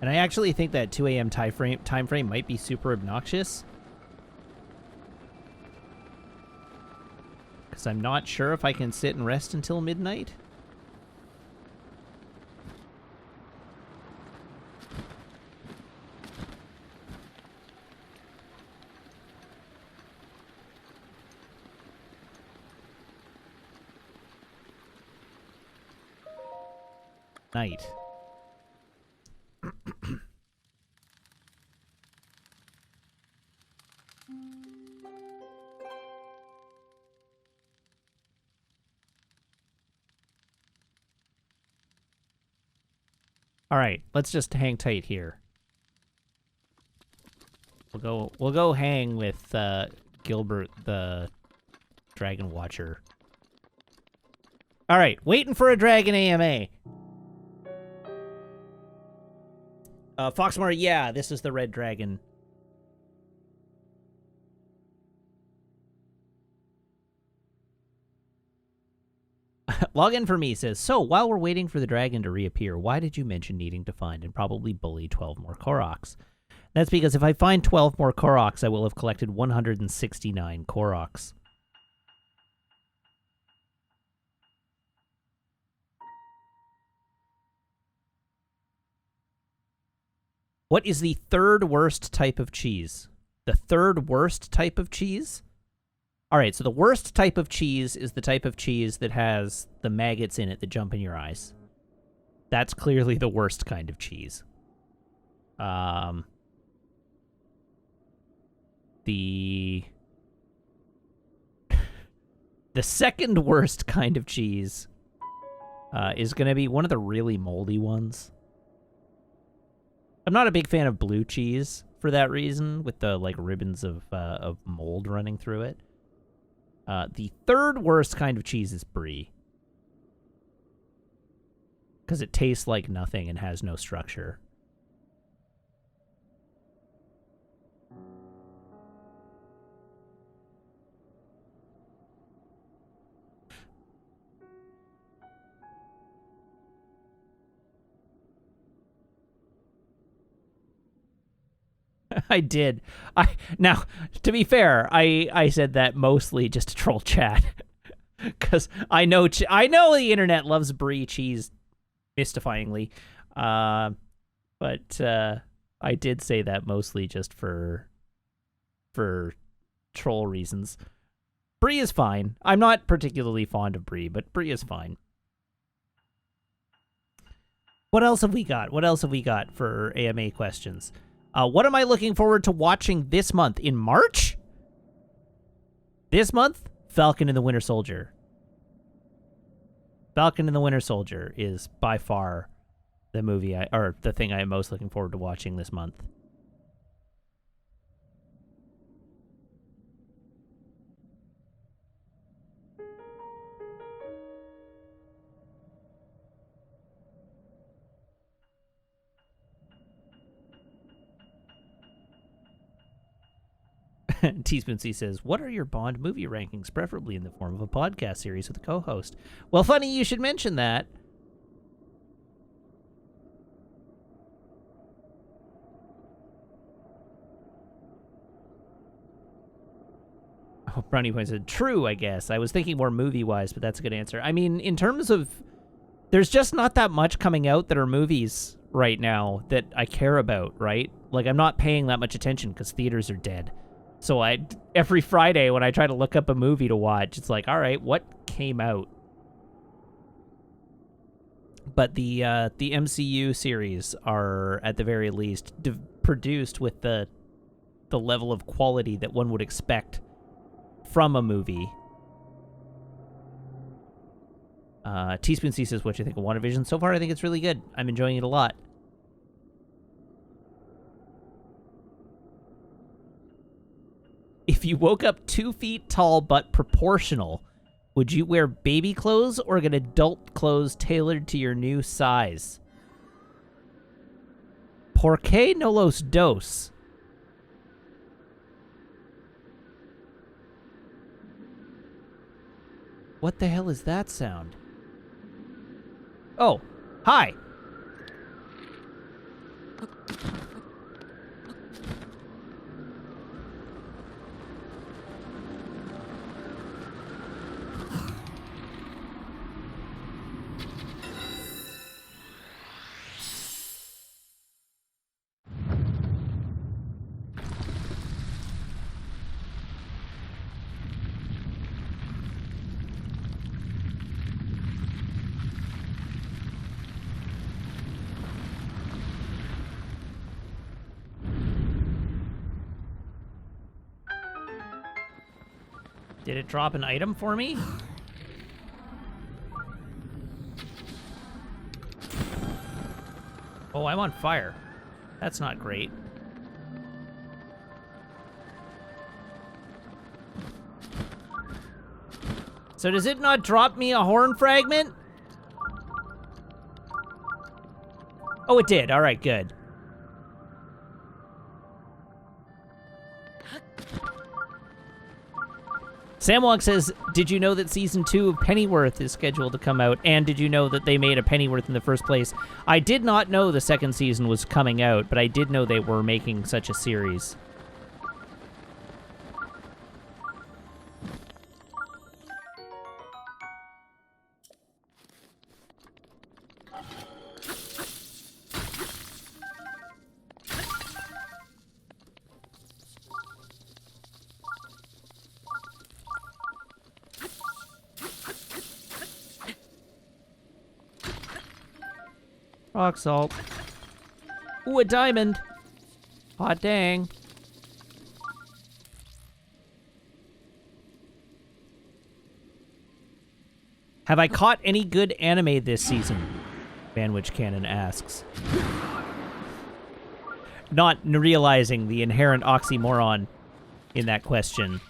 And I actually think that 2 a.m. time frame might be super obnoxious. Because I'm not sure if I can sit and rest until midnight. Night. All right, let's just hang tight here. We'll go hang with Gilbert the Dragon Watcher. All right, waiting for a dragon AMA. Foxmore, yeah, this is the red dragon. Login for me says, so while we're waiting for the dragon to reappear, why did you mention needing to find and probably bully 12 more Koroks? That's because if I find 12 more Koroks, I will have collected 169 Koroks. What is the third worst type of cheese? The third worst type of cheese? All right, so the worst type of cheese is the type of cheese that has the maggots in it that jump in your eyes. That's clearly the worst kind of cheese. The second worst kind of cheese is going to be one of the really moldy ones. I'm not a big fan of blue cheese for that reason, with the like ribbons of mold running through it. The third worst kind of cheese is brie. Because it tastes like nothing and has no structure. I did. Now, to be fair, I said that mostly just to troll chat, because I know the internet loves brie cheese, mystifyingly, but I did say that mostly just for troll reasons. Brie is fine. I'm not particularly fond of brie, but brie is fine. What else have we got? What else have we got for AMA questions? What am I looking forward to watching this month? In March? This month, Falcon and the Winter Soldier. Falcon and the Winter Soldier is by far the movie or the thing I am most looking forward to watching this month. Teaspoon C says, what are your Bond movie rankings, preferably in the form of a podcast series with a co-host? Well, funny you should mention that. Oh, Brownie Point said, true, I guess. I was thinking more movie-wise, but that's a good answer. I mean, in terms of... There's just not that much coming out that are movies right now that I care about, right? Like, I'm not paying that much attention because theaters are dead. So every Friday when I try to look up a movie to watch, it's like, all right, what came out? But the MCU series are, at the very least, produced with the level of quality that one would expect from a movie. Teaspoon C says, what do you think of WandaVision? So far, I think it's really good. I'm enjoying it a lot. If you woke up 2 feet tall but proportional, would you wear baby clothes or get adult clothes tailored to your new size? ¿Por qué no los dos? What the hell is that sound? Oh, hi. Did it drop an item for me? Oh, I'm on fire. That's not great. So does it not drop me a horn fragment? Oh, it did. All right, good. Samwalk says, did you know that Season 2 of Pennyworth is scheduled to come out? And did you know that they made a Pennyworth in the first place? I did not know the second season was coming out, but I did know they were making such a series. Rock salt. Ooh, a diamond. Hot dang. Have I caught any good anime this season? Vanwich Cannon asks. Not realizing the inherent oxymoron in that question.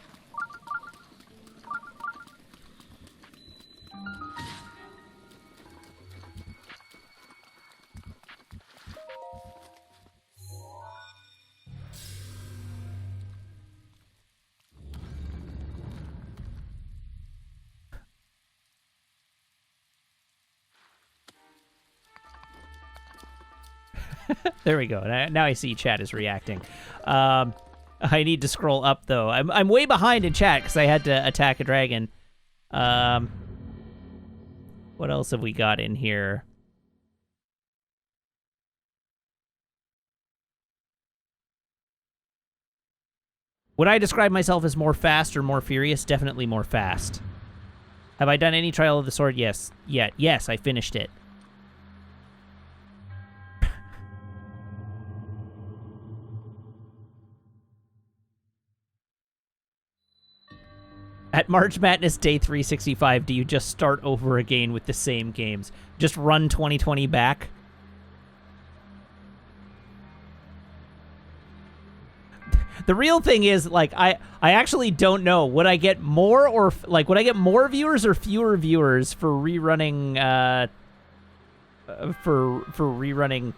There we go. Now I see chat is reacting. I need to scroll up, though. I'm way behind in chat because I had to attack a dragon. What else have we got in here? Would I describe myself as more fast or more furious? Definitely more fast. Have I done any Trial of the Sword? Yes. Yes, I finished it. At March Madness Day 365, do you just start over again with the same games? Just run 2020 back? The real thing is, like, I actually don't know. Would I get more or, like, would I get more viewers or fewer viewers for rerunning, for rerunning,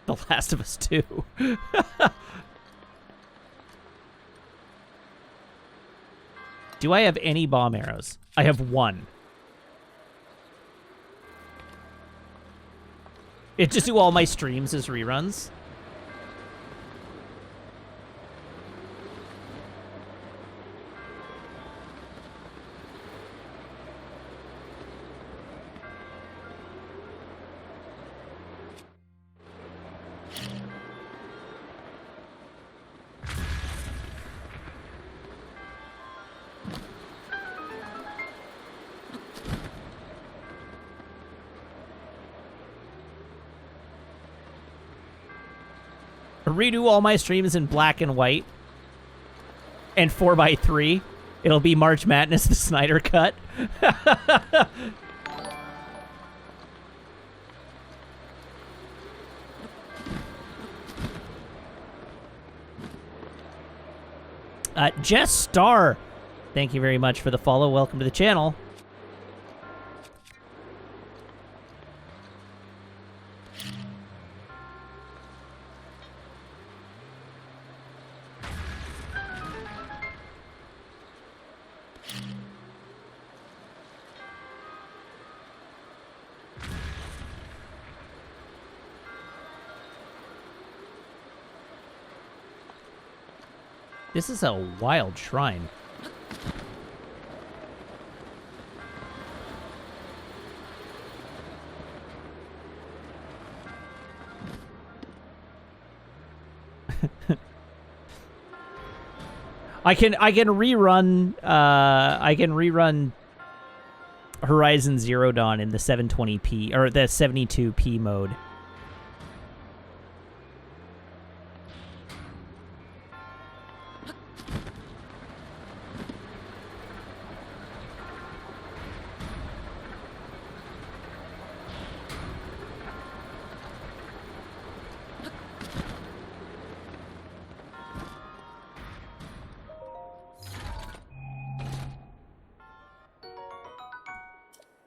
The Last of Us 2? Do I have any bomb arrows? I have one. It just do all my streams as reruns? Redo all my streams in black and white and 4x3. It'll be March Madness, the Snyder Cut. Jess Star, thank you very much for the follow. Welcome to the channel. This is a wild shrine. I can rerun Horizon Zero Dawn in the 720p or the 72p mode.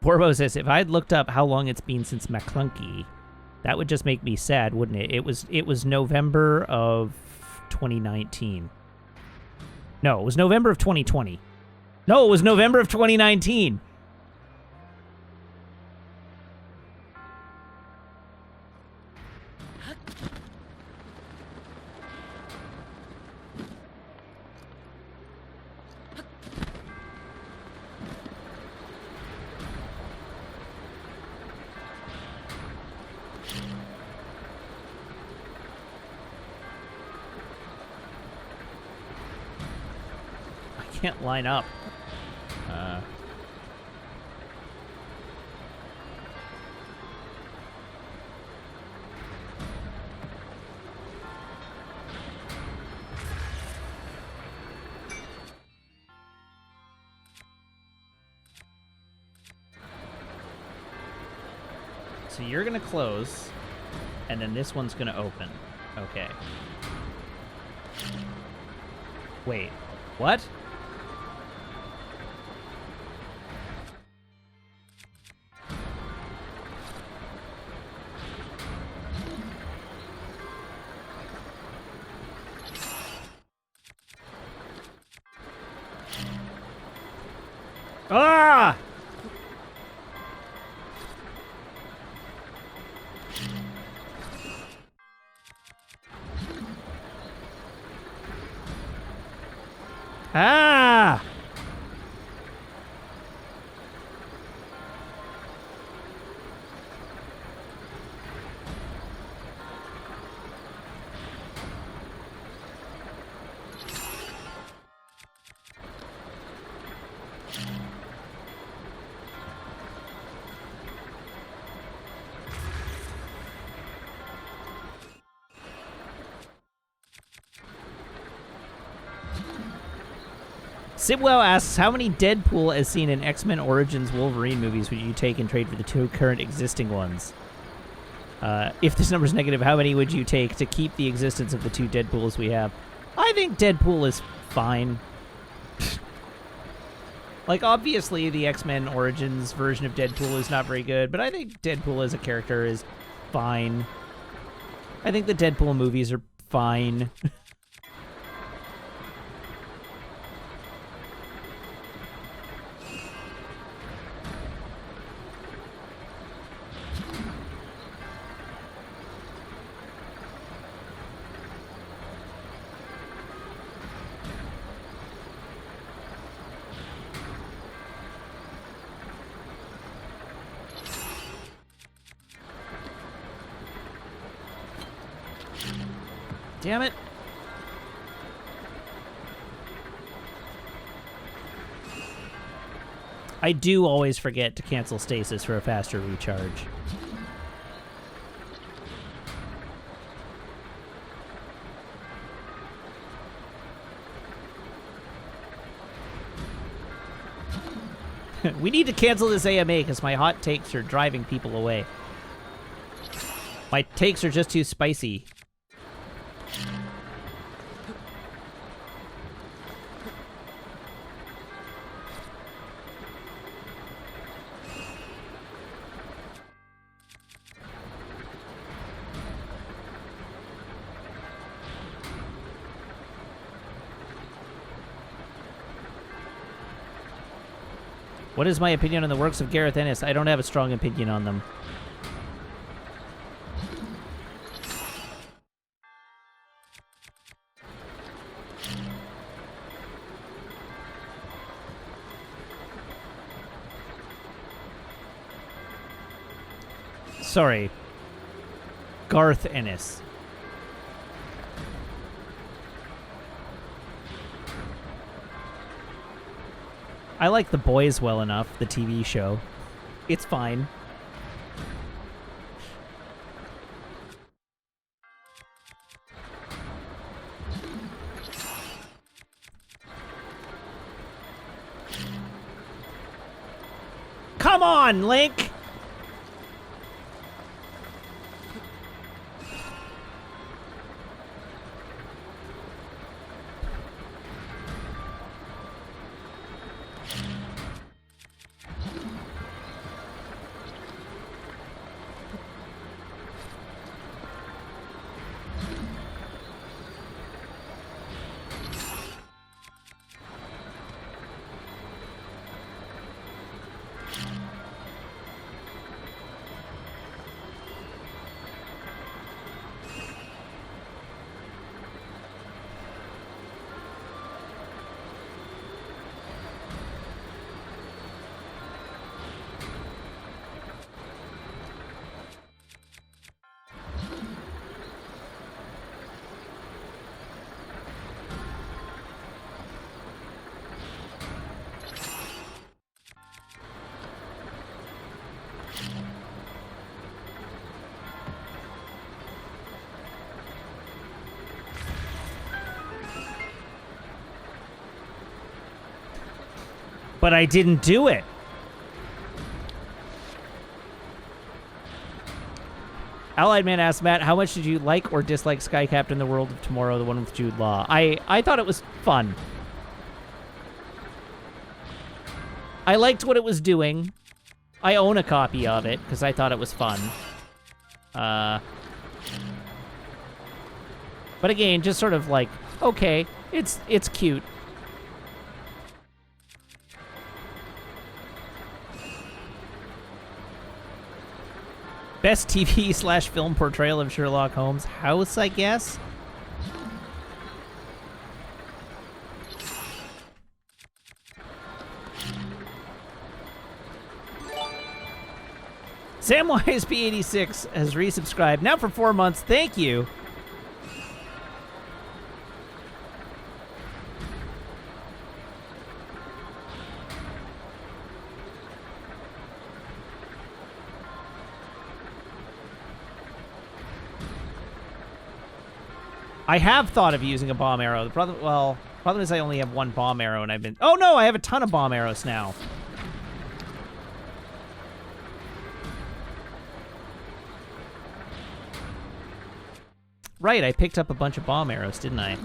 Borbo says, if I had looked up how long it's been since McClunky, that would just make me sad, wouldn't it? It was November of 2019. No, it was November of 2020. No, it was November of 2019. Can't line up. So you're gonna close, and then this one's gonna open. Okay. Wait, what? Ah! Ah! Sibwell asks, how many Deadpool as seen in X-Men Origins Wolverine movies would you take and trade for the 2 current existing ones? If this number is negative, how many would you take to keep the existence of the 2 Deadpools we have? I think Deadpool is fine. Like, obviously, the X-Men Origins version of Deadpool is not very good, but I think Deadpool as a character is fine. I think the Deadpool movies are fine. Damn it. I do always forget to cancel stasis for a faster recharge. We need to cancel this AMA because my hot takes are driving people away. My takes are just too spicy. What is my opinion on the works of Gareth Ennis? I don't have a strong opinion on them. Sorry. Garth Ennis. I like The Boys well enough, the TV show. It's fine. Come on, Link! But I didn't do it. Allied Man asked Matt, how much did you like or dislike Sky Captain The World of Tomorrow, the one with Jude Law? I thought it was fun. I liked what it was doing. I own a copy of it because I thought it was fun. But again, just sort of like, okay, it's cute. Best TV/film portrayal of Sherlock Holmes. House, I guess? Samwise P86 has resubscribed. Now for 4 months. Thank you. I have thought of using a bomb arrow. The problem, well, Problem is I only have one bomb arrow and I've been... Oh no, I have a ton of bomb arrows now. Right, I picked up a bunch of bomb arrows, didn't I?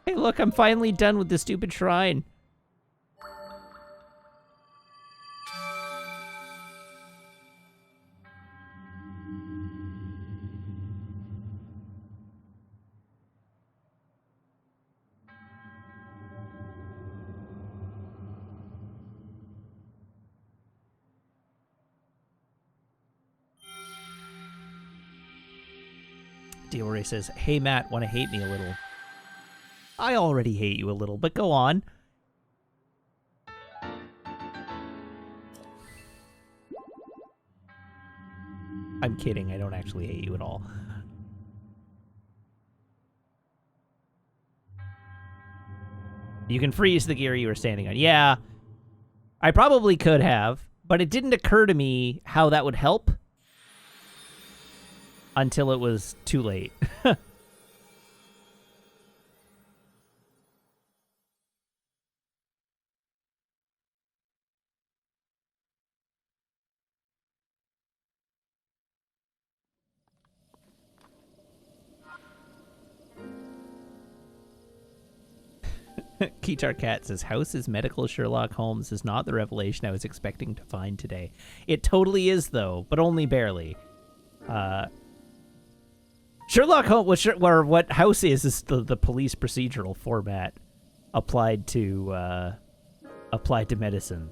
Hey, look, I'm finally done with the stupid shrine. Diore says, hey, Matt, want to hate me a little? I already hate you a little, but go on. I'm kidding. I don't actually hate you at all. You can freeze the gear you were standing on. Yeah, I probably could have, but it didn't occur to me how that would help until it was too late. Keytar Cat says, House is medical Sherlock Holmes is not the revelation I was expecting to find today. It totally is, though, but only barely. Sherlock Holmes, what House is the police procedural format applied to medicine.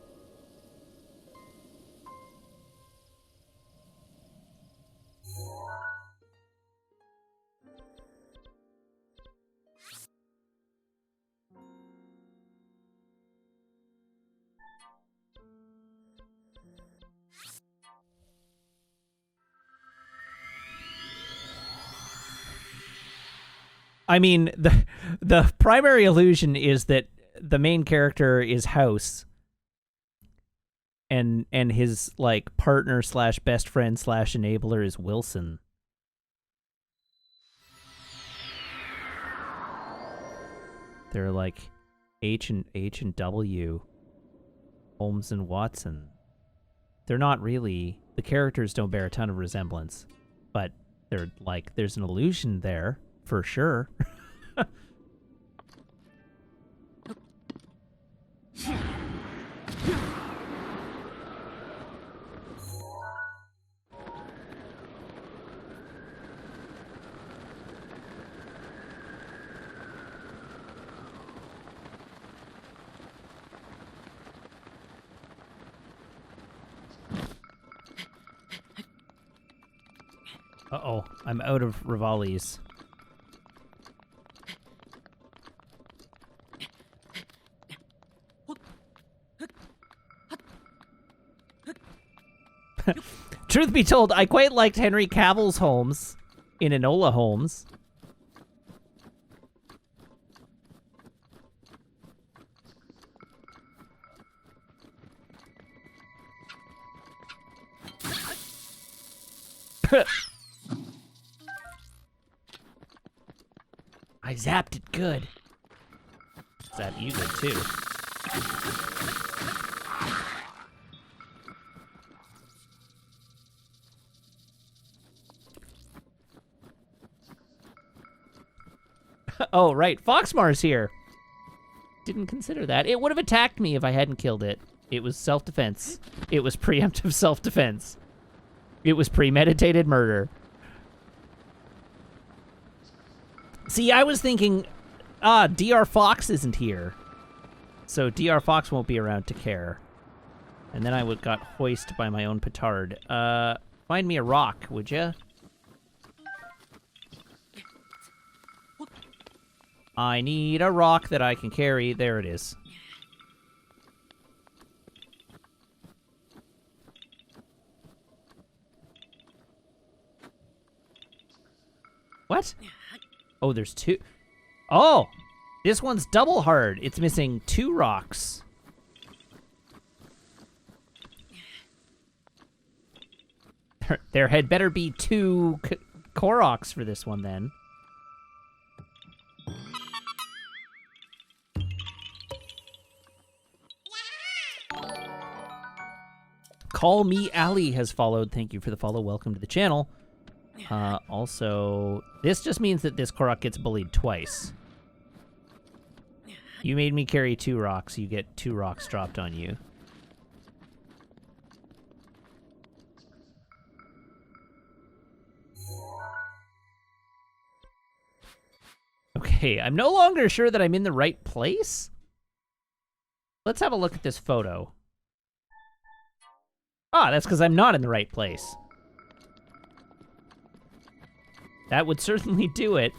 I mean, the primary illusion is that the main character is House, and his like partner slash best friend slash enabler is Wilson. They're like H and W, Holmes and Watson. They're not really, the characters don't bear a ton of resemblance, but they're like, there's an illusion there. For sure. Uh-oh, I'm out of Rivali's. Truth be told, I quite liked Henry Cavill's Holmes in Enola Holmes. I zapped it good. Zap you good too. Oh, right. Foxmar's here. Didn't consider that. It would have attacked me if I hadn't killed it. It was self-defense. It was preemptive self-defense. It was premeditated murder. See, I was thinking, DR Fox isn't here. So DR Fox won't be around to care. And then I got hoisted by my own petard. Find me a rock, would ya? I need a rock that I can carry. There it is. What? Oh, there's 2. Oh! This one's double hard. It's missing 2 rocks. There had better be 2 Koroks for this one, then. Call Me Ali has followed. Thank you for the follow. Welcome to the channel. Also, this just means that this Korok gets bullied twice. You made me carry 2 rocks. You get 2 rocks dropped on you. Okay, I'm no longer sure that I'm in the right place. Let's have a look at this photo. Ah, that's because I'm not in the right place. That would certainly do it.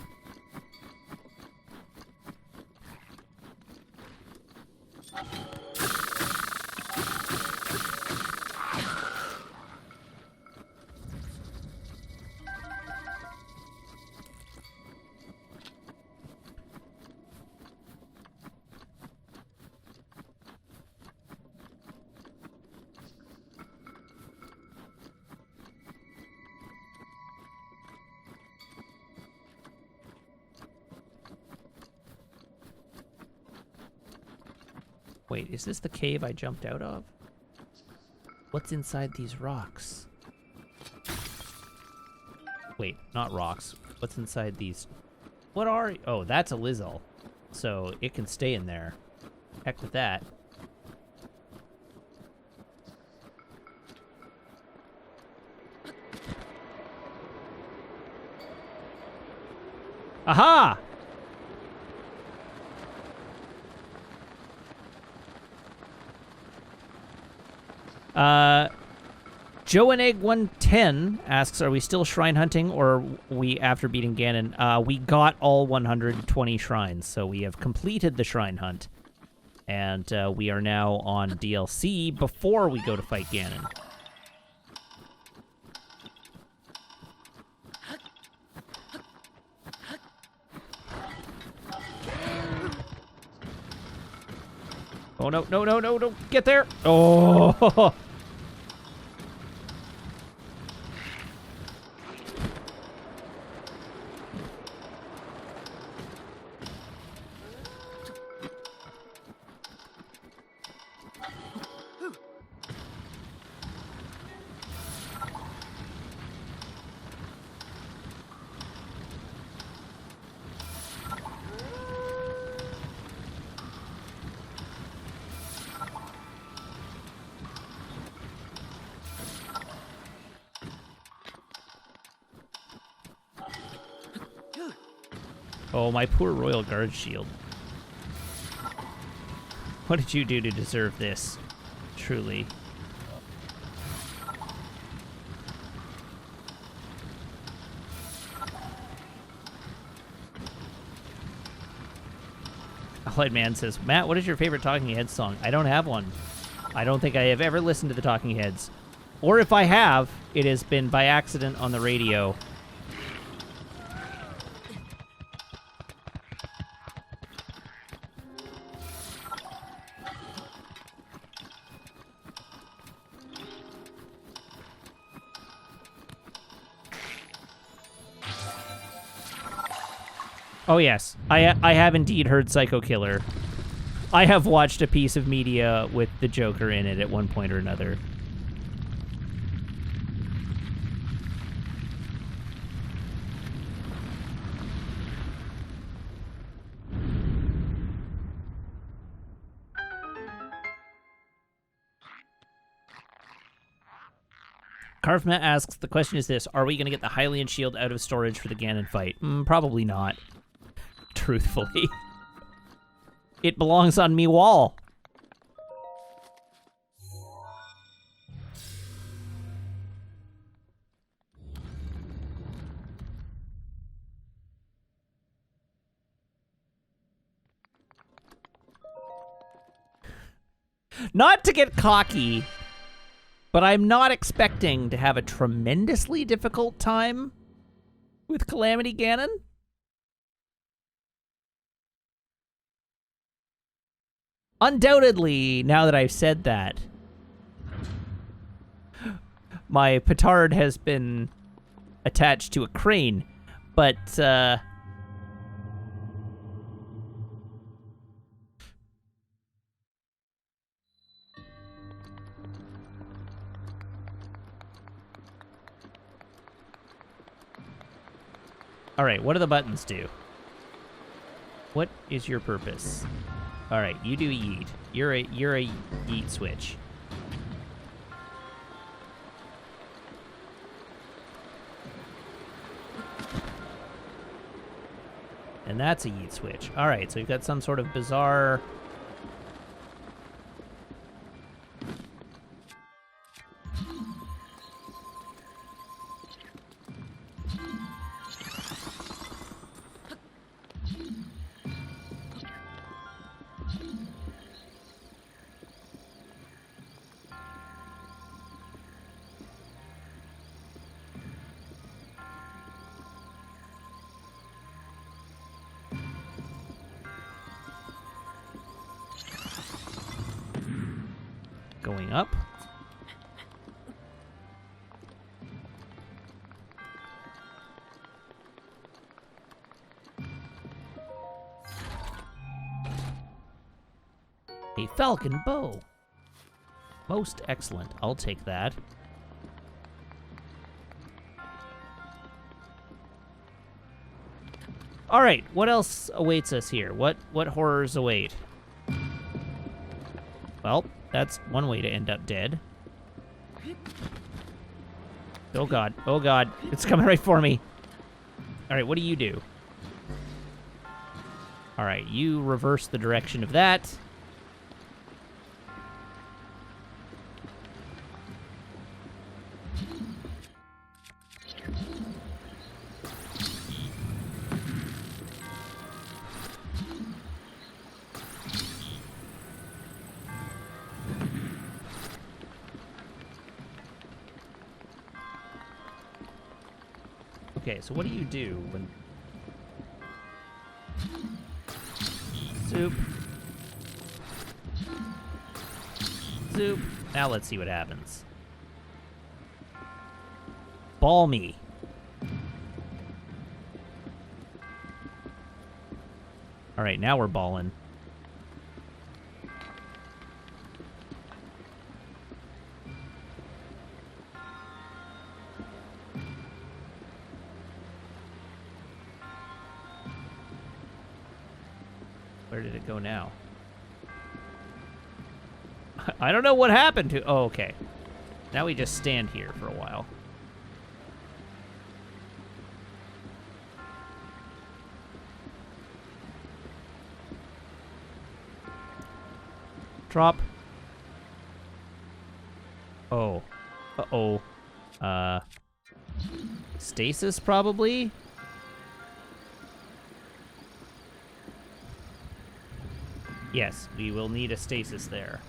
Wait, is this the cave I jumped out of? What's inside these rocks? Wait, not rocks. What's inside these? What are... Oh, that's a Lizzle. So it can stay in there. Heck with that. Aha! Joe and Egg 110 asks, are we still shrine hunting, or are we after beating Ganon? We got all 120 shrines, so we have completed the shrine hunt. And we are now on DLC before we go to fight Ganon. Oh, no, no, no, no, don't get there. Oh! Oh, my poor Royal Guard shield. What did you do to deserve this? Truly. Allied Man says, Matt, what is your favorite Talking Heads song? I don't have one. I don't think I have ever listened to the Talking Heads. Or if I have, it has been by accident on the radio. Oh yes, I have indeed heard Psycho Killer. I have watched a piece of media with the Joker in it at one point or another. Carvma asks, the question is this, are we going to get the Hylian shield out of storage for the Ganon fight? Probably not. Truthfully. It belongs on me wall. Not to get cocky, but I'm not expecting to have a tremendously difficult time with Calamity Ganon? Undoubtedly, now that I've said that, my petard has been attached to a crane, but, Alright, what do the buttons do? What is your purpose? Alright, you do yeet. You're a yeet switch. And that's a yeet switch. Alright, so you've got some sort of bizarre... going up. A falcon bow. Most excellent. I'll take that. All right, what else awaits us here? What horrors await? Well, that's one way to end up dead. Oh god, it's coming right for me. All right, what do you do? All right, you reverse the direction of that. Okay, so what do you do when... Soup. Soup. Now let's see what happens. Ball me. Alright, now we're balling. Where did it go now? I don't know what happened to... Oh, okay. Now we just stand here for a while. Drop. Oh. Uh-oh. Stasis, probably? Yes, we will need a stasis there.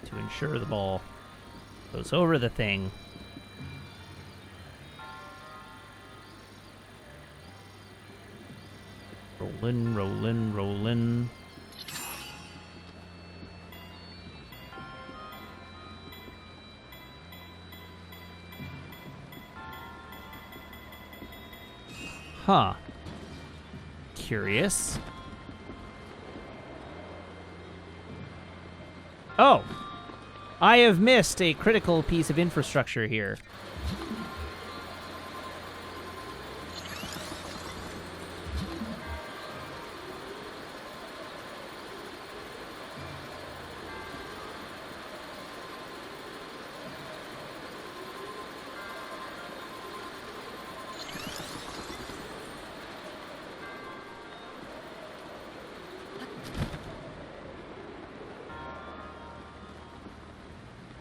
To ensure the ball goes over the thing. Rollin', rollin', rollin'. Huh. Curious. Oh! I have missed a critical piece of infrastructure here.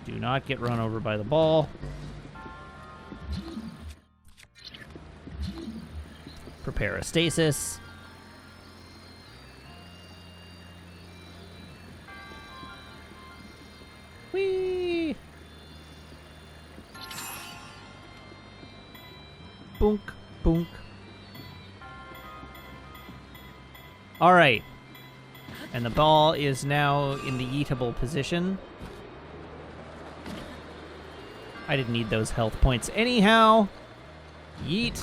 Do not get run over by the ball. parastasis. Whee! Boonk, boonk. All right. And the ball is now in the yeetable position. I didn't need those health points anyhow. Yeet.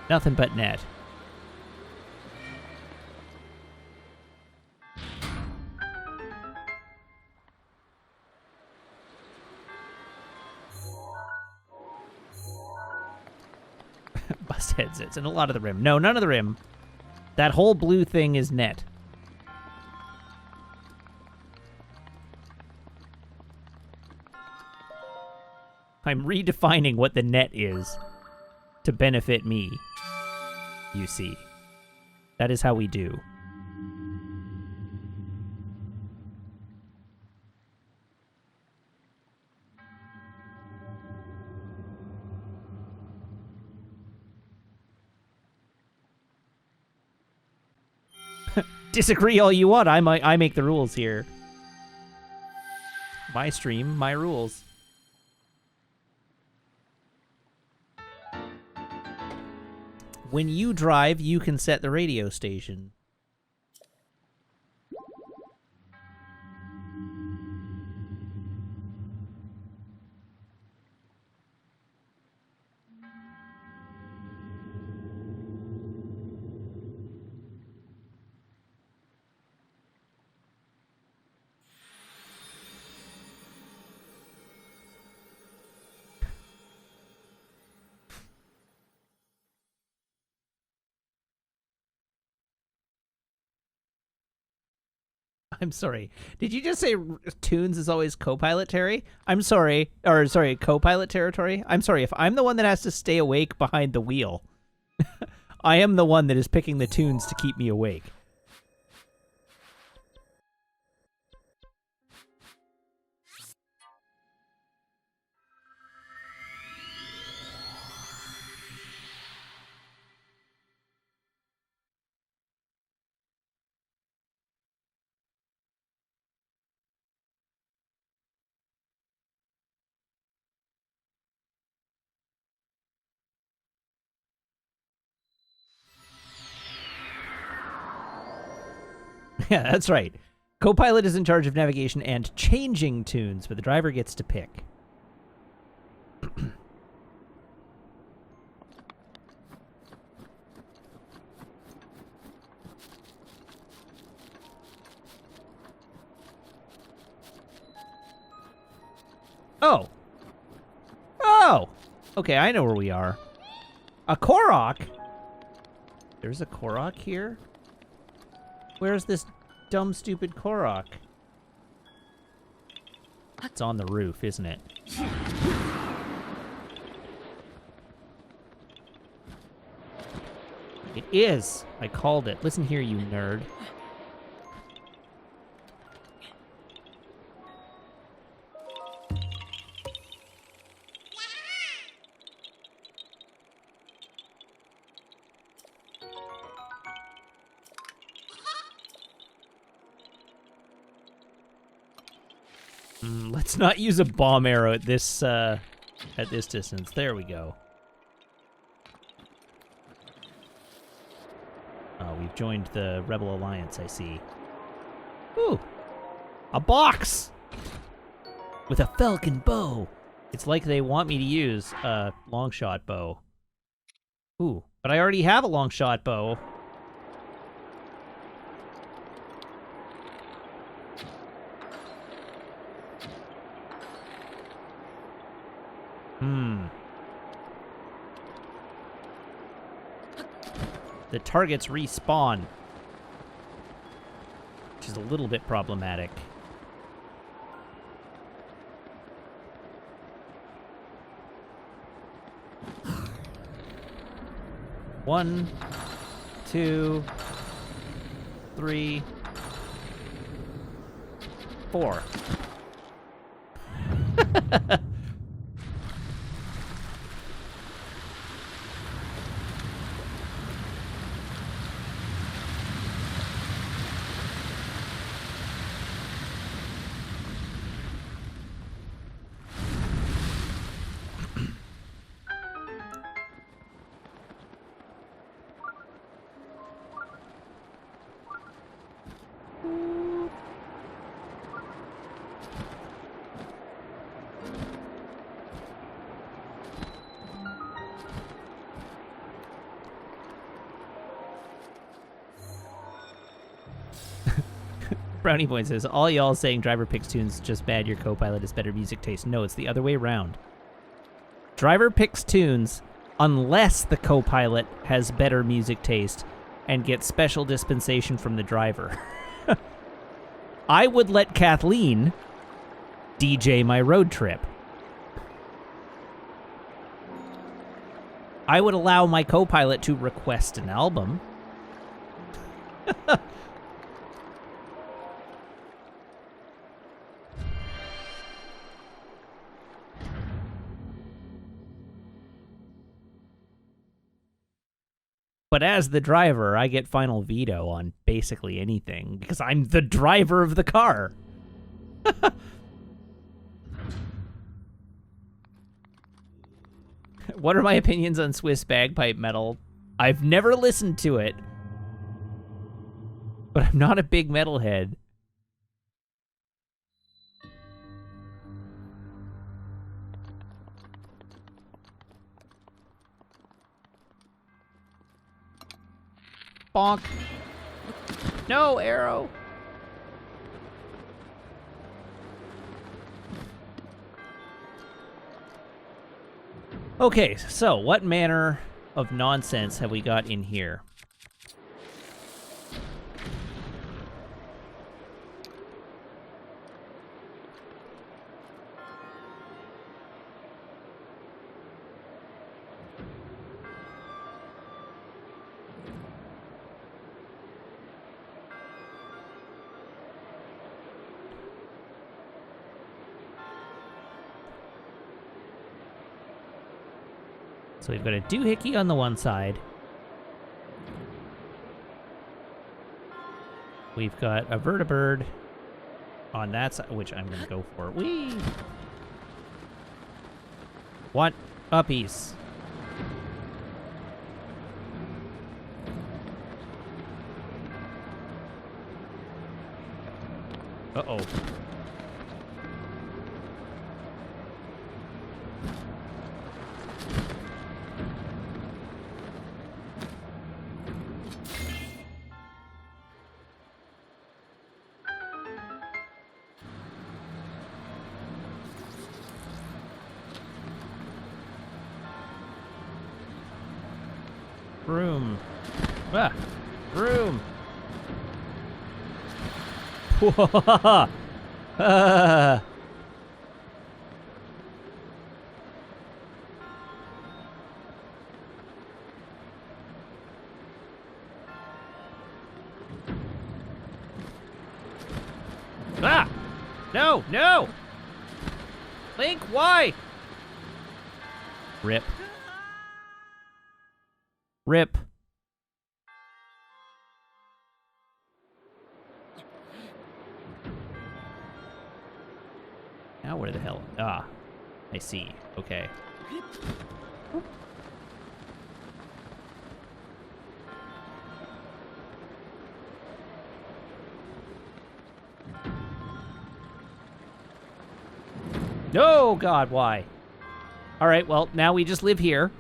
Nothing but net. Bust heads. It's in a lot of the rim. No, none of the rim. That whole blue thing is net. I'm redefining what the net is to benefit me, you see. That is how we do. Disagree all you want. I make the rules here. My stream, my rules. When you drive, you can set the radio station. I'm sorry. Did you just say Toons is always co-pilot Terry? I'm sorry. Or, sorry, co-pilot territory? I'm sorry. If I'm the one that has to stay awake behind the wheel, I am the one that is picking the tunes to keep me awake. Yeah, that's right. Co-pilot is in charge of navigation and changing tunes, but the driver gets to pick. Oh. Oh! Okay, I know where we are. A Korok? There's a Korok here? Where's this dumb, stupid Korok? It's on the roof, isn't it? It is! I called it. Listen here, you nerd. Let's not use a bomb arrow at this distance. There we go. Oh, we've joined the Rebel Alliance, I see. Ooh! A box! With a falcon bow! It's like they want me to use a long shot bow. Ooh, but I already have a long shot bow. The targets respawn, which is a little bit problematic. One, two, three, four. Brownie Point says, all y'all saying driver picks tunes just bad, your co-pilot has better music taste. No, it's the other way around. Driver picks tunes unless the co-pilot has better music taste and gets special dispensation from the driver. I would let Kathleen DJ my road trip. I would allow my co-pilot to request an album. But as the driver, I get final veto on basically anything because I'm the driver of the car. What are my opinions on Swiss bagpipe metal? I've never listened to it, but I'm not a big metalhead. Bonk. No, arrow. Okay, so what manner of nonsense have we got in here? So we've got a doohickey on the one side. We've got a vertibird on that side, which I'm going to go for. Whee! What? Uppies. Uh-oh. Broom. Ah! Broom! Ah! Ah! No! No! Link, why? Rip. Rip. Now where the hell? Ah, I see. Okay. No, God, why? All right, well, now we just live here.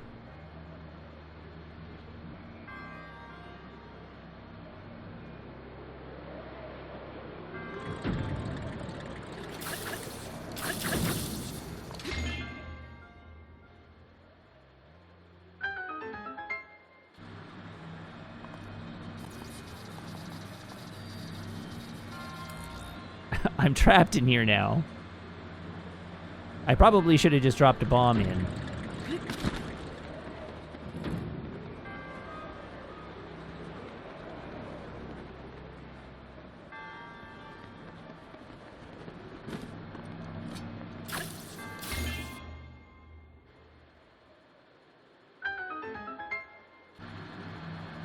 I'm trapped in here now. I probably should have just dropped a bomb in.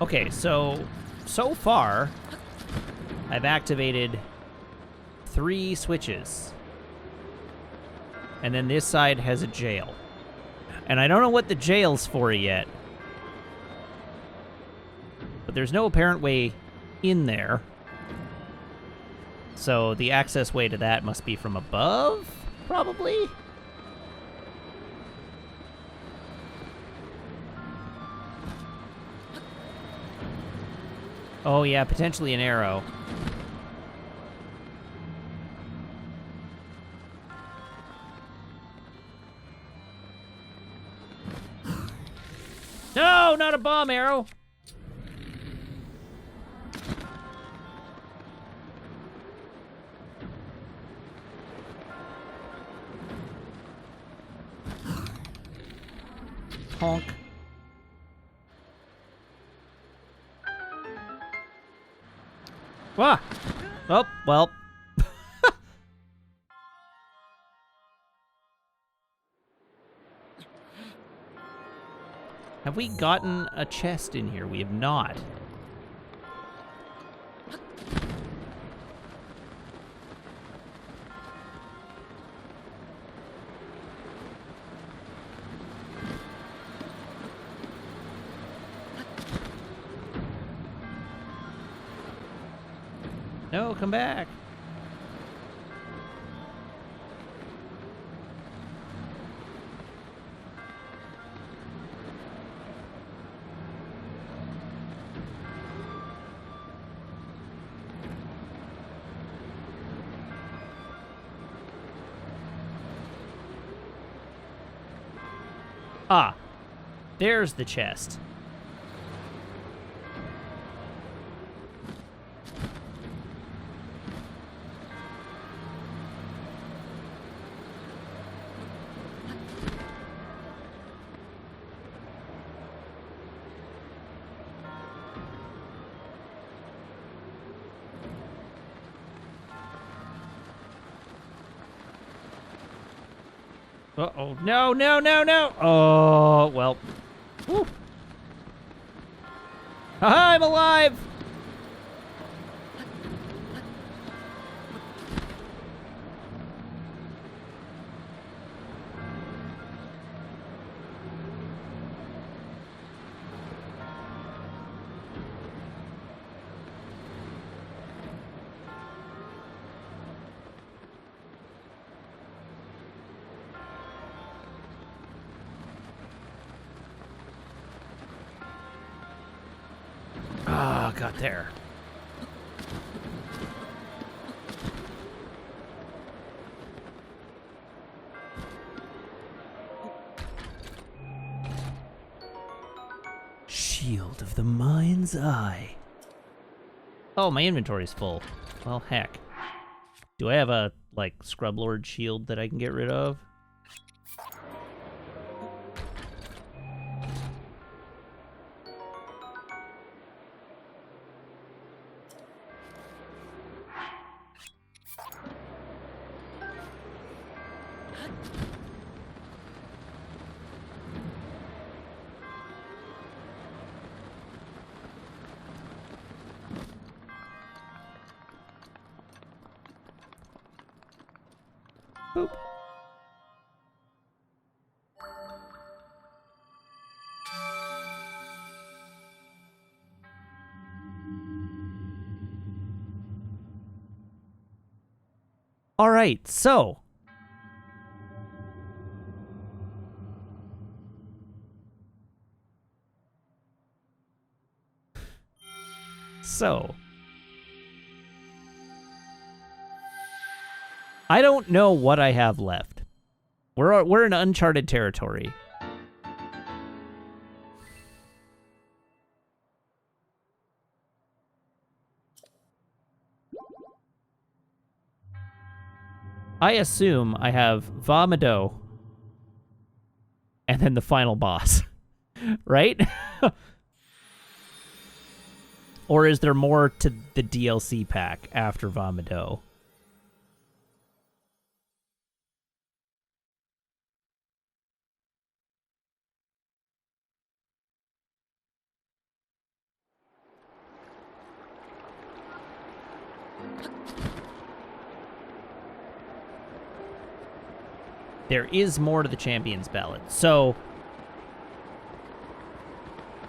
Okay, so far, I've activated 3 switches. And then this side has a jail. And I don't know what the jail's for yet. But there's no apparent way in there. So the access way to that must be from above, probably? Oh yeah, potentially an arrow. bomb arrow. Honk. Ah! Oh, well. Have we gotten a chest in here? We have not. No, come back. Ah, there's the chest. Uh-oh. No, no, no, no. Oh, well. Woo. I'm alive. Ah, got there. Shield of the mind's eye. Oh, my inventory's full. Well, heck. Do I have a, like, Scrub Lord shield that I can get rid of? Boop. All right, so I don't know what I have left. We're in uncharted territory. I assume I have Vomito and then the final boss, right? Or is there more to the DLC pack after Vomito? There is more to the Champions Ballad. So,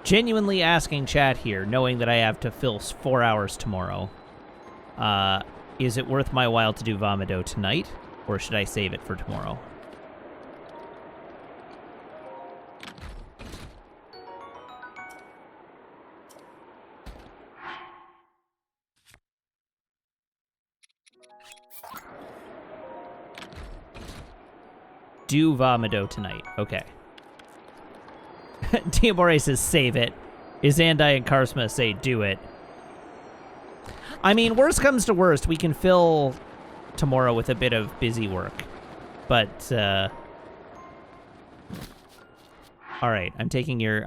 genuinely asking chat here, knowing that I have to fill 4 hours tomorrow, is it worth my while to do Vomito tonight, or should I save it for tomorrow? Do Vomito tonight. Okay. Diabore says save it. Izandai and Karsma say do it. I mean, worst comes to worst, we can fill tomorrow with a bit of busy work. But, alright, I'm taking your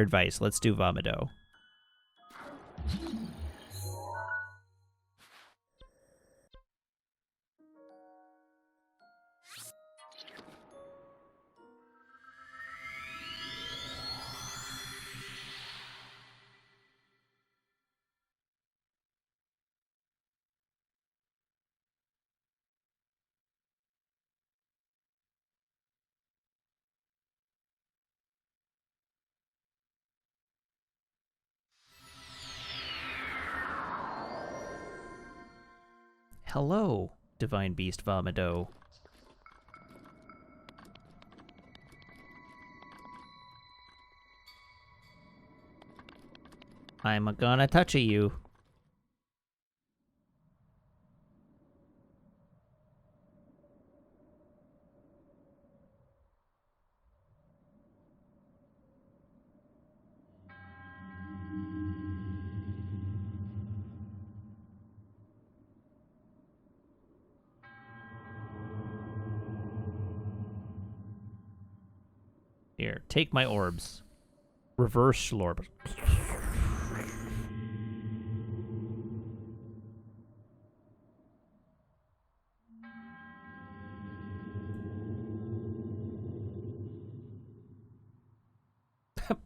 advice. Let's do Vomito. Hello, Divine Beast Vomito. I'm gonna touch you. Here, take my orbs. Reverse Schlorb.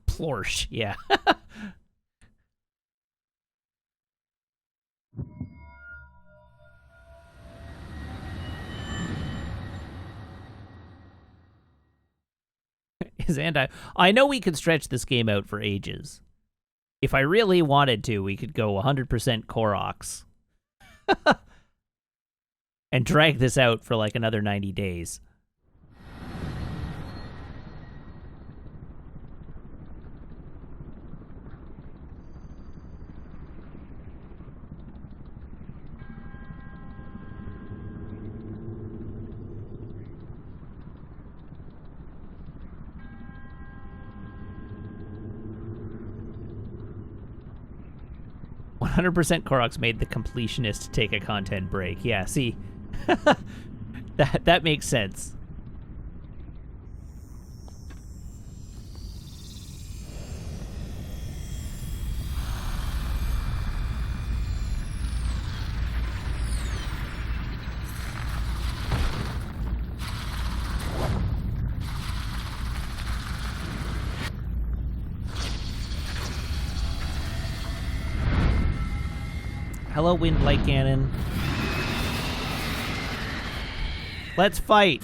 Plorsh, yeah. I know we could stretch this game out for ages. If I really wanted to, we could go 100% Koroks. And drag this out for like another 90 days. "100% Koroks made the completionist take a content break." Yeah, see, that makes sense. Hello, Wind Light Cannon. Let's fight.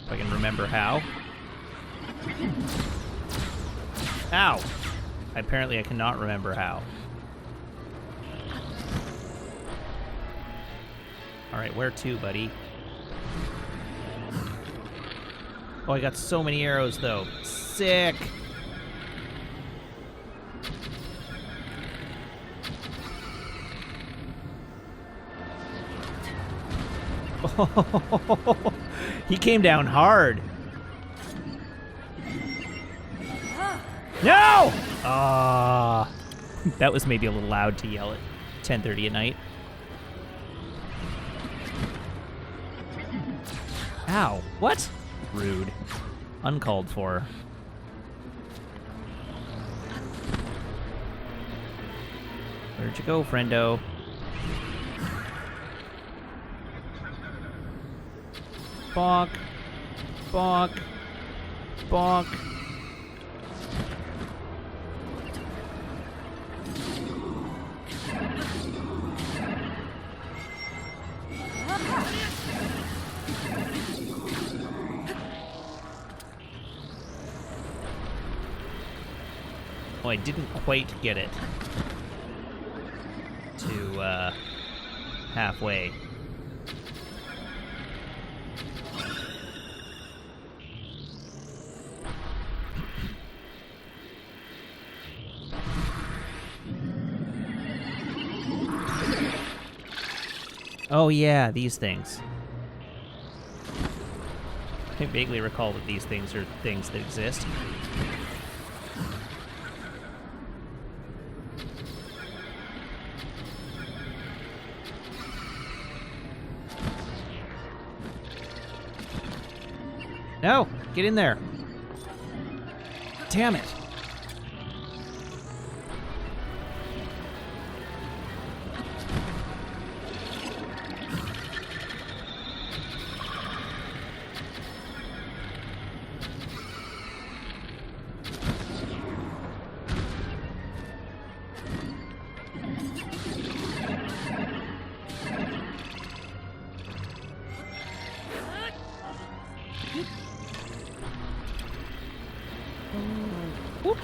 If I can remember how. Ow. Apparently I cannot remember how. Alright, where to, buddy? Oh, I got so many arrows, though. Sick. Oh, he came down hard. No! Ah, that was maybe a little loud to yell at 10:30 at night. Ow, what? Rude. Uncalled for. Where'd you go, friendo? Bonk. Bonk. Bonk. Oh, I didn't quite get it to halfway. Oh yeah, these things. I vaguely recall that these things are things that exist. No! Get in there! Damn it! Whoop.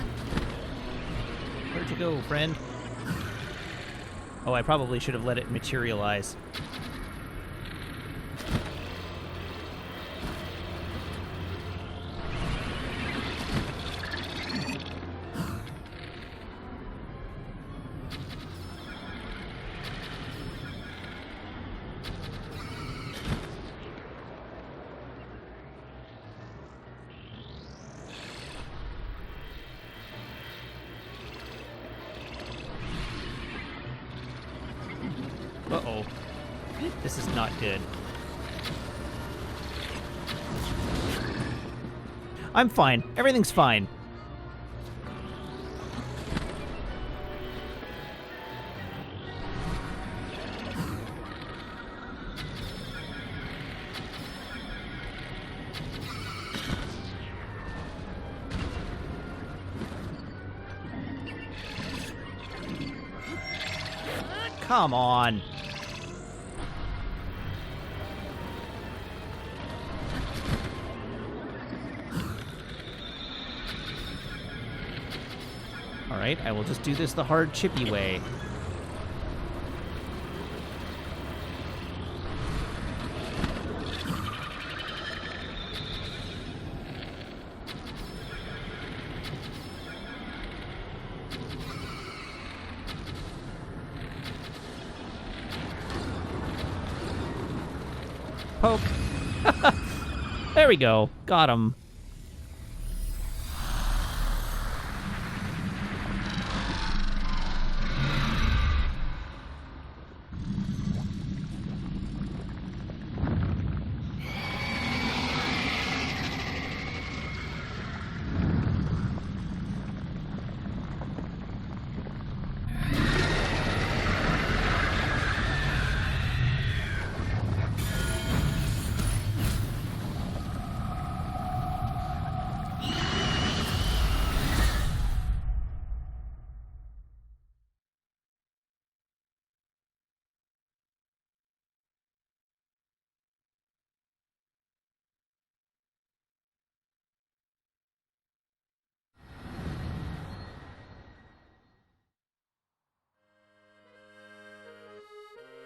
Where'd you go, friend? Oh, I probably should have let it materialize. Uh-oh. This is not good. I'm fine. Everything's fine. Come on. Alright, I will just do this the hard, chippy way. Poke. There we go. Got him.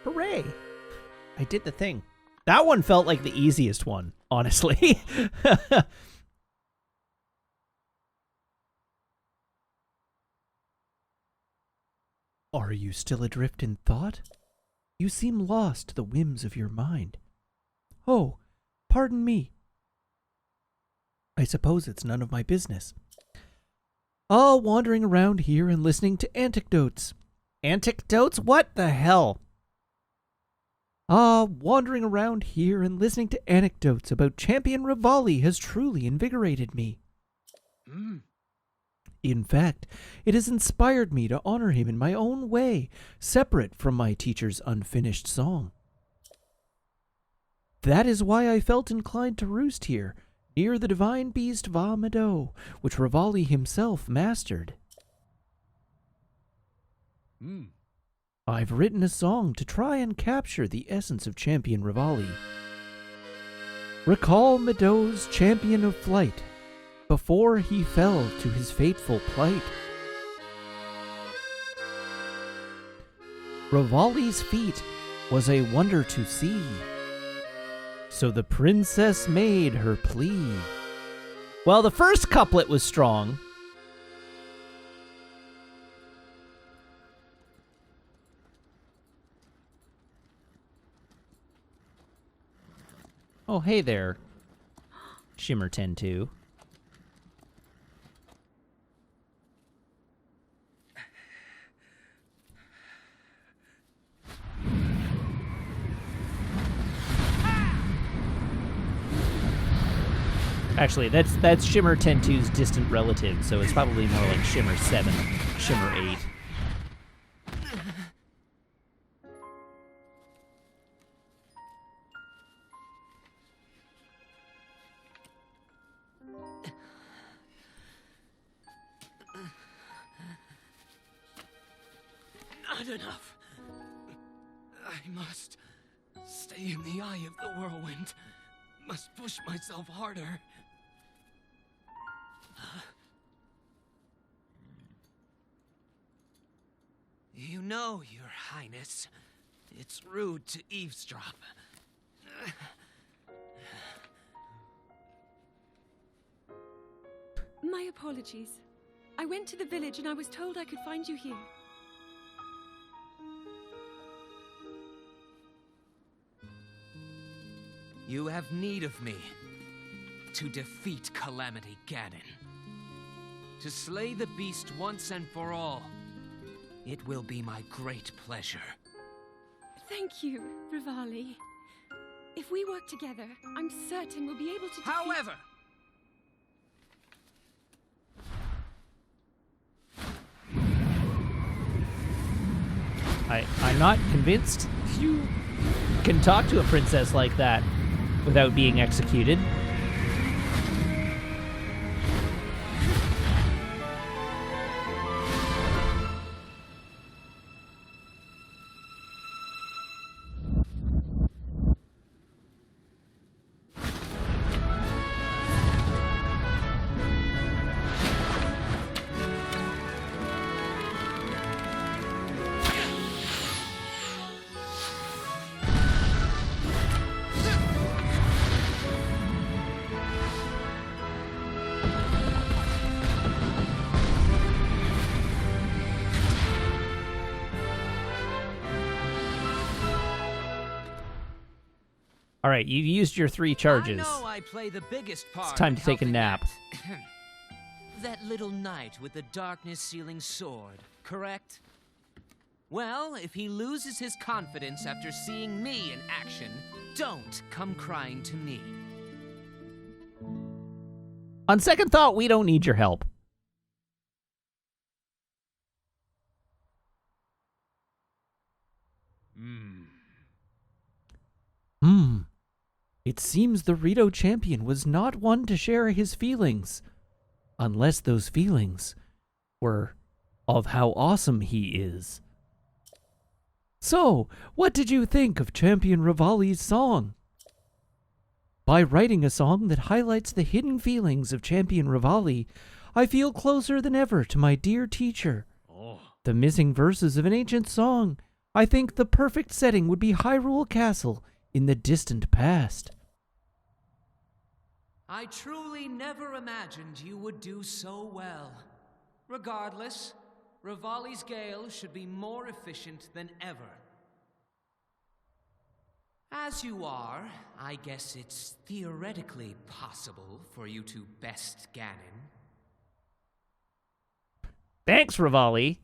Hooray! I did the thing. That one felt like the easiest one, honestly. Are you still adrift in thought? You seem lost to the whims of your mind. Oh, pardon me. I suppose it's none of my business. All wandering around here and listening to anecdotes. Anecdotes? What the hell? Wandering around here and listening to anecdotes about Champion Rivali has truly invigorated me. In fact, it has inspired me to honor him in my own way, separate from my teacher's unfinished song. That is why I felt inclined to roost here, near the divine beast Va Meadow, which Rivali himself mastered. I've written a song to try and capture the essence of Champion Rivali. Recall Meadow's champion of flight, before he fell to his fateful plight. Rivali's feat was a wonder to see, so the princess made her plea. Well, the first couplet was strong. Oh, hey there. Shimmer 10-2. Actually, that's Shimmer 10-2's distant relative, so it's probably more like Shimmer 7, Shimmer 8. Not enough. I must stay in the eye of the whirlwind. Must push myself harder. You know, Your Highness, it's rude to eavesdrop. My apologies. I went to the village and I was told I could find you here. You have need of me to defeat Calamity Ganon. To slay the beast once and for all. It will be my great pleasure. Thank you, Rivali. If we work together, I'm certain we'll be able to defeat... However, I'm not convinced you can talk to a princess like that without being executed. All right, you've used your 3 charges. I know I play the biggest part. It's time to take a helping nap. That little knight with the darkness-sealing sword, correct? Well, if he loses his confidence after seeing me in action, don't come crying to me. On second thought, we don't need your help. It seems the Rito champion was not one to share his feelings. Unless those feelings were of how awesome he is. So, what did you think of Champion Rivali's song? By writing a song that highlights the hidden feelings of Champion Rivali, I feel closer than ever to my dear teacher. The missing verses of an ancient song. I think the perfect setting would be Hyrule Castle in the distant past. I truly never imagined you would do so well. Regardless, Rivali's Gale should be more efficient than ever. As you are, I guess it's theoretically possible for you to best Ganon. Thanks, Rivali.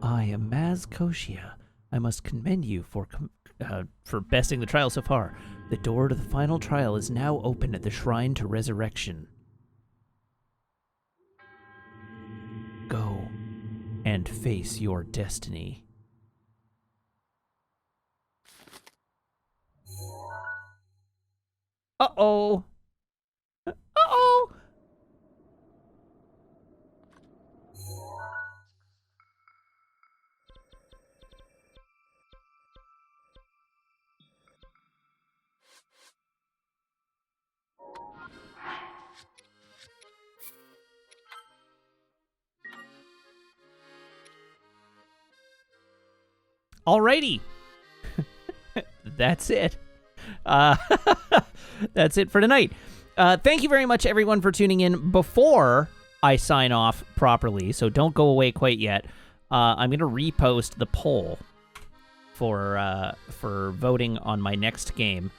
I am Maz Koshia. I must commend you for besting the trial so far. The door to the final trial is now open at the Shrine to Resurrection. Go and face your destiny. Uh-oh. Uh-oh. Alrighty. That's it. That's it for tonight. thank you very much, everyone, for tuning in. Before I sign off properly, so don't go away quite yet, I'm going to repost the poll for voting on my next game.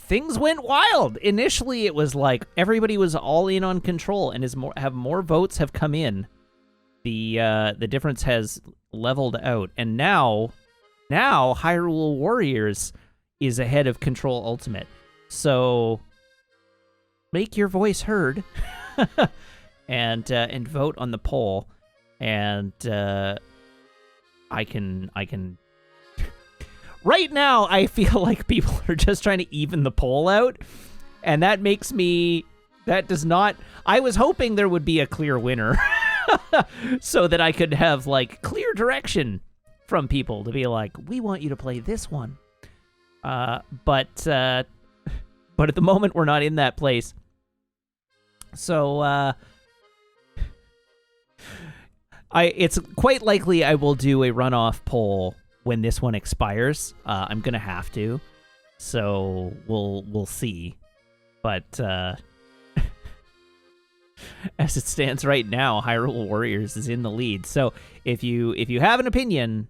Things went wild. Initially, it was like everybody was all in on Control, and as more votes have come in, the difference has leveled out, and now Hyrule Warriors is ahead of Control Ultimate. So make your voice heard, and vote on the poll, and I can. Right now, I feel like people are just trying to even the poll out, and that makes me. That does not. I was hoping there would be a clear winner, so that I could have like clear direction from people to be like, we want you to play this one. But at the moment we're not in that place. So it's quite likely I will do a runoff poll when this one expires. I'm gonna have to, so we'll see. But as it stands right now, Hyrule Warriors is in the lead. So if you have an opinion,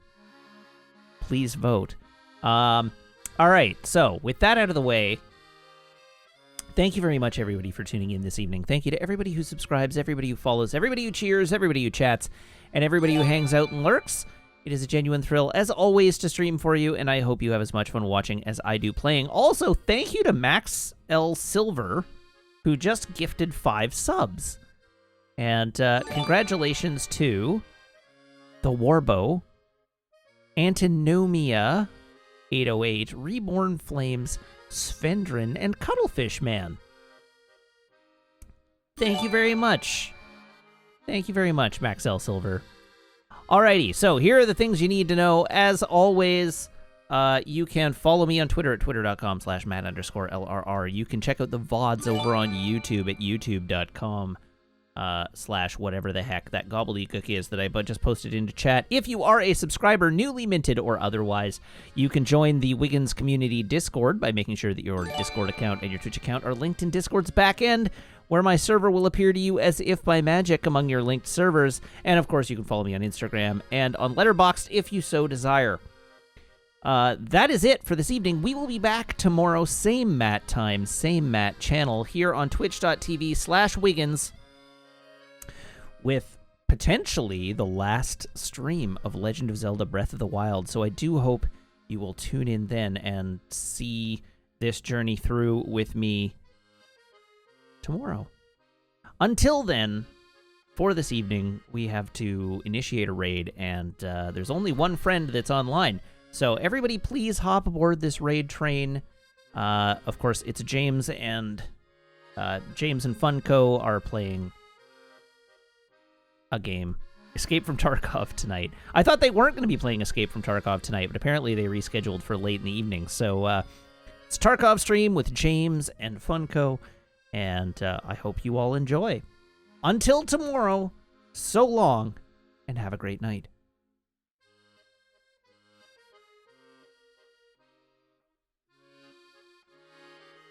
please vote. All right. So with that out of the way, thank you very much, everybody, for tuning in this evening. Thank you to everybody who subscribes, everybody who follows, everybody who cheers, everybody who chats, and everybody who hangs out and lurks. It is a genuine thrill, as always, to stream for you, and I hope you have as much fun watching as I do playing. Also, thank you to Max L. Silver, who just gifted 5 subs. And congratulations to the Warbow, Antinomia 808, Reborn Flames, Svendrin, and Cuttlefish Man. Thank you very much. Thank you very much, Max L. Silver. Alrighty, so here are the things you need to know. As always, you can follow me on Twitter at twitter.com/Matt_LRR. You can check out the VODs over on YouTube at youtube.com / whatever the heck that gobbledygook is that I just posted into chat. If you are a subscriber, newly minted or otherwise, you can join the Wiggins Community Discord by making sure that your Discord account and your Twitch account are linked in Discord's back end, where my server will appear to you as if by magic among your linked servers. And of course, you can follow me on Instagram and on Letterboxd if you so desire. That is it for this evening. We will be back tomorrow, same Matt time, same Matt channel, here on twitch.tv/Wiggins, with potentially the last stream of Legend of Zelda Breath of the Wild. So I do hope you will tune in then and see this journey through with me tomorrow. Until then, for this evening, we have to initiate a raid, and there's only one friend that's online. So everybody please hop aboard this raid train. Of course, it's James and Funko are playing a game, Escape from Tarkov, tonight. I thought they weren't going to be playing Escape from Tarkov tonight, but apparently they rescheduled for late in the evening. So it's Tarkov stream with James and Funko, and I hope you all enjoy. Until tomorrow, so long, and have a great night.